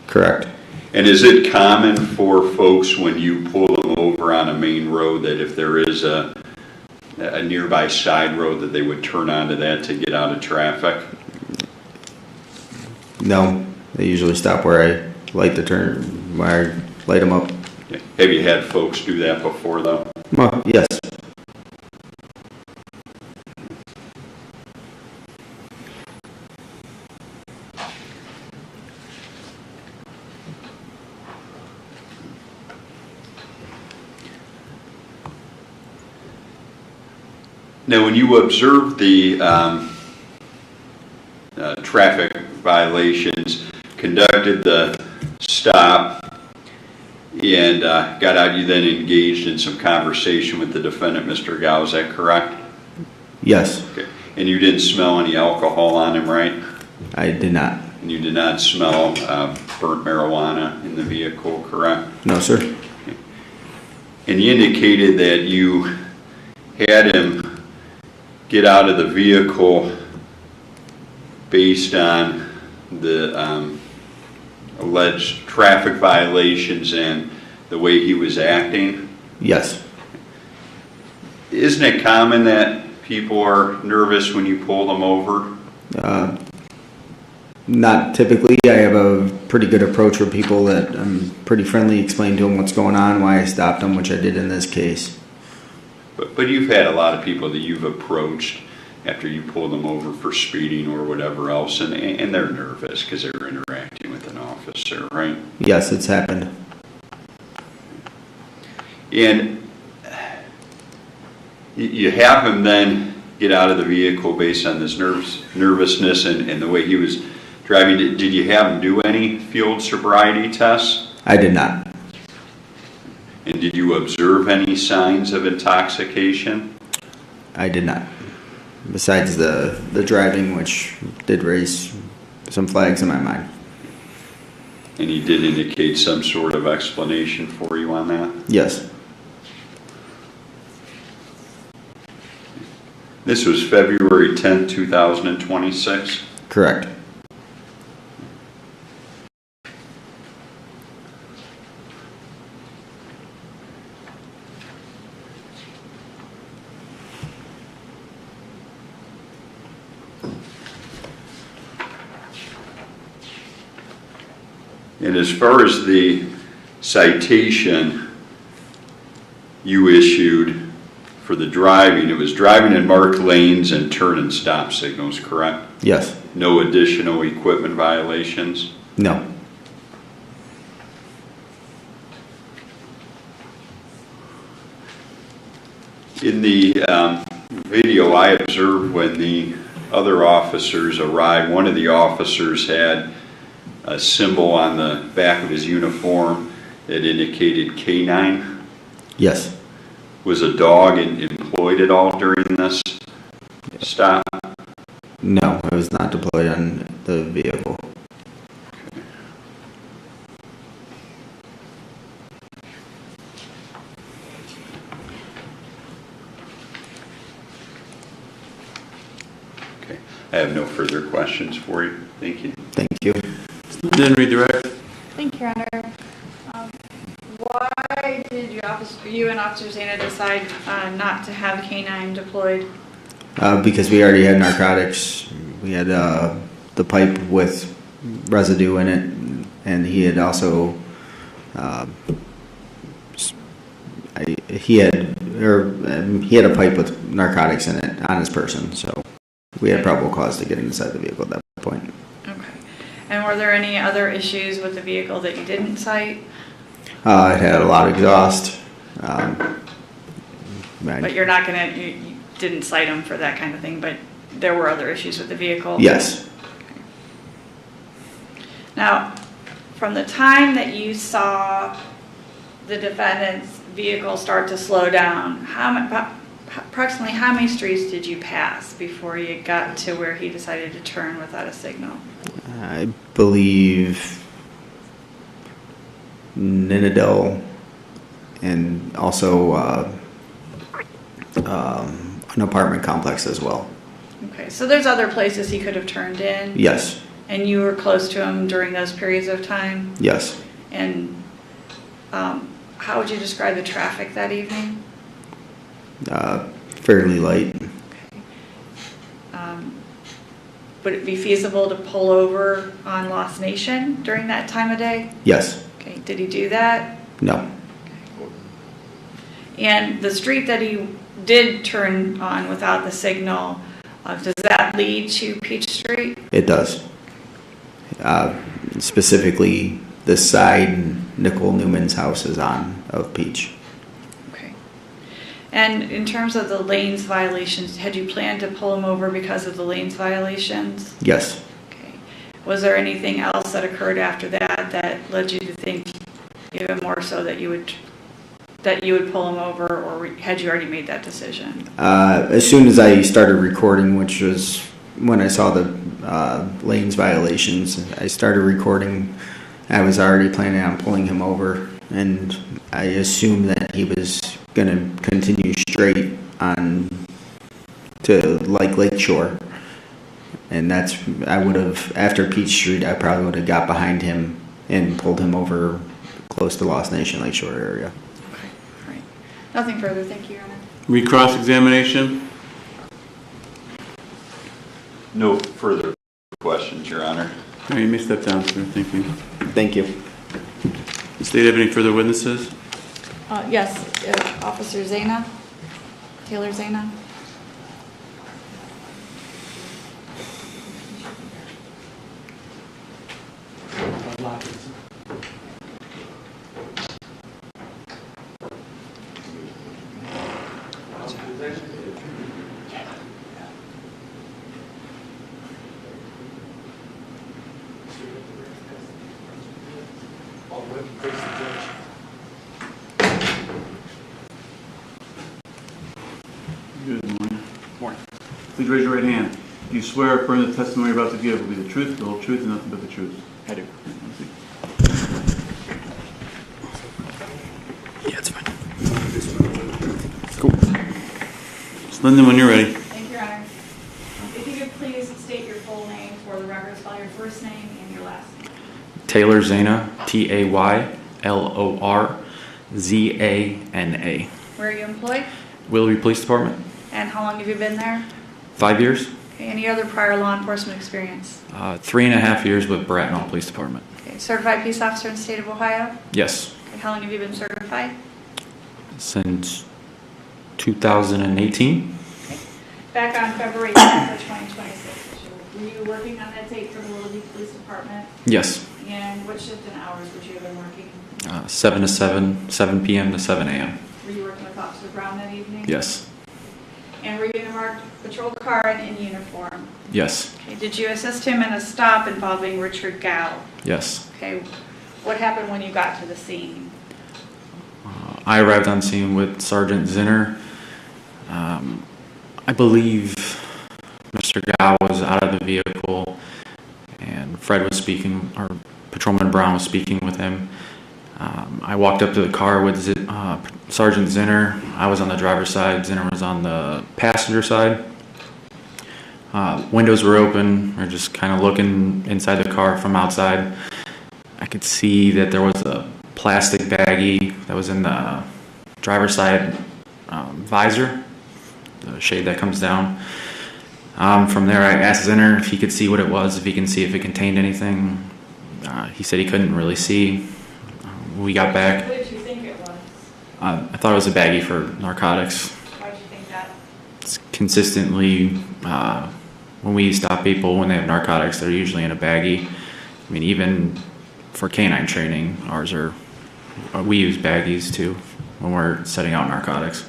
I: Correct.
C: And is it common for folks when you pull them over on a main road that if there is a nearby side road that they would turn onto that to get out of traffic?
I: No, they usually stop where I light the turn, where I light them up.
C: Have you had folks do that before, though?
I: Well, yes.
C: Now, when you observed the traffic violations, conducted the stop, and got out, you then engaged in some conversation with the defendant, Mr. Gao, is that correct?
I: Yes.
C: Okay. And you didn't smell any alcohol on him, right?
I: I did not.
C: And you did not smell burnt marijuana in the vehicle, correct?
I: No, sir.
C: Okay. And you indicated that you had him get out of the vehicle based on the alleged traffic violations and the way he was acting.
I: Yes.
C: Isn't it common that people are nervous when you pull them over?
I: Not typically. I have a pretty good approach with people that I'm pretty friendly, explain to them what's going on, why I stopped them, which I did in this case.
C: But you've had a lot of people that you've approached after you pull them over for speeding or whatever else, and they're nervous because they're interacting with an officer, right?
I: Yes, it's happened.
C: And you have him then get out of the vehicle based on this nervousness and the way he was driving. Did you have him do any field sobriety tests?
I: I did not.
C: And did you observe any signs of intoxication?
I: I did not. Besides the driving, which did raise some flags in my mind.
C: And he did indicate some sort of explanation for you on that?
I: Yes.
C: This was February 10th, 2026?
I: Correct.
C: And as far as the citation you issued for the driving, it was driving in marked lanes and turn and stop signals, correct?
I: Yes.
C: No additional equipment violations?
I: No.
C: In the video, I observed when the other officers arrived, one of the officers had a symbol on the back of his uniform that indicated K-9.
I: Yes.
C: Was a dog employed at all during this stop?
I: No, it was not deployed on the vehicle.
C: Okay. I have no further questions for you. Thank you.
I: Thank you.
A: Then redirect.
B: Thank you, Your Honor. Why did you and Officer Zana decide not to have K-9 deployed?
I: Because we already had narcotics. We had the pipe with residue in it, and he had also he had a pipe with narcotics in it on his person. So we had probable cause to get inside the vehicle at that point.
B: Okay. And were there any other issues with the vehicle that you didn't cite?
I: It had a lot of exhaust.
B: But you're not gonna, you didn't cite them for that kind of thing, but there were other issues with the vehicle?
I: Yes.
B: Now, from the time that you saw the defendant's vehicle start to slow down, approximately how many streets did you pass before you got to where he decided to turn without a signal?
I: I believe Ninadel and also an apartment complex as well.
B: Okay, so there's other places he could have turned in?
I: Yes.
B: And you were close to him during those periods of time?
I: Yes.
B: And how would you describe the traffic that evening?
I: Fairly light.
B: Okay. Would it be feasible to pull over on Lost Nation during that time of day?
I: Yes.
B: Okay, did he do that?
I: No.
B: And the street that he did turn on without the signal, does that lead to Peach Street?
I: It does. Specifically, the side Nicole Newman's house is on of Peach.
B: Okay. And in terms of the lanes violations, had you planned to pull him over because of the lanes violations?
I: Yes.
B: Okay. Was there anything else that occurred after that that led you to think even more so that you would pull him over, or had you already made that decision?
I: As soon as I started recording, which was when I saw the lanes violations, I started recording. I was already planning on pulling him over, and I assumed that he was going to continue straight on to Lakeshore. And I would have, after Peach Street, I probably would have got behind him and pulled him over close to Lost Nation Lakeshore area.
B: Okay, all right. Nothing further, thank you, Your Honor.
A: Recross-examination?
C: No further questions, Your Honor.
A: All right, you may step down, sir. Thank you.
I: Thank you.
A: Does the state have any further witnesses?
B: Yes, Officer Zana, Taylor Zana.
A: Good morning. Morning. Please raise your right hand. Do you swear or affirm the testimony you're about to give will be the truth, the whole truth, and nothing but the truth?
K: I do.
I: Yeah, it's fine.
A: Cool. Ms. Linden, when you're ready.
B: Thank you, Your Honor. If you could please state your full name for the record, spell your first name and your last name.
K: Taylor Zana, Taylor-Zana.
B: Where are you employed?
K: Willoughby Police Department,
B: And how long have you been there?
K: 5 years.
B: Okay, any other prior law enforcement experience?
K: 3.5 years with Bracknell Police Department.
B: Okay, certified peace officer in the state of Ohio?
K: Yes,
B: Okay, how long have you been certified?
K: since 2018.
B: Okay. Back on February 10th of 2026, were you working on that date for the Willoughby Police Department?
K: Yes,
B: And what shift and hours would you have been working?
K: 7 to 7, 7 p.m. to 7 a.m.
B: Were you working with Officer Brown that evening?
K: Yes,
B: And were you in a marked patrol car and in uniform?
K: Yes.
B: Okay. Did you assist him in a stop involving Richard Gow?
K: Yes.
B: Okay. What happened when you got to the scene?
K: I arrived on scene with Sergeant Zinner. I believe Mr. Gow was out of the vehicle and Fred was speaking, or Patrolman Brown was speaking with him. I walked up to the car with Sergeant Zinner. I was on the driver's side, Zinner was on the passenger side. Windows were open. We're just kind of looking inside the car from outside. I could see that there was a plastic baggie that was in the driver's side visor, the shade that comes down. From there, I asked Zinner if he could see what it was, if he can see if it contained anything. He said he couldn't really see. We got back.
B: What did you think it was?
K: I thought it was a baggie for narcotics.
B: Why did you think that?
K: It's consistently, when we stop people when they have narcotics, they're usually in a baggie. I mean, even for canine training, we use baggies too when we're setting out narcotics.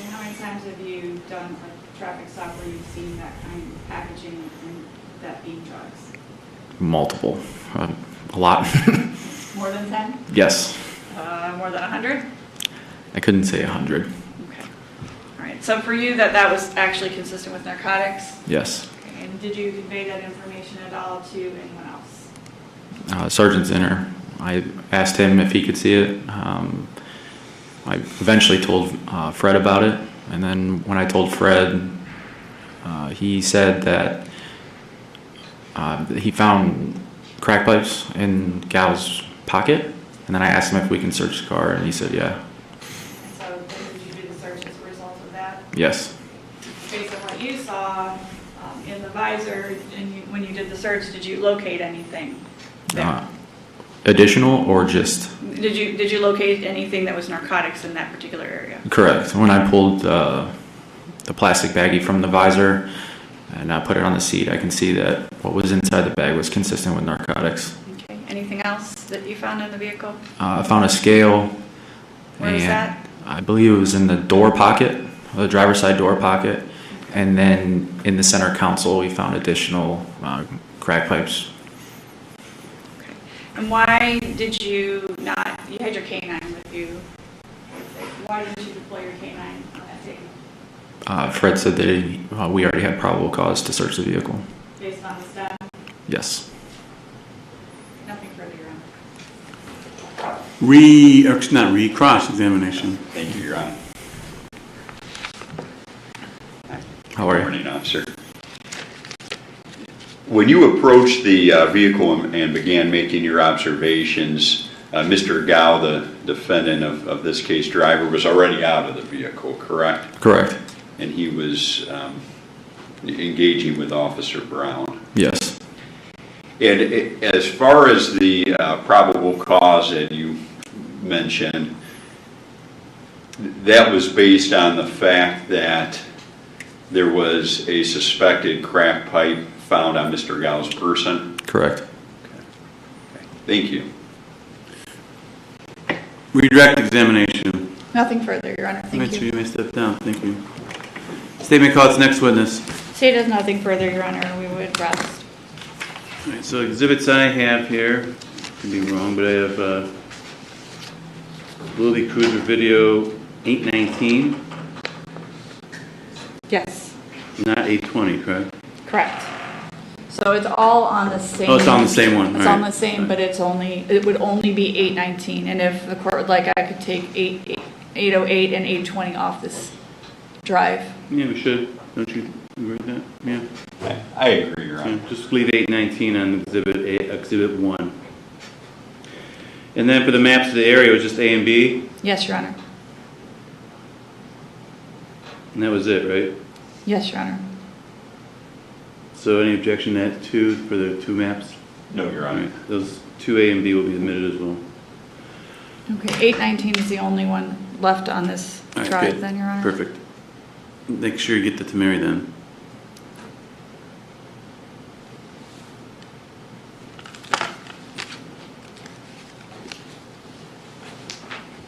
B: And how many times have you done a traffic stop where you've seen that kind of packaging and that being drugs?
K: Multiple. A lot.
B: More than 10?
K: Yes.
B: More than 100?
K: I couldn't say 100.
B: Okay. All right. So for you, that was actually consistent with narcotics?
K: Yes.
B: Okay. And did you convey that information at all to anyone else?
K: Sergeant Zinner. I asked him if he could see it. I eventually told Fred about it, and then when I told Fred, he said that he found crack pipes in Gow's pocket, and then I asked him if we can search the car, and he said yeah.
B: And so did you do the search as a result of that?
K: Yes.
B: Based on what you saw in the visor, and when you did the search, did you locate anything there?
K: Additional or just?
B: Did you locate anything that was narcotics in that particular area?
K: Correct. When I pulled the plastic baggie from the visor and I put it on the seat, I can see that what was inside the bag was consistent with narcotics.
B: Okay. Anything else that you found in the vehicle?
K: I found a scale.
B: Where was that?
K: I believe it was in the door pocket, the driver's side door pocket. And then in the center console, we found additional crack pipes.
B: Okay. And why did you not, you had your canine with you. Why didn't you deploy your canine on that day?
K: Fred said that we already had probable cause to search the vehicle.
B: Based on the staff?
K: Yes.
B: Nothing further, Your Honor.
A: Cross-examination.
C: Thank you, Your Honor.
K: How are you?
C: Morning, officer. When you approached the vehicle and began making your observations, Mr. Gow, the defendant of this case driver, was already out of the vehicle, correct?
K: Correct.
C: And he was engaging with Officer Brown.
K: Yes.
C: And as far as the probable cause that you mentioned, that was based on the fact that there was a suspected crack pipe found on Mr. Gow's person?
K: Correct.
C: Okay. Thank you.
A: Redirect examination.
B: Nothing further, Your Honor. Thank
A: Mitchell,
B: you.
A: you may step down. Thank you. Statement called to next witness.
B: State has nothing further, Your Honor, and we would rest.
A: All right, so exhibits I have here, could be wrong, but I have Lily Cruiser video 819,
B: Yes.
A: not 820, correct?
B: Correct. So it's all on the same.
A: Oh, it's on the same one.
B: It's
A: All
B: on
A: right.
B: the same, but it would only be 819. And if the court would like, I could take 808 and 820 off this drive.
A: Yeah, we should. Don't you agree with that? Yeah.
C: I agree, Your Honor.
A: Yeah, just leave 819 on exhibit 1. And then for the maps of the area, it was just A and B,
B: Yes, Your Honor.
A: and that was it, right?
B: Yes, Your Honor.
A: So any objection to that too, for the two maps?
C: No, Your
A: All
C: Honor.
A: right, those 2A and B will be admitted as well.
B: Okay, 819 is the only one left on this
A: All right,
B: drive
A: good.
B: then, Your Honor.
A: Perfect. Make sure you get that to Mary then.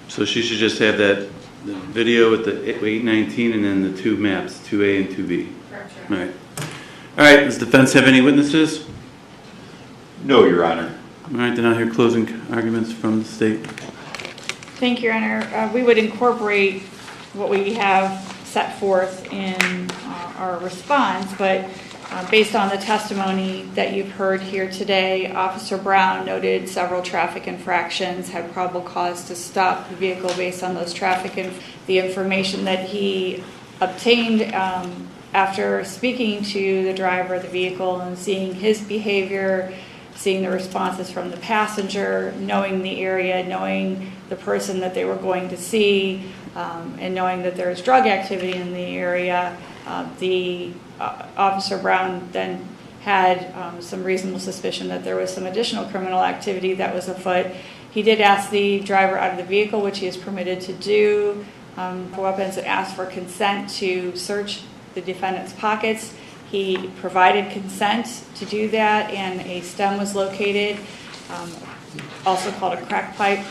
A: So she should just have the video with the 819 and then the two maps, 2A and 2B.
B: Correct,
A: All
B: Your Honor.
A: right. All right, does defense have any witnesses?
C: No, Your Honor.
A: All right, then I'll hear closing arguments from the state.
B: Thank you, Your Honor. We would incorporate what we have set forth in our response, but based on the testimony that you've heard here today, Officer Brown noted several traffic infractions, had probable cause to stop the vehicle based on those the information that he obtained after speaking to the driver of the vehicle and seeing his behavior, seeing the responses from the passenger, knowing the area, knowing the person that they were going to see, and knowing that there was drug activity in the area. Officer Brown then had some reasonable suspicion that there was some additional criminal activity that was afoot. He did ask the driver out of the vehicle, which he is permitted to do, for weapons, and asked for consent to search the defendant's pockets. He provided consent to do that, and a stem was located, also called a crack pipe,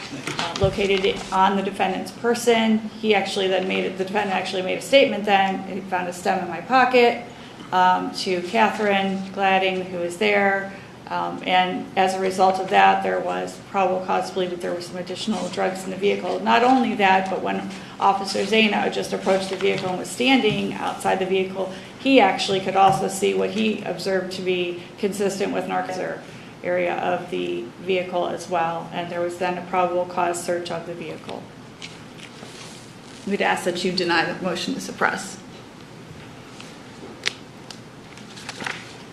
B: located on the defendant's person. He actually then the defendant actually made a statement then, he found a stem in my pocket, to Catherine Gladding, who was there, and as a result of that, there was probable cause to believe that there were some additional drugs in the vehicle. Not only that, but when Officer Zana just approached the vehicle and was standing outside the vehicle, he actually could also see what he observed to be consistent with narcotics area of the vehicle as well, and there was then a probable cause search of the vehicle. We'd ask that you deny the motion to suppress.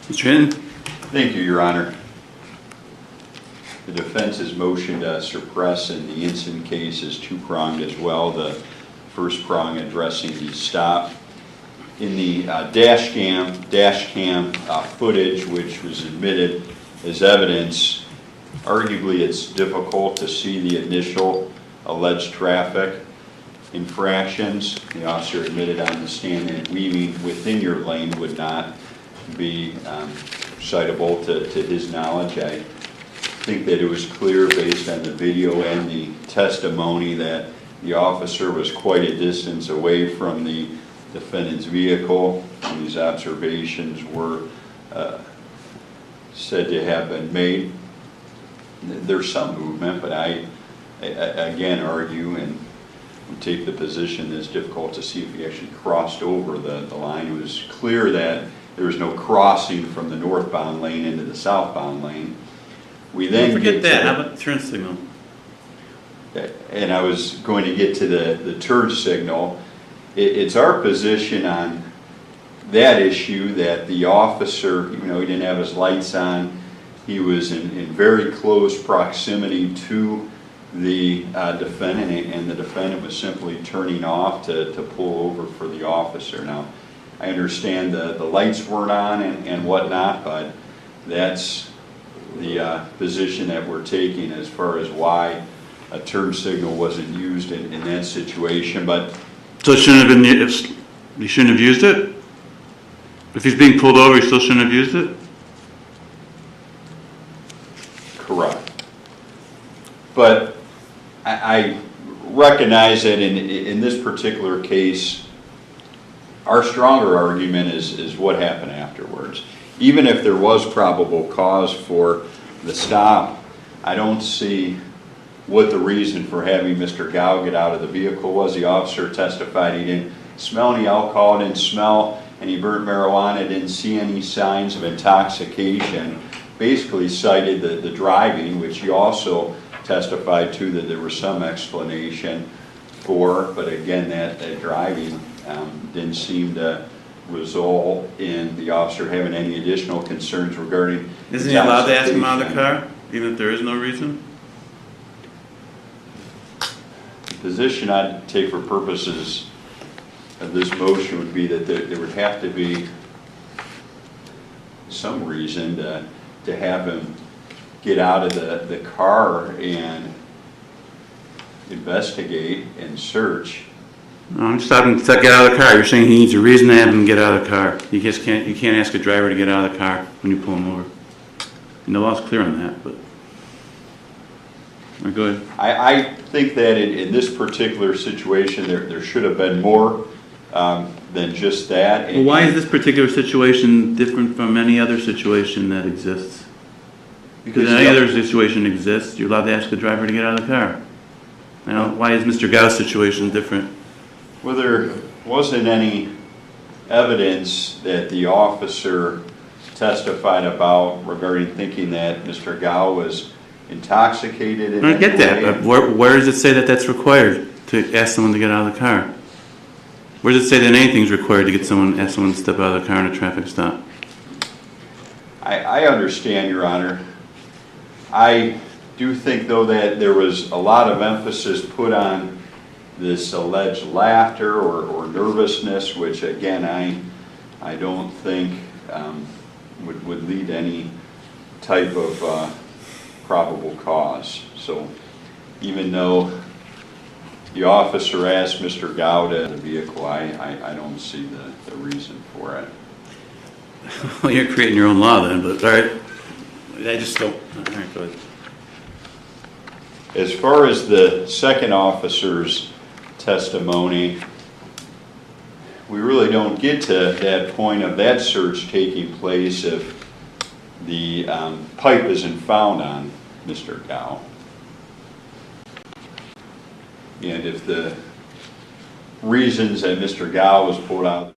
A: Mr. Hinton?
C: Thank you, Your Honor. The defense's motion to suppress in the Ensign case is two-pronged as well. The first prong addressing the stop. In the dash cam footage, which was admitted as evidence, arguably it's difficult to see the initial alleged traffic infractions. The officer admitted on the stand that weaving within your lane would not be citable to his knowledge. I think that it was clear based on the video and the testimony that the officer was quite a distance away from the defendant's vehicle. And these observations were said to have been made. There's some movement, but I again argue and take the position that it's difficult to see if he actually crossed over the line. It was clear that there was no crossing from the northbound lane into the southbound lane. We then
A: Don't forget
C: get
A: that.
C: to
A: How about the turn signal?
C: and I was going to get to the turn signal. It's our position on that issue that the officer, even though he didn't have his lights on, he was in very close proximity to the defendant, and the defendant was simply turning off to pull over for the officer. Now, I understand the lights weren't on and whatnot, but that's the position that we're taking as far as why a turn signal wasn't used in that situation. But
A: So it shouldn't have been, he shouldn't have used it? If he's being pulled over, he still shouldn't have used it?
C: correct. But I recognize that in this particular case, our stronger argument is what happened afterwards. Even if there was probable cause for the stop, I don't see what the reason for having Mr. Gao get out of the vehicle was. The officer testified he didn't smell any alcohol, didn't smell any burnt marijuana, didn't see any signs of intoxication. Basically cited the driving, which he also testified to that there was some explanation for, but again, that driving didn't seem to result in the officer having any additional concerns regarding
A: Isn't he allowed to ask him out of the car, even if there is no reason?
C: The position I'd take for purposes of this motion would be that there would have to be some reason to have him get out of the car and investigate and search.
A: No, I'm just having to get out of the car. You're saying he needs a reason to have him get out of the car. You just can't, you can't ask a driver to get out of the car when you pull him over. And the law's clear on that, but. All right, go ahead.
C: I think that in this particular situation, there should have been more than just that.
A: Well, why is this particular situation different from any other situation that exists? Because any other situation exists, you're allowed to ask the driver to get out of the car. You know, why is Mr. Gau's situation different?
C: Well, there wasn't any evidence that the officer testified about regarding thinking that Mr. Gao was intoxicated in
A: I
C: any
A: get that,
C: way.
A: but where does it say that that's required to ask someone to get out of the car? Where does it say that anything's required to ask someone to step out of the car in a traffic stop?
C: I understand, Your Honor. I do think, though, that there was a lot of emphasis put on this alleged laughter or nervousness, which, again, I don't think would lead to any type of probable cause. So even though the officer asked Mr. Gao to the vehicle, I don't see the reason for it.
A: Well, you're creating your own law then, but all right. I just don't. All right, go ahead.
C: As far as the second officer's testimony, we really don't get to that point of that search taking place if the pipe isn't found on Mr. Gao. And if the reasons that Mr. Gao was pulled out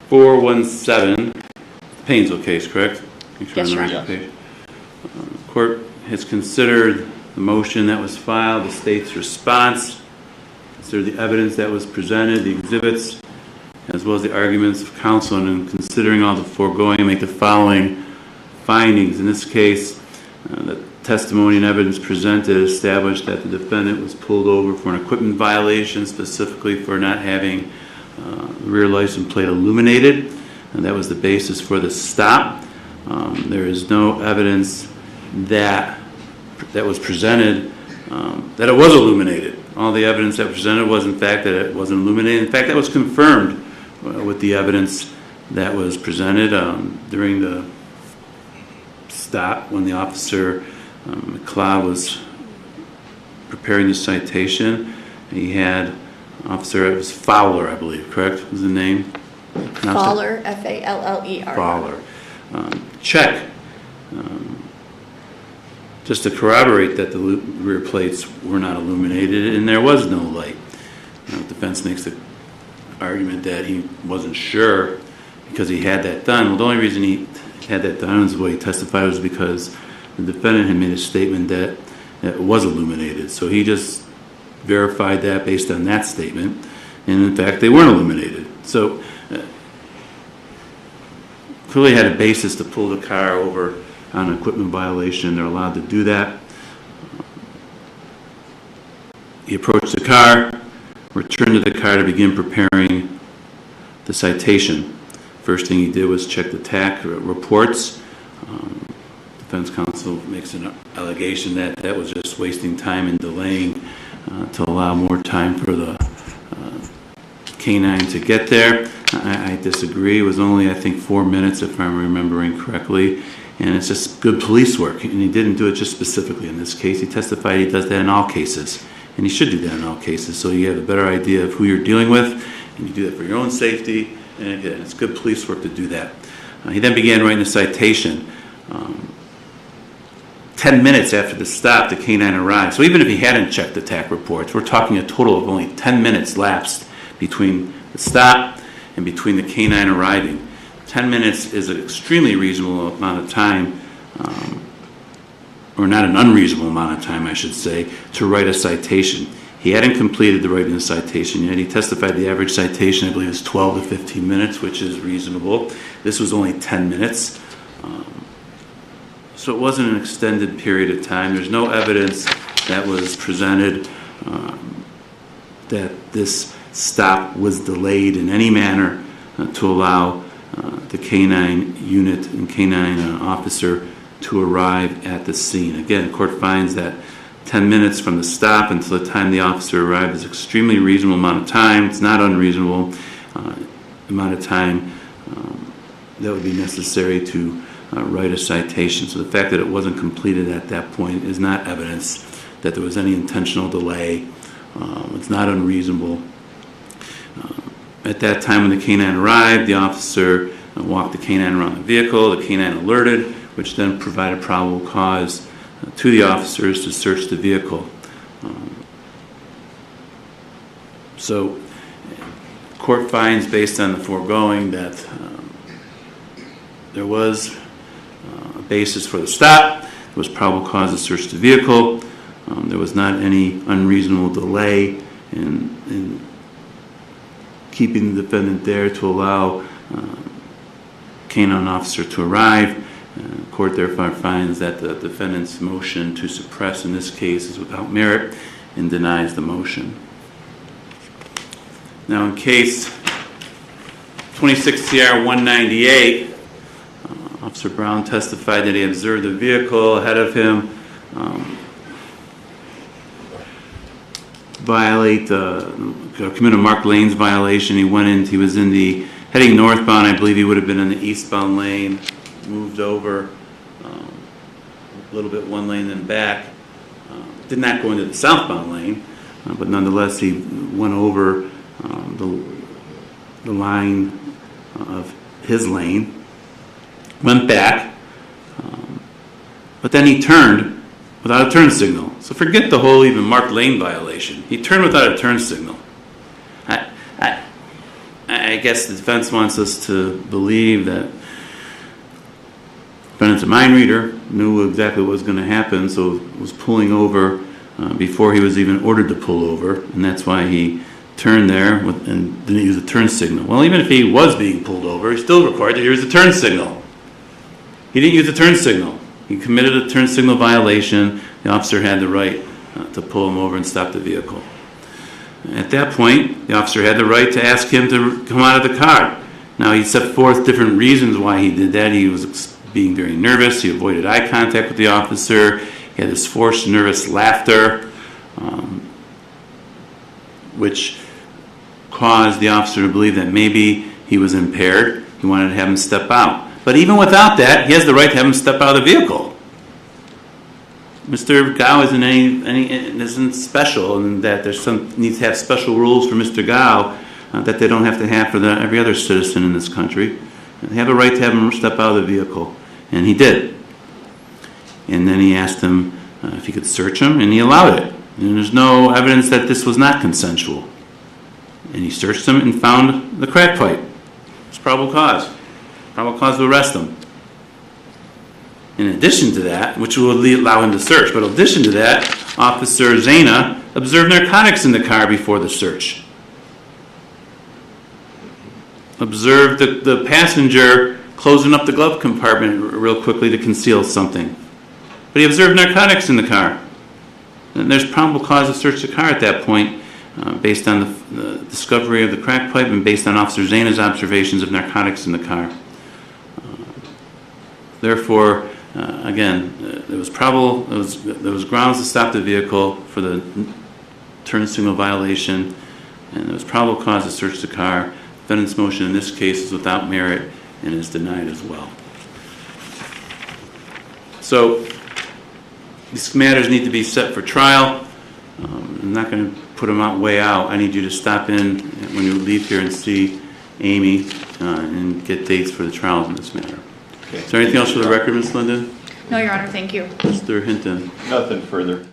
A: 417, Painesville case, correct? Make sure I'm
B: Yes,
A: on the
B: Your
A: right page. Court has considered the motion that was filed, the state's response, considered the evidence that was presented, the exhibits, as well as the arguments of counsel, and in considering all the foregoing, make the following findings. In this case, the testimony and evidence presented established that the defendant was pulled over for an equipment violation, specifically for not having rear license plate illuminated, and that was the basis for the stop. There is no evidence that was presented that it was illuminated. All the evidence that was presented was, in fact, that it wasn't illuminated. In fact, that was confirmed with the evidence that was presented during the stop when the officer, McLeod, was preparing the citation. He had Officer, it was Fowler, I believe, correct, was the name?
B: Fowler, F-A-L-L-E-R.
A: Fowler. Check, just to corroborate that the rear plates were not illuminated and there was no light. The defense makes the argument that he wasn't sure because he had that done. Well, the only reason he had that done was the way he testified was because the defendant had made a statement that it was illuminated. So he just verified that based on that statement, and in fact they weren't illuminated. So clearly had a basis to pull the car over on an equipment violation. They're allowed to do that. He approached the car, returned to the car to begin preparing the citation. First thing he did was check the TAC reports. Defense counsel makes an allegation that that was just wasting time and delaying to allow more time for the canine to get there. I disagree. It was only, I think, 4 minutes, if I'm remembering correctly. And it's just good police work. And he didn't do it just specifically in this case. He testified he does that in all cases. And he should do that in all cases, so you have a better idea of who you're dealing with, and you do that for your own safety, and again, it's good police work to do that. He then began writing the citation. 10 minutes after the stop, the canine arrived. So even if he hadn't checked the TAC reports, we're talking a total of only 10 minutes lapsed between the stop and between the canine arriving. 10 minutes is an extremely reasonable amount of time, or not an unreasonable amount of time, I should say, to write a citation. He hadn't completed the writing of the citation yet. He testified the average citation, I believe, is 12 to 15 minutes, which is reasonable. This was only 10 minutes. So it wasn't an extended period of time. There's no evidence that was presented that this stop was delayed in any manner to allow the canine unit and canine officer to arrive at the scene. Again, the court finds that 10 minutes from the stop until the time the officer arrived is extremely reasonable amount of time. It's not unreasonable amount of time that would be necessary to write a citation. So the fact that it wasn't completed at that point is not evidence that there was any intentional delay. It's not unreasonable. At that time when the canine arrived, the officer walked the canine around the vehicle. The canine alerted, which then provided probable cause to the officers to search the vehicle. So court finds, based on the foregoing, that there was a basis for the stop. There was probable cause to search the vehicle. There was not any unreasonable delay in keeping the defendant there to allow canine officer to arrive. The court therefore finds that the defendant's motion to suppress in this case is without merit and denies the motion. Now in case 26 CR 198, Officer Brown testified that he observed the vehicle ahead of him commit a Mark Lanes violation. He was heading northbound. I believe he would have been in the eastbound lane, moved over a little bit one lane then back. Did not go into the southbound lane, but nonetheless he went over the line of his lane, went back, but then he turned without a turn signal. So forget the whole even marked lane violation. He turned without a turn signal. I I guess the defense wants us to believe that defendant's a mind reader, knew exactly what was going to happen, so was pulling over before he was even ordered to pull over, and that's why he turned there and didn't use a turn signal. Well, even if he was being pulled over, he's still required to use a turn signal. He didn't use a turn signal. He committed a turn signal violation. The officer had the right to pull him over and stop the vehicle. At that point, the officer had the right to ask him to come out of the car. Now, he set forth different reasons why he did that. He was being very nervous. He avoided eye contact with the officer. He had this forced, nervous laughter, which caused the officer to believe that maybe he was impaired. He wanted to have him step out. But even without that, he has the right to have him step out of the vehicle. Mr. Gao isn't special, and that needs to have special rules for Mr. Gao that they don't have to have for every other citizen in this country. They have a right to have him step out of the vehicle, and he did. And then he asked him if he could search him, and he allowed it. And there's no evidence that this was not consensual. And he searched him and found the crack pipe. It's probable cause. Probable cause to arrest him. In addition to that, which will allow him to search, but in addition to that, Officer Zena observed narcotics in the car before the search. Observed the passenger closing up the glove compartment real quickly to conceal something. But he observed narcotics in the car. And there's probable cause to search the car at that point based on the discovery of the crack pipe and based on Officer Zena's observations of narcotics in the car. Therefore, again, there was grounds to stop the vehicle for the turn signal violation, and there was probable cause to search the car. Defendant's motion in this case is without merit and is denied as well. So these matters need to be set for trial. I'm not going to put them out way out. I need you to stop in when you leave here and see Amy and get dates for the trials in this matter.
C: Okay.
A: Is there anything else for the record, Ms. Linden?
B: No, Your Honor, thank you.
A: Mr. Hinton?
C: Nothing further.